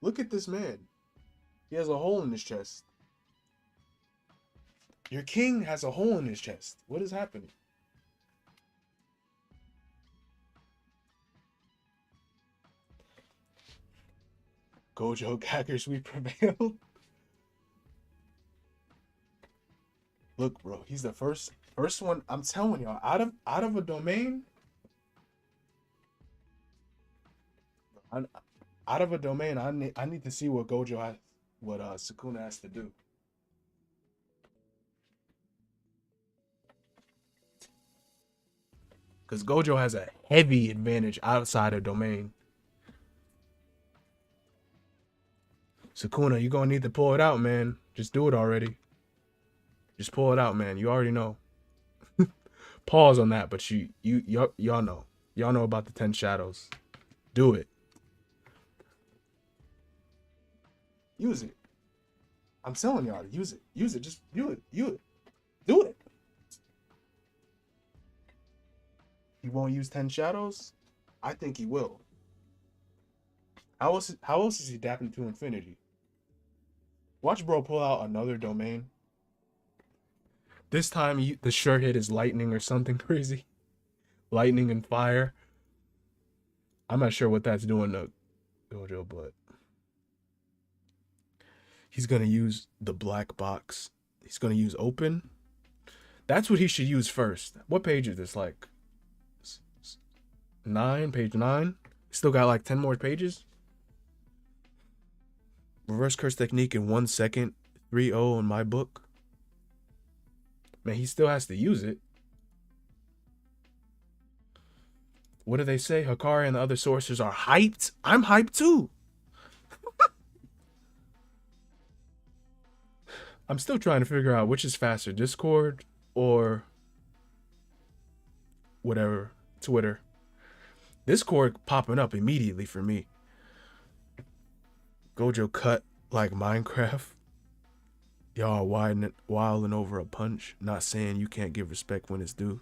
Look at this man. He has a hole in his chest. Your king has a hole in his chest. What is happening? Gojo Gagger Sweep prevailed. Look, bro, he's the first one. I'm telling y'all, out of a domain, I, out of a domain, I need to see what Gojo has, what Sukuna has to do. Because Gojo has a heavy advantage outside of domain. Sukuna, you're gonna need to pull it out, man. Just do it already. Just pull it out, man. You already know. Pause on that, but y'all know. Y'all know about the 10 shadows. Do it. Use it. I'm telling y'all to use it. Use it. Just do it. Do it. He won't use 10 shadows? I think he will. How else is he adapting to infinity? Watch bro pull out another domain. This time the shirt hit is lightning or something crazy. Lightning and fire. I'm not sure what that's doing to Gojo, but he's gonna use the black box. He's gonna use open. That's what he should use first. What page is this? Like 9, page 9. Still got like 10 more pages. Reverse curse technique in 1 second. 3-0 in my book. Man, he still has to use it. What do they say? Hikari and the other sorcerers are hyped. I'm hyped too. I'm still trying to figure out which is faster, Discord or whatever, Twitter. Discord popping up immediately for me. Gojo cut like Minecraft. Y'all wilding over a punch. Not saying you can't give respect when it's due.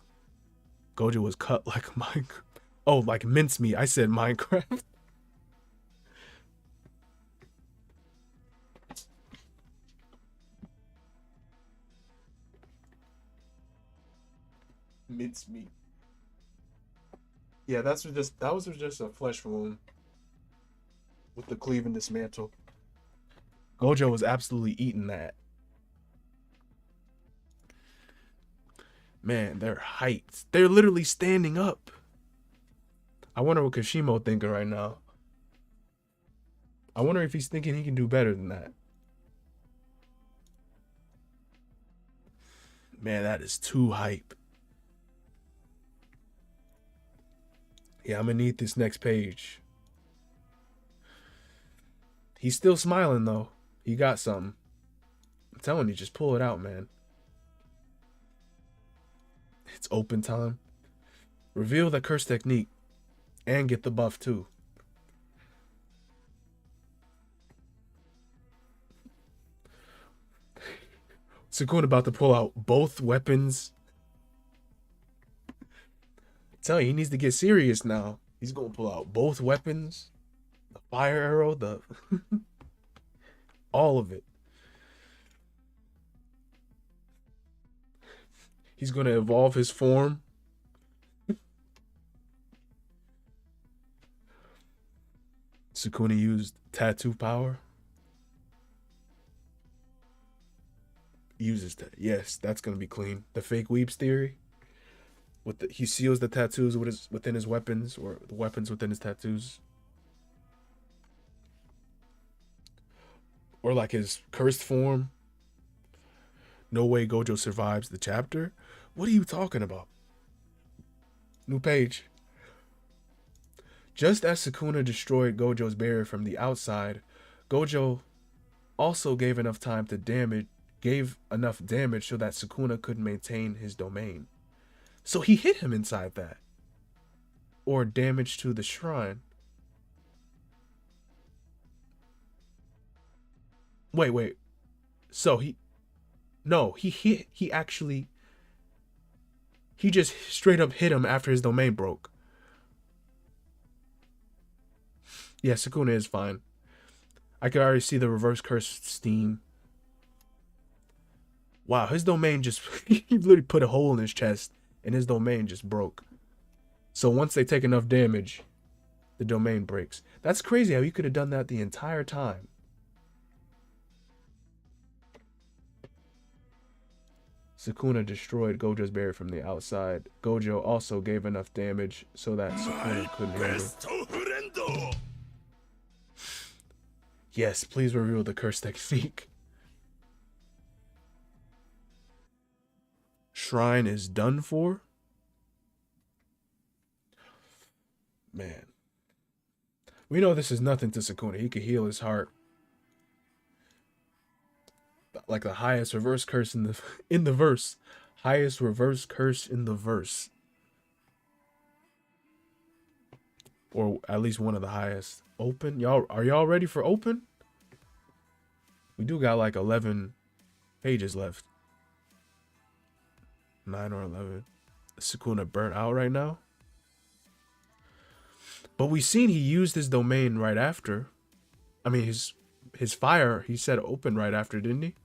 Gojo was cut like Minecraft. Oh, like mincemeat. I said Minecraft. Mincemeat. Yeah, that was just a flesh wound with the cleave and dismantle. Gojo was absolutely eating that. Man, they're hyped. They're literally standing up. I wonder what Kashimo thinking right now. I wonder if he's thinking he can do better than that. Man, that is too hype. Yeah, I'm gonna need this next page. He's still smiling though. He got something. I'm telling you, just pull it out, man. It's open time. Reveal the curse technique and get the buff too. Sukuna about to pull out both weapons. I tell you, he needs to get serious now. He's gonna pull out both weapons. The fire arrow, the all of it. He's gonna evolve his form. Sukuna used tattoo power. Uses that. Yes, that's gonna be clean. The fake weeps theory. He seals the tattoos within his weapons, or the weapons within his tattoos. Or like his cursed form. No way Gojo survives the chapter. What are you talking about? New page. Just as Sukuna destroyed Gojo's barrier from the outside, Gojo also gave enough damage so that Sukuna could maintain his domain. So he hit him inside that. Or damage to the shrine. Wait. So he just straight up hit him after his domain broke. Yeah, Sukuna is fine. I could already see the reverse curse steam. Wow, his domain just he literally put a hole in his chest and his domain just broke. So once they take enough damage, the domain breaks. That's crazy how you could have done that the entire time. Sukuna destroyed Gojo's barrier from the outside. Gojo also gave enough damage so that Sukuna couldn't handle. Yes, please reveal the curse technique. Shrine is done for? Man. We know this is nothing to Sukuna. He could heal his heart. Like the highest reverse curse in the verse. Highest reverse curse in the verse. Or at least one of the highest. Open? Are y'all ready for open? We do got like 11 pages left. 9 or 11. Sukuna burnt out right now. But we seen he used his domain right after. I mean his fire, he said open right after, didn't he?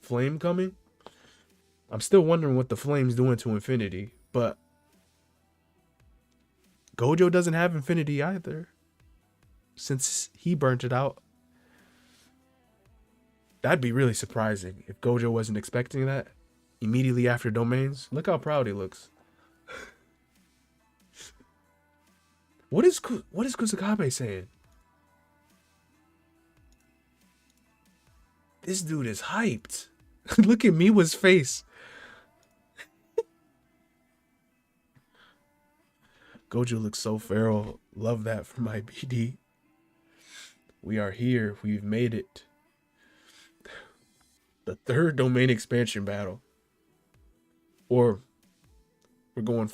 Flame coming? I'm still wondering what the flame's doing to infinity, but Gojo doesn't have infinity either. Since he burnt it out. That'd be really surprising if Gojo wasn't expecting that immediately after domains. Look how proud he looks. What is Kusakabe saying? This dude is hyped. Look at Miwa's face. Gojo looks so feral. Love that for my BD. We are here. We've made it. The third domain expansion battle. Or we're going...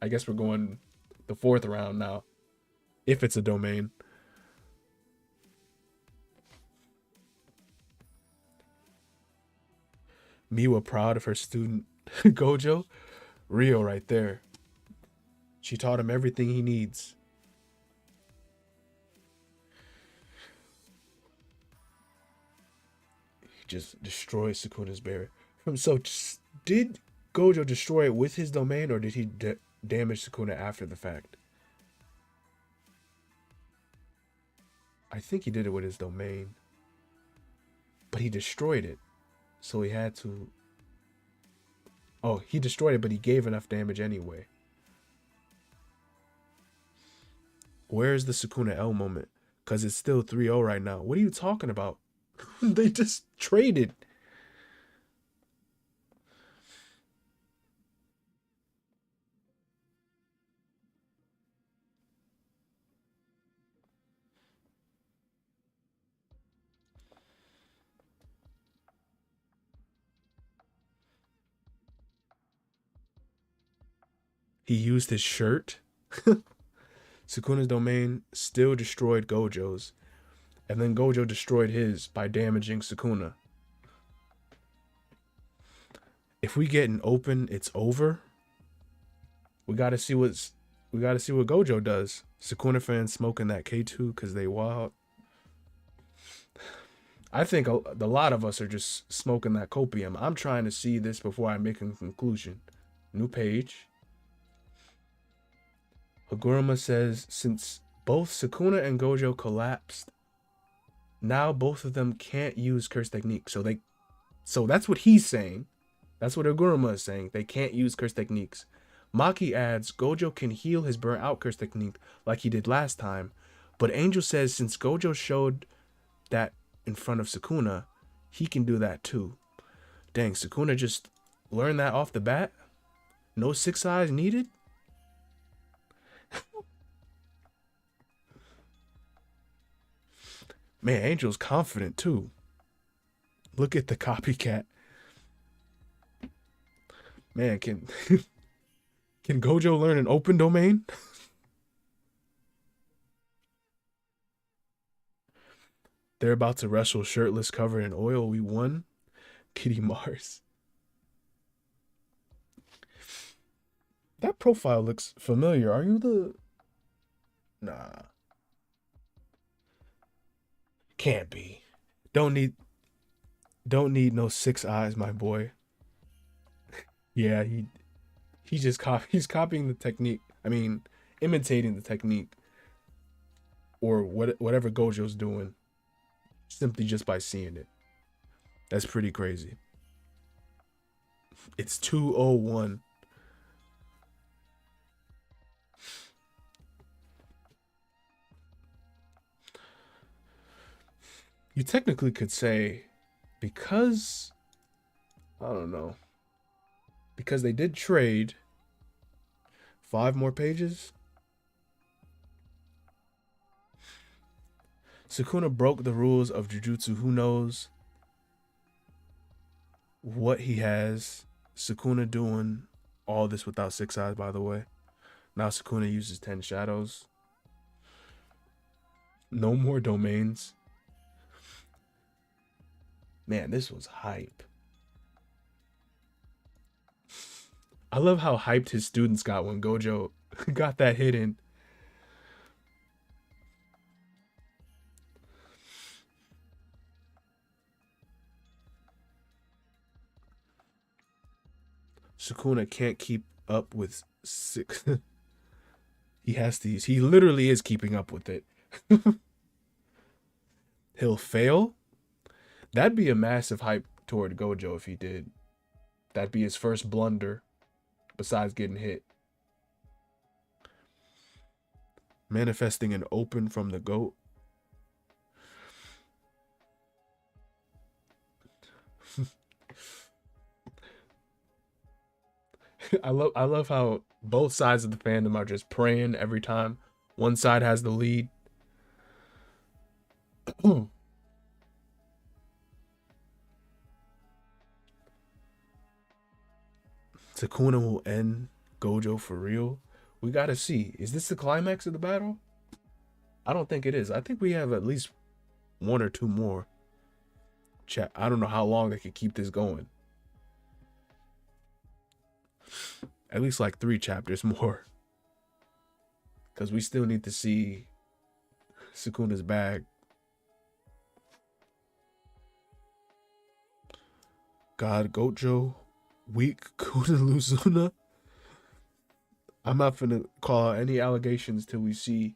I guess we're going the fourth round now. If it's a domain. Miwa proud of her student Gojo. Rio right there. She taught him everything he needs. He just destroys Sukuna's barrier. So did Gojo destroy it with his domain, or did he damage Sukuna after the fact? I think he did it with his domain. But he destroyed it. So he had to... Oh, he destroyed it, but he gave enough damage anyway. Where's the Sukuna L moment? Because it's still 3-0 right now. What are you talking about? They just traded. He used his shirt. Sukuna's domain still destroyed Gojo's. And then Gojo destroyed his by damaging Sukuna. If we get an open, it's over. We gotta see what Gojo does. Sukuna fans smoking that K2 because they wild. I think a lot of us are just smoking that copium. I'm trying to see this before I make a conclusion. New page. Haguruma says, since both Sukuna and Gojo collapsed, now both of them can't use curse technique. So that's what he's saying. That's what Haguruma is saying. They can't use curse techniques. Maki adds, Gojo can heal his burnt out curse technique like he did last time. But Angel says since Gojo showed that in front of Sukuna, he can do that too. Dang, Sukuna just learned that off the bat? No 6 eyes needed? Man, Angel's confident too. Look at the copycat. Man, can Gojo learn an open domain? They're about to wrestle shirtless, covered in oil. We won. Kitty Mars. That profile looks familiar. Are you the... Nah. Can't be. Don't need no 6 eyes, my boy. Yeah, he's copying the technique. I mean, imitating the technique or whatever Gojo's doing simply just by seeing it. That's pretty crazy. It's 201. You technically could say, because I don't know, because they did trade 5 more pages. Sukuna broke the rules of Jujutsu. Who knows what he has? Sukuna doing all this without 6 eyes, by the way. Now Sukuna uses 10 shadows. No more domains. Man, this was hype. I love how hyped his students got when Gojo got that hidden. Sukuna can't keep up with 6. He literally is keeping up with it. He'll fail. That'd be a massive hype toward Gojo if he did. That'd be his first blunder besides getting hit. Manifesting an open from the goat. I love how both sides of the fandom are just praying every time one side has the lead. Sukuna will end Gojo for real. We gotta see. Is this the climax of the battle? I don't think it is. I think we have at least 1 or 2 more. I don't know how long they could keep this going. At least like 3 chapters more. Because we still need to see Sukuna's bag. God, Gojo, weak Kunaluzuna. I'm not gonna call out any allegations till we see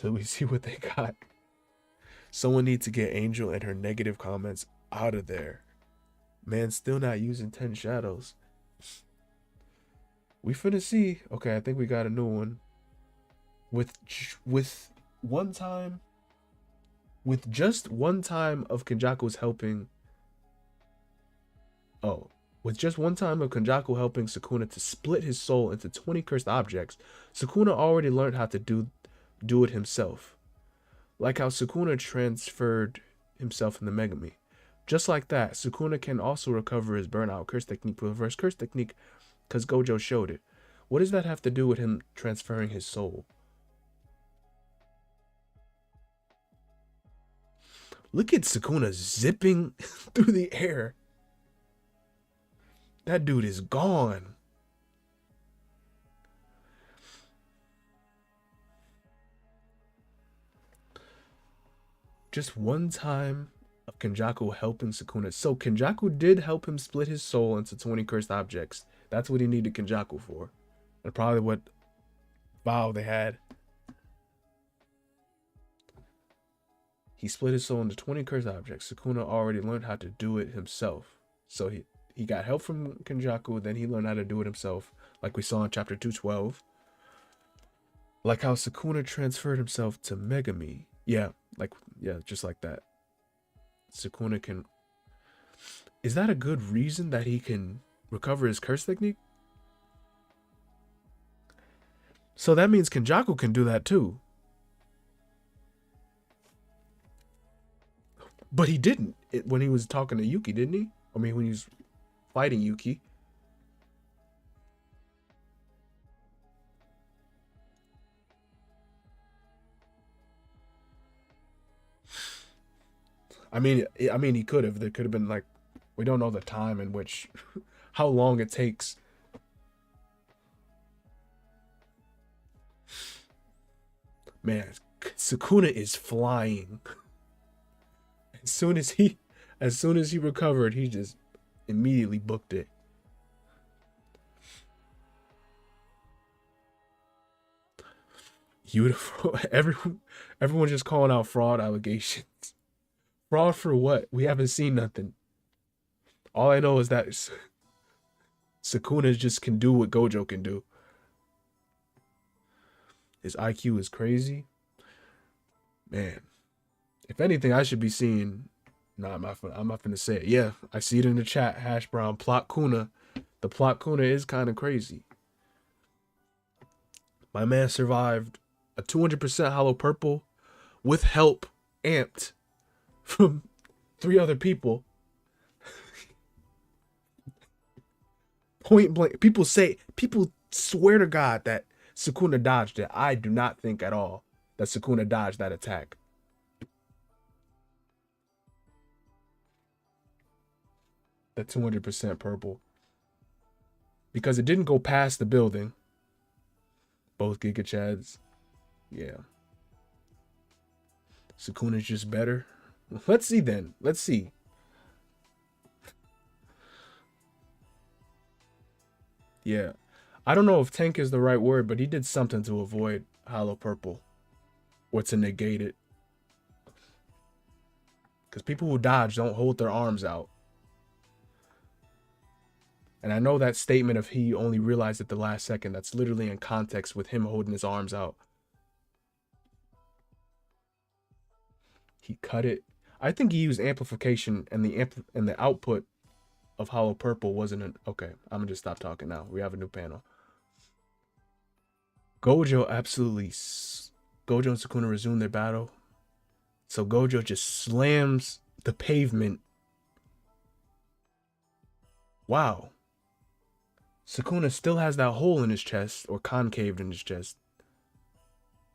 what they got. Someone needs to get Angel and her negative comments out of there. Man, still not using 10 shadows. We finna see. Okay, I think we got a new one. With just one time of Kenjaku's helping. Oh, with just one time of Kenjaku helping Sukuna to split his soul into 20 cursed objects, Sukuna already learned how to do it himself. Like how Sukuna transferred himself in the Megami. Just like that, Sukuna can also recover his burnout curse technique, reverse curse technique, because Gojo showed it. What does that have to do with him transferring his soul? Look at Sukuna zipping through the air. That dude is gone. Just one time of Kenjaku helping Sukuna. So Kenjaku did help him split his soul into 20 cursed objects. That's what he needed Kenjaku for. And probably what vow they had. He split his soul into 20 cursed objects. Sukuna already learned how to do it himself. So he got help from Kenjaku, then he learned how to do it himself, like we saw in chapter 212. Like how Sukuna transferred himself to Megami. Yeah, just like that. Sukuna can... Is that a good reason that he can recover his curse technique? So that means Kenjaku can do that too. But he didn't when he was talking to Yuki, didn't he? I mean, when he was fighting Yuki. I mean, he could have. There could have been like, we don't know the time in which, how long it takes. Man, Sukuna is flying. As soon as he recovered, he just immediately booked it. Beautiful. Everyone just calling out fraud allegations. Fraud for what? We haven't seen nothing. All I know is that Sukuna just can do what Gojo can do. His IQ is crazy. Man. If anything, I should be seeing. Nah, I'm not gonna say it. Yeah, I see it in the chat. Hash brown plot Kuna. The plot Kuna is kind of crazy. My man survived a 200% hollow purple with help amped from 3 other people. Point blank. People swear to God that Sukuna dodged it. I do not think at all that Sukuna dodged that attack. The 200% purple. Because it didn't go past the building. Both Giga Chads. Yeah. Sukuna's just better. Let's see then. Let's see. Yeah. I don't know if tank is the right word, but he did something to avoid hollow purple. Or to negate it. Because people who dodge don't hold their arms out. And I know that statement of he only realized at the last second, that's literally in context with him holding his arms out. He cut it. I think he used amplification, and the output of hollow purple wasn't an... Okay, I'm gonna just stop talking now. We have a new panel. Gojo absolutely... Gojo and Sukuna resume their battle. So Gojo just slams the pavement. Wow. Sukuna still has that hole in his chest, or concaved in his chest.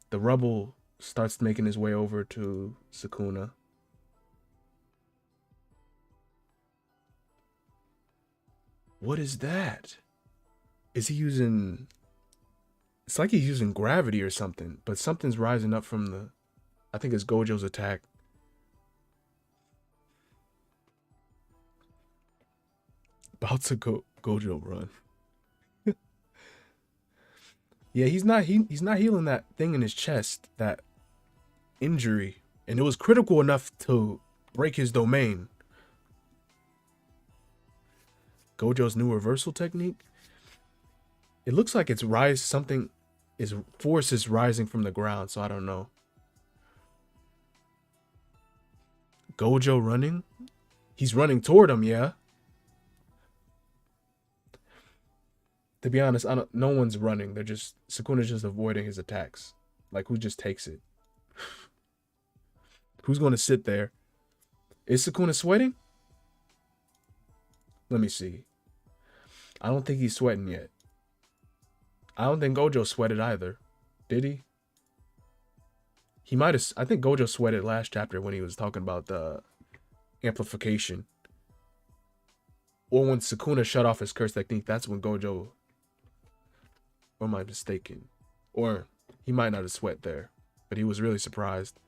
The rubble starts making his way over to Sukuna. What is that? Is he using... It's like he's using gravity or something, but something's rising up from the... I think it's Gojo's attack. About to go Gojo run. Yeah, he's not healing that thing in his chest, that injury, and it was critical enough to break his domain. Gojo's new reversal technique. It looks like it's force is rising from the ground, so I don't know. Gojo running? He's running toward him, yeah. To be honest, no one's running. They're just... Sukuna's just avoiding his attacks. Like, who just takes it? Who's going to sit there? Is Sukuna sweating? Let me see. I don't think he's sweating yet. I don't think Gojo sweated either. Did he? He might have... I think Gojo sweated last chapter when he was talking about the amplification. Or when Sukuna shut off his curse technique, that's when Gojo... Or am I mistaken? Or he might not have sweat there, but he was really surprised.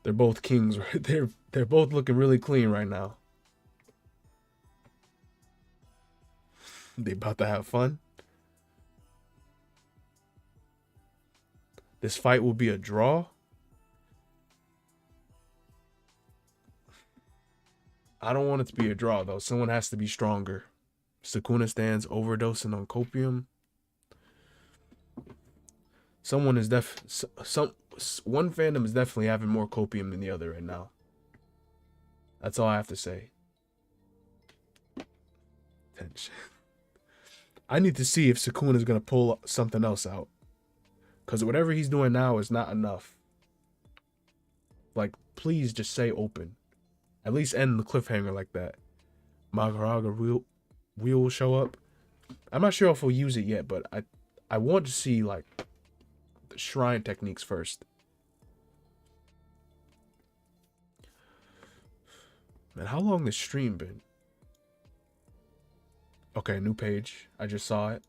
They're both kings, right? They're both looking really clean right now. They about to have fun. This fight will be a draw. I don't want it to be a draw, though. Someone has to be stronger. Sukuna stands overdosing on copium. One fandom is definitely having more copium than the other right now. That's all I have to say. Tension. I need to see if Sukuna is going to pull something else out. Because whatever he's doing now is not enough. Like, please just say open. At least end the cliffhanger like that. Magaraga will show up. I'm not sure if we'll use it yet, but I want to see, like, the shrine techniques first. Man, how long this stream been? Okay, new page. I just saw it.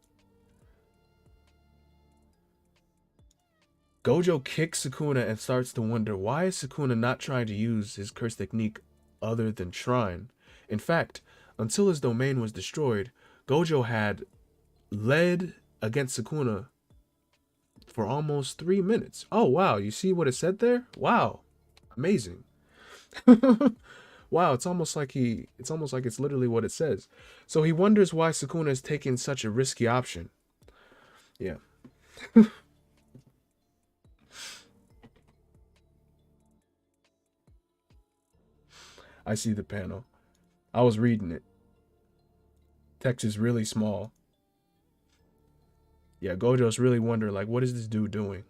Gojo kicks Sukuna and starts to wonder, why is Sukuna not trying to use his curse technique other than shrine? In fact, until his domain was destroyed, Gojo had led against Sukuna for almost 3 minutes. Oh wow, you see what it said there? Wow. Amazing. Wow, it's almost like it's literally what it says. So he wonders why Sukuna is taking such a risky option. Yeah. I see the panel. I was reading it. Text is really small. Yeah, Gojo's really wondering, like, what is this dude doing?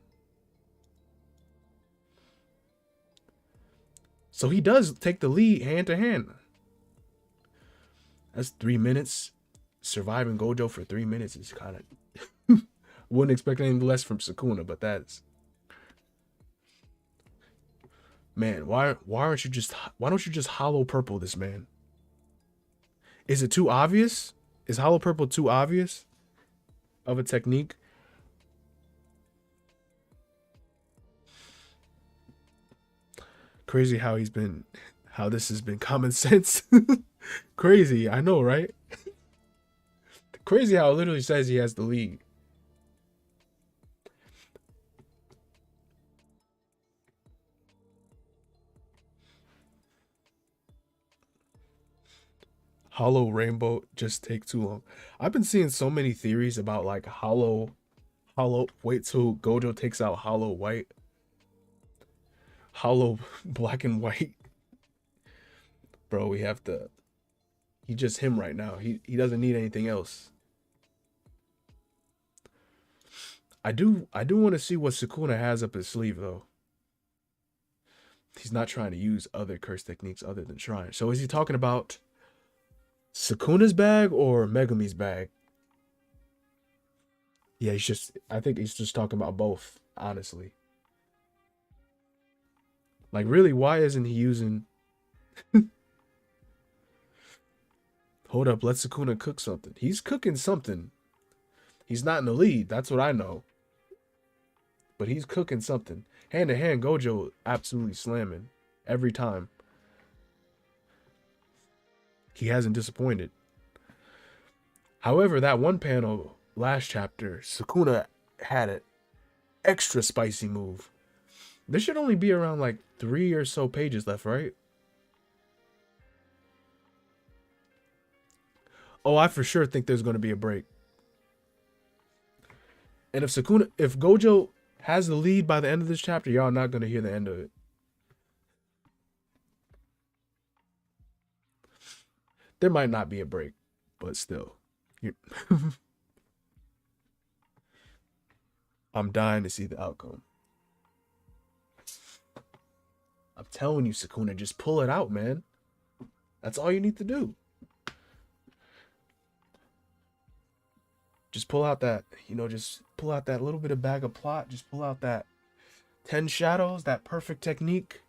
So he does take the lead hand to hand. That's 3 minutes. Surviving Gojo for 3 minutes is kind of... Wouldn't expect anything less from Sukuna, but that's... Man, why don't you just hollow purple this man? Is it too obvious? Is hollow purple too obvious of a technique? Crazy how this has been common sense. Crazy, I know, right? Crazy how it literally says he has the lead. Hollow rainbow just take too long. I've been seeing so many theories about like hollow wait till Gojo takes out hollow white. Hollow black and white. Bro, we have to... He just him right now. He doesn't need anything else. I do want to see what Sukuna has up his sleeve though. He's not trying to use other curse techniques other than Shrine. So is he talking about Sukuna's bag or Megumi's bag? Yeah, I think he's just talking about both, honestly. Like, really, why isn't he using... Hold up, let Sukuna cook something. He's cooking something. He's not in the lead, that's what I know. But he's cooking something. Hand to hand, Gojo absolutely slamming every time. He hasn't disappointed. However, that one panel last chapter, Sukuna had an extra spicy move. There should only be around like 3 or so pages left, right? Oh, I for sure think there's going to be a break. And if Gojo has the lead by the end of this chapter, y'all not going to hear the end of it. There might not be a break, but still. I'm dying to see the outcome. I'm telling you, Sukuna, just pull it out, man. That's all you need to do. Just pull out that, just pull out that little bit of bag of plot. Just pull out that 10 shadows, that perfect technique.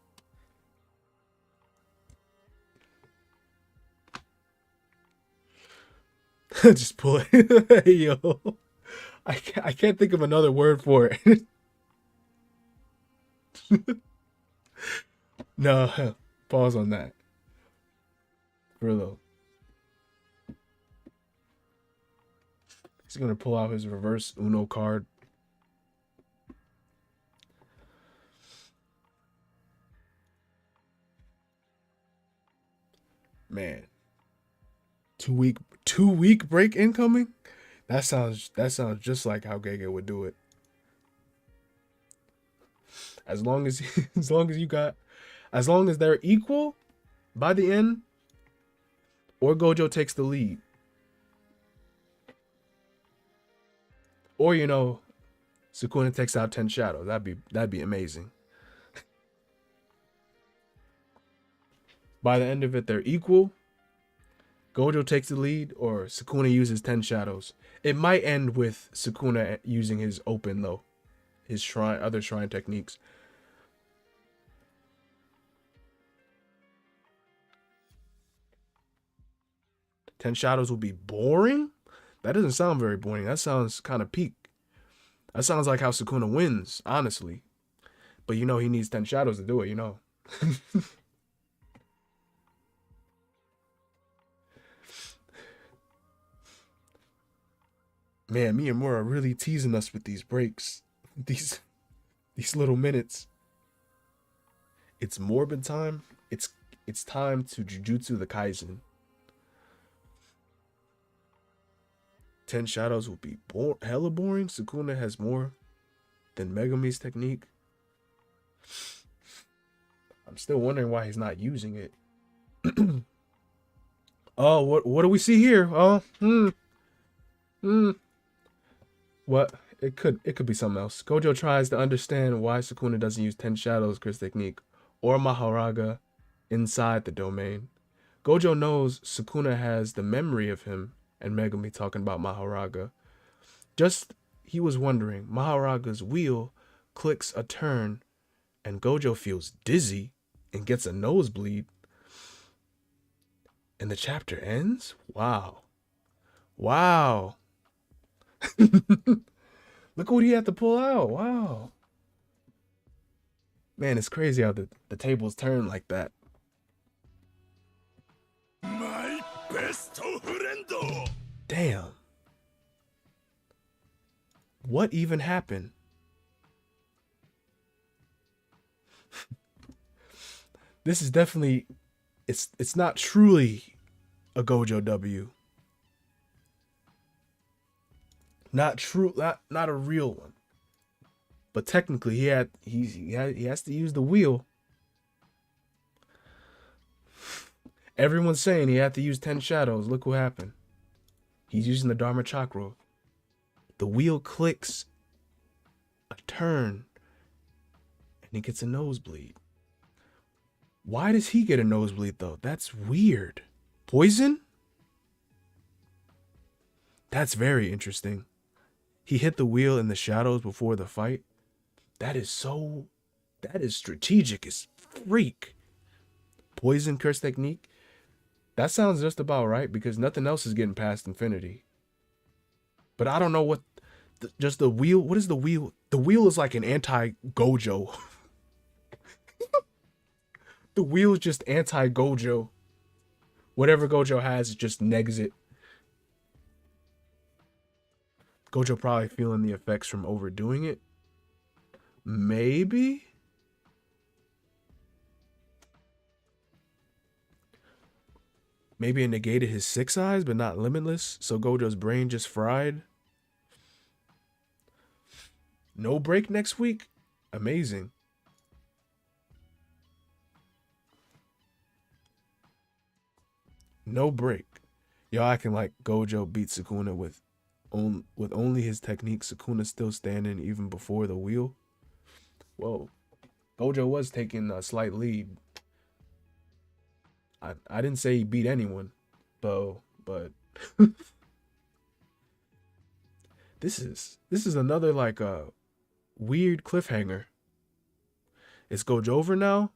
Just pull it. Hey, yo. I can't think of another word for it. No, pause on that. For real though. He's gonna pull out his reverse Uno card. Man. 2 week break incoming? That sounds just like how Gege would do it. As long as they're equal by the end, or Gojo takes the lead. Or Sukuna takes out 10 shadows. That'd be amazing. By the end of it, they're equal. Gojo takes the lead, or Sukuna uses 10 shadows. It might end with Sukuna using his open though, his other shrine techniques. Ten shadows will be boring? That doesn't sound very boring. That sounds kind of peak. That sounds like how Sukuna wins, honestly. But he needs 10 shadows to do it, Man, Myamura really teasing us with these breaks. These little minutes. It's Morbid time. It's time to Jujutsu the Kaisen. 10 Shadows will be hella boring. Sukuna has more than Megami's technique. I'm still wondering why he's not using it. Oh, what do we see here? Oh, What? It could be something else. Gojo tries to understand why Sukuna doesn't use 10 Shadows Chris technique or Maharaga inside the domain. Gojo knows Sukuna has the memory of him and Megami talking about Maharaga. Just he was wondering, Maharaga's wheel clicks a turn and Gojo feels dizzy and gets a nosebleed. And the chapter ends? Wow. Wow. Look what he had to pull out. Wow. Man, it's crazy how the tables turn like that. My best friend. Damn. What even happened? This is definitely it's not truly a Gojo W. Not true, not a real one. But technically he has to use the wheel. Everyone's saying he had to use 10 shadows. Look what happened. He's using the Dharma Chakra. The wheel clicks a turn and he gets a nosebleed. Why does he get a nosebleed though? That's weird. Poison? That's very interesting. He hit the wheel in the shadows before the fight. That is strategic as freak. Poison curse technique? That sounds just about right because nothing else is getting past infinity. But I don't know what, just the wheel, what is the wheel? The wheel is like an anti-Gojo. The wheel is just anti-Gojo. Whatever Gojo has, it just negs it. Gojo probably feeling the effects from overdoing it. Maybe? Maybe it negated his 6 eyes, but not limitless. So Gojo's brain just fried. No break next week? Amazing. No break. Y'all acting like Gojo beat Sukuna with only his technique. Sukuna still standing even before the wheel. Whoa. Gojo was taking a slight lead. I didn't say he beat anyone, though, but this is another like a weird cliffhanger. Is Gojo over now?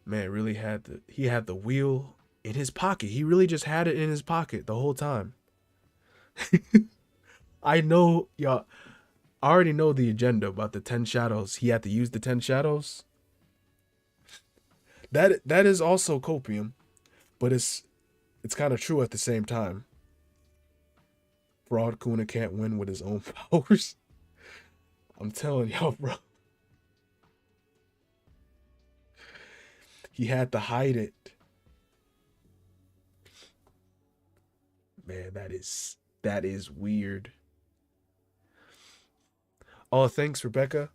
Man, really he had the wheel in his pocket. He really just had it in his pocket the whole time. I know, y'all. I already know the agenda about the 10 shadows. He had to use the 10 shadows. That is also copium, but it's kind of true at the same time. Fraud Kuna can't win with his own powers. I'm telling y'all, bro. He had to hide it. Man, that is weird. Oh, thanks Rebecca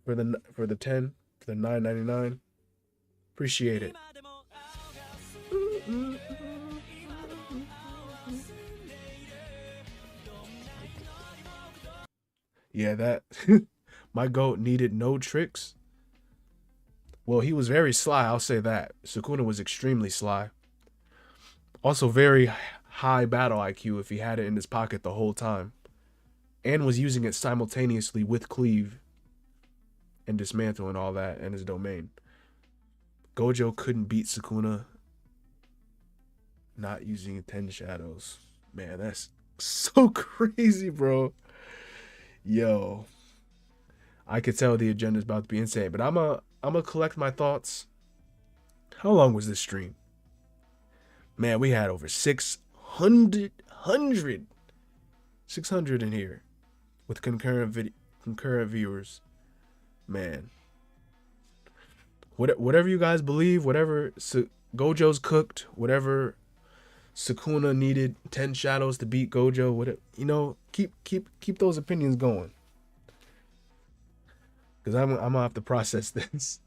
for the 10 for the $9.99. Appreciate it. Yeah, that my goat needed no tricks. Well, he was very sly, I'll say that. Sukuna was extremely sly. Also very high battle IQ if he had it in his pocket the whole time. And was using it simultaneously with Cleave and Dismantle and all that and his domain. Gojo couldn't beat Sukuna not using 10 shadows. Man, that's so crazy, bro. Yo. I could tell the agenda's about to be insane, but I'm gonna collect my thoughts. How long was this stream? Man, we had over 600 100, 600 in here with concurrent viewers. Man, whatever you guys believe, whatever Gojo's cooked, whatever Sukuna needed 10 shadows to beat Gojo, whatever, keep those opinions going. Cause I'm gonna have to process this.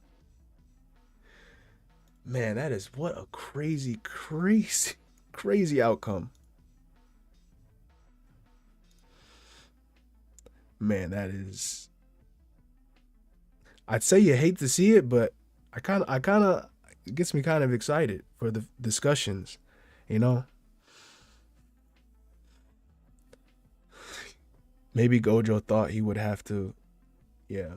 Man, that is what a crazy, crazy, crazy outcome. Man, that is. I'd say you hate to see it, but I kind of, it gets me kind of excited for the discussions. You know, maybe Gojo thought he would have to. Yeah,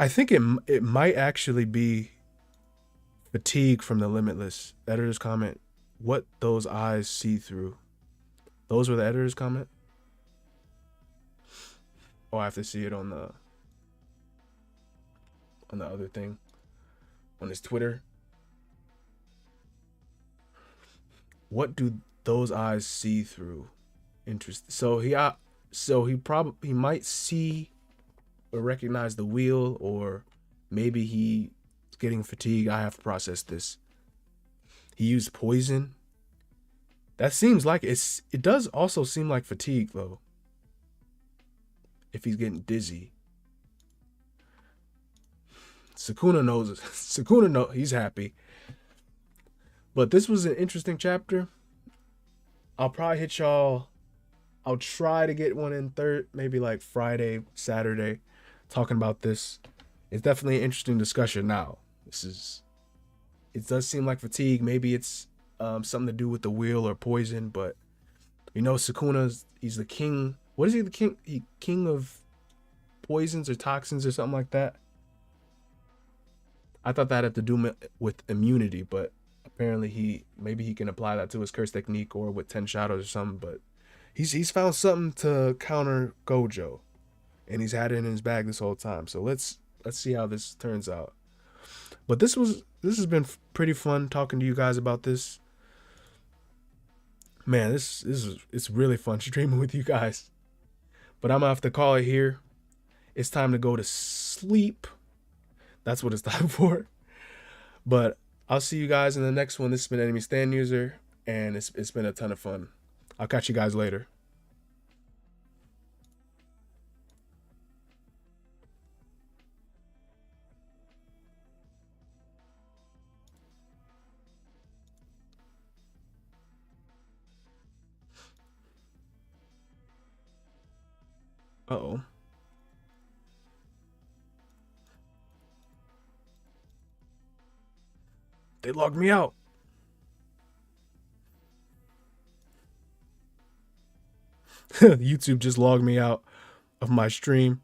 I think it might actually be fatigue from the limitless. Editor's comment. What those eyes see through. Those were the editor's comment. Oh, I have to see it on the other thing on his Twitter. What do those eyes see through? Interesting. So he might see or recognize the wheel, or maybe he's getting fatigued. I have to process this. He used poison. That seems like it does also seem like fatigue though. If he's getting dizzy. Sukuna knows. Sukuna knows he's happy. But this was an interesting chapter. I'll probably hit y'all. I'll try to get one in maybe like Friday, Saturday, talking about this. It's definitely an interesting discussion now. It does seem like fatigue. Maybe it's something to do with the wheel or poison, but Sukuna's, he's the king. What is he, the king? King of poisons or toxins or something like that. I thought that had to do with immunity, but apparently maybe he can apply that to his curse technique or with 10 shadows or something. But he's found something to counter Gojo, and he's had it in his bag this whole time. So let's see how this turns out. But this has been pretty fun talking to you guys about this. Man, it's really fun streaming with you guys. But I'm gonna have to call it here. It's time to go to sleep. That's what it's time for. But I'll see you guys in the next one. This has been Enemy Stand User, and it's been a ton of fun. I'll catch you guys later. Uh-oh. They logged me out. YouTube just logged me out of my stream.